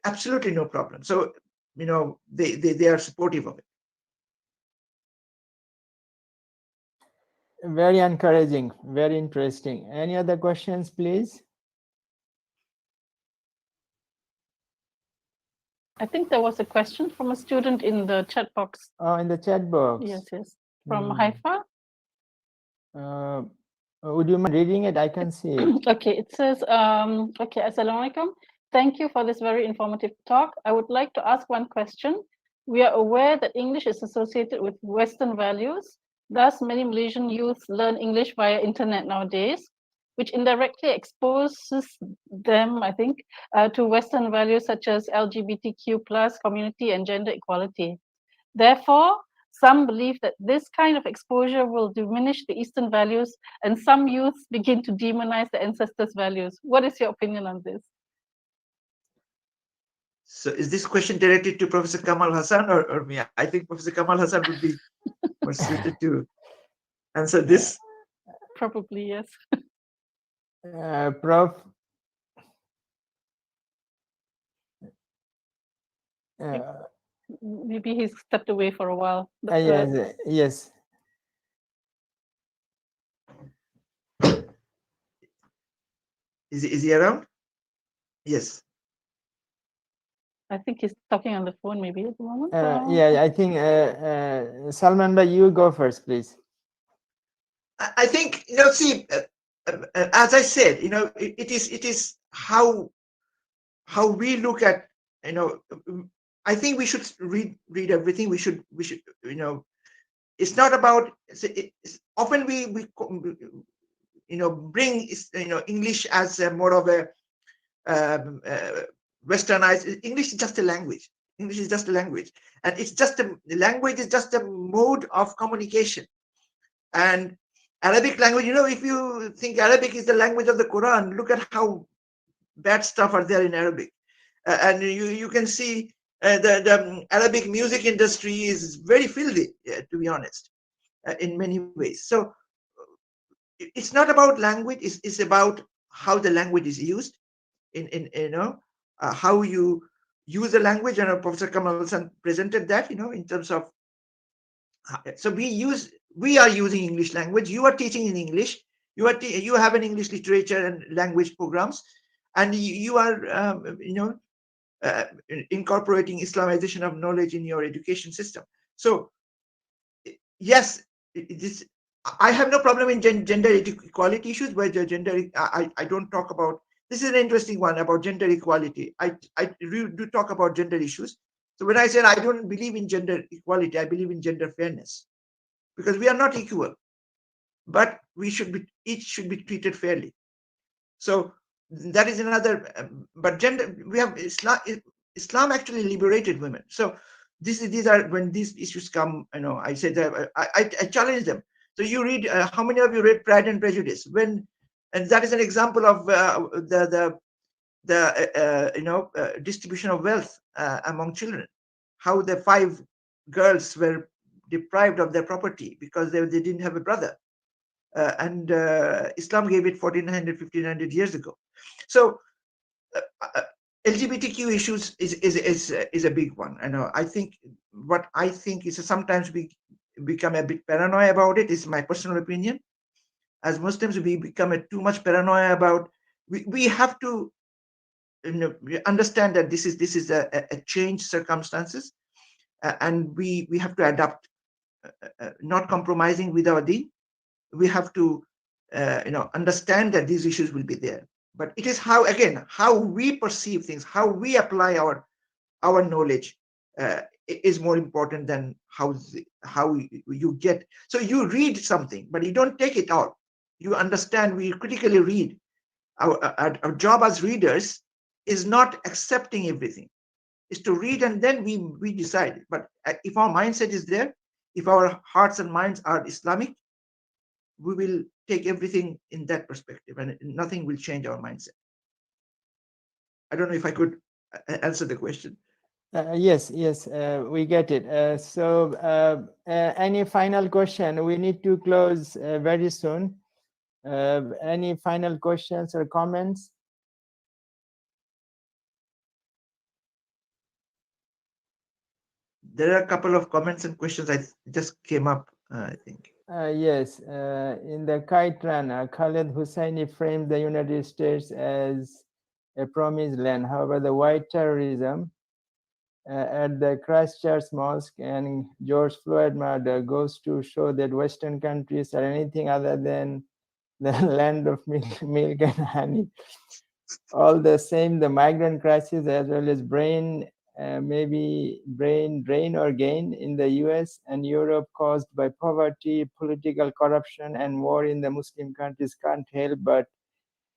absolutely no problem. So, they are supportive of it. Very encouraging, very interesting. Any other questions, please? I think there was a question from a student in the chat box. Oh, in the chat box. Yes. From Haifa. Would you mind reading it? I can see it. Okay, it says, okay, Assalamu alaikum. Thank you for this very informative talk. I would like to ask one question. We are aware that English is associated with Western values. Thus, many Malaysian youth learn English via internet nowadays, which indirectly exposes them, I think, to Western values such as LGBTQ+ community and gender equality. Therefore, some believe that this kind of exposure will diminish the Eastern values, and some youths begin to demonize the ancestors' values. What is your opinion on this? So is this question directed to Professor Kamal Hassan or me? I think Professor Kamal Hassan would be more suited to answer this. Probably, yes. Prof. Maybe he's stepped away for a while. Yes. Is he around? Yes. I think he's talking on the phone maybe at the moment. Yeah, I think Salman, but you go first, please. I think, see, as I said, it is how we look at, I think we should read everything. We should, it's not about, often we bring, English as more of a westernized. English is just a language. English is just a language, and it's just the language is just a mode of communication. And Arabic language, if you think Arabic is the language of the Quran, look at how bad stuff are there in Arabic. And you can see the Arabic music industry is very filthy, to be honest, in many ways. So it's not about language, it's about how the language is used, in how you use the language. And Professor Kamal presented that, in terms of, so we are using English language. You are teaching in English. You have an English literature and language programs, and you are incorporating Islamization of knowledge in your education system. So yes, I have no problem in gender equality issues, where I don't talk about. This is an interesting one about gender equality. I do talk about gender issues. So when I said I don't believe in gender equality, I believe in gender fairness, because we are not equal, but each should be treated fairly. So that is another. But gender, we have Islam actually liberated women. So these are, when these issues come, I say that I challenge them. So you read, how many of you read Pride and Prejudice? And that is an example of the distribution of wealth among children, how the 5 girls were deprived of their property because they didn't have a brother, and Islam gave it 1400, 1500 years ago. So LGBTQ issues is a big one. I think what I think is sometimes we become a bit paranoid about it. Is my personal opinion. As Muslims, we become too much paranoia about. We have to understand that this is a changed circumstances, and we have to adapt, not compromising with our deen. We have to understand that these issues will be there, but it is how we perceive things, how we apply our knowledge is more important than how you get. So you read something, but you don't take it all. You understand. We critically read. Our job as readers is not accepting everything, is to read and then we decide. But if our mindset is there, if our hearts and minds are Islamic, we will take everything in that perspective, and nothing will change our mindset. I don't know if I could answer the question. Yes, we get it. So any final question? We need to close very soon. Any final questions or comments? There are a couple of comments and questions I just came up, I think. Yes, in the kite run, Khaled Hussaini framed the United States as a promised land. However, the white terrorism at the Christchurch Mosque and George Floyd murder goes to show that Western countries are anything other than the land of milk and honey. All the same, the migrant crisis as well as maybe brain drain or gain in the US and Europe caused by poverty, political corruption, and war in the Muslim countries can't help but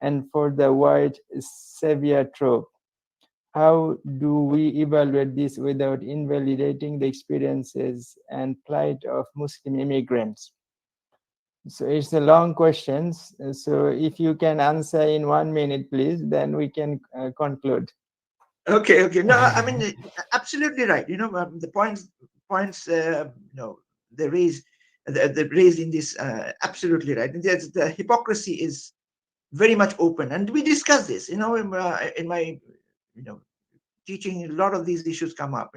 and for the white savior trope. How do we evaluate this without invalidating the experiences and plight of Muslim immigrants? So it's a long question. So if you can answer in 1 minute, please, then we can conclude. Okay. No, I mean, absolutely right. The points they raised in this, absolutely right. The hypocrisy is very much open, and we discuss this. In my teaching, a lot of these issues come up.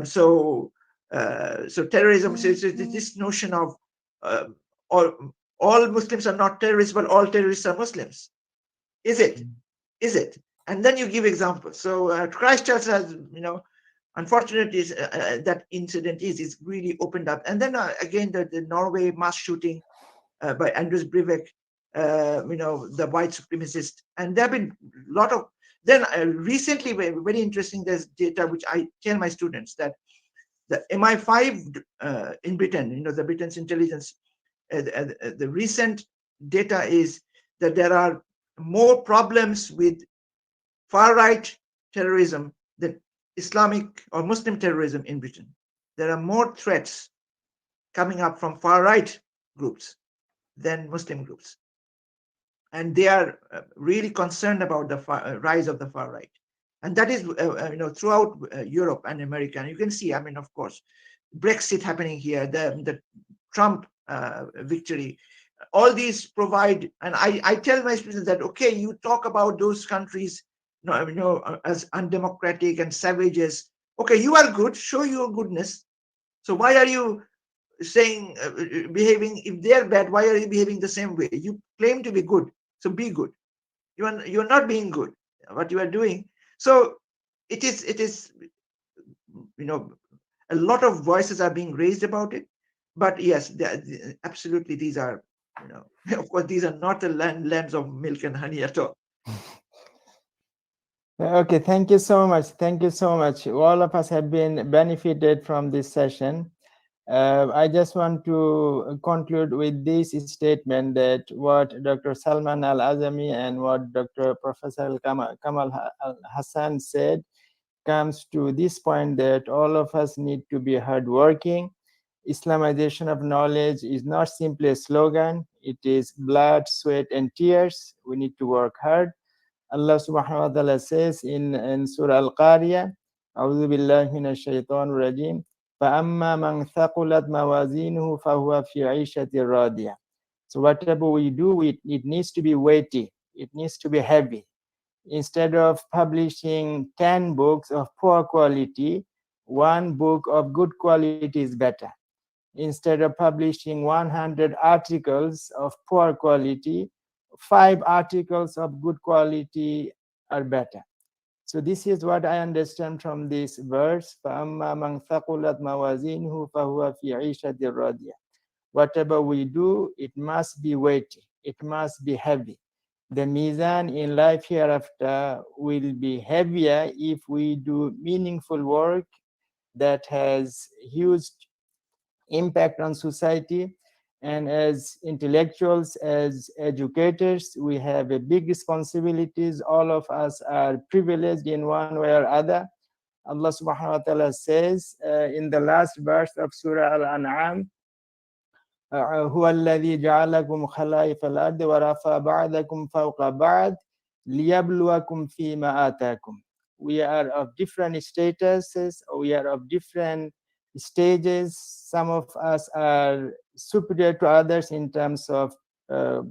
So terrorism. So this notion of all Muslims are not terrorists, but all terrorists are Muslims. Is it? and then you give examples. So Christchurch has, unfortunately, that incident is really opened up. And then again, the Norway mass shooting by Anders Breivik, the white supremacist. And there have been a lot of, then recently, very interesting, there's data which I tell my students that the MI5 in Britain, the Britain's intelligence, the recent data is that there are more problems with far-right terrorism than Islamic or Muslim terrorism in Britain. There are more threats coming up from far-right groups than Muslim groups. And they are really concerned about the rise of the far right. And that is, throughout Europe and America. And you can see, of course, Brexit happening here, the Trump victory, all these provide, and I tell my students that, okay, you talk about those countries, as undemocratic and savages. Okay, you are good, show your goodness. So why are you saying, behaving, if they're bad, why are you behaving the same way? You claim to be good, so be good. You're not being good, what you are doing. So it is, a lot of voices are being raised about it. But yes, absolutely, these are, of course, these are not the lands of milk and honey at all. Okay, thank you so much. Thank you so much. All of us have been benefited from this session. I just want to conclude with this statement that what Dr. Salman Al-Azami and what Dr. Professor Kamal Hassan said comes to this point that all of us need to be hardworking. Islamization of knowledge is not simply a slogan. It is blood, sweat, and tears. We need to work hard. Allah subhanahu wa ta'ala says in Surah Al-Qariyah, A'udhu billahi minash shaitanir rajim, فَأَمَّا مَنْ ثَقُلَتْ مَوَازِينُهُ فَهُوَ فِي عِيشَةٍ رَاضِيَةٍ. So whatever we do, it needs to be weighty. It needs to be heavy. Instead of publishing 10 books of poor quality, one book of good quality is better. Instead of publishing 100 articles of poor quality, 5 articles of good quality are better. So this is what I understand from this verse. فَأَمَّا مَنْ ثَقُلَتْ مَوَازِينُهُ فَهُوَ فِي عِيشَةٍ رَاضِيَةٍ. Whatever we do, it must be weighty. It must be heavy. The mizan in life hereafter will be heavier if we do meaningful work that has huge impact on society. And as intellectuals, as educators, we have a big responsibilities. All of us are privileged in one way or other. Allah subhanahu wa ta'ala says in the last verse of Surah Al-An'am, هو الذي جعلكم خلائف الأرض ورفع بعضكم فوق بعض ليبلوكم فيما آتاكم. We are of different statuses, we are of different stages. Some of us are superior to others in terms of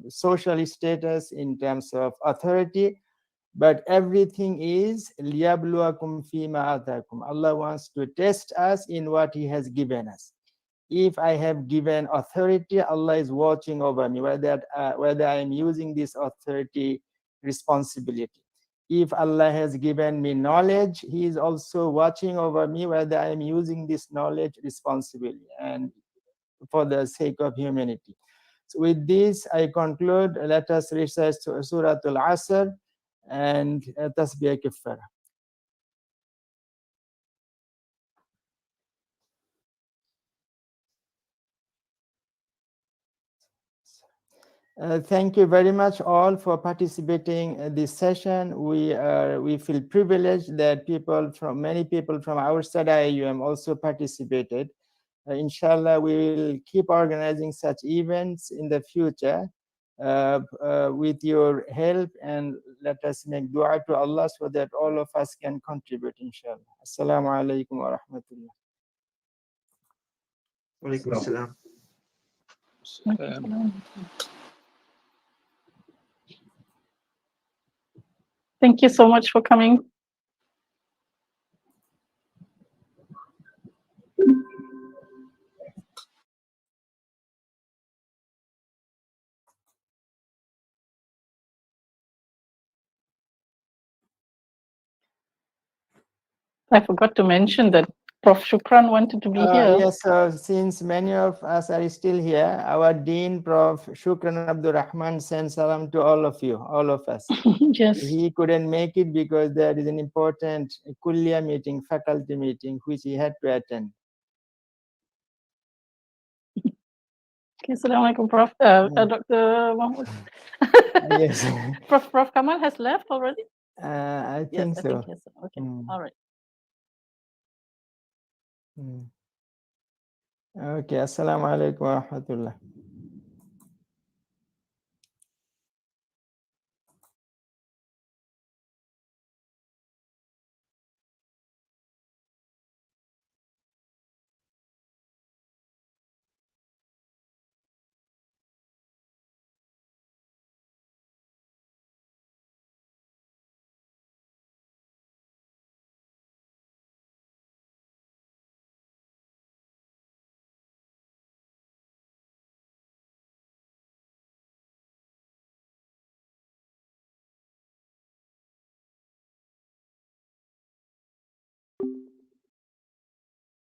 social status, in terms of authority, but everything is لِيَبْلُوَكُمْ فِيمَا آتَاكُمْ. Allah wants to test us in what He has given us. If I have given authority, Allah is watching over me, whether I am using this authority responsibility. If Allah has given me knowledge, He is also watching over me, whether I am using this knowledge responsibly and for the sake of humanity. So with this, I conclude. Let us recite Surah Al-Asr and Tasbih Kifara. Thank you very much all for participating in this session. We feel privileged that many people from outside IUM also participated. Inshallah, we will keep organizing such events in the future with your help, and let us make dua to Allah so that all of us can contribute, inshallah. Assalamu alaikum wa rahmatullah. Wa alaikum assalam. Thank you so much for coming. I forgot to mention that Prof. Shukran wanted to be here. Yes, since many of us are still here, our Dean, Prof. Shukran Abdul Rahman, sends salam to all of you, all of us. Yes. He couldn't make it because there is an important Kulliya meeting, faculty meeting, which he had to attend. Okay, Assalamualaikum, Prof. Dr. Mahmoud. Yes. Prof. Kamal has left already? I Yes, think I so. think yes. Okay, Mm. all right. Okay, Assalamu alaikum wa rahmatullah.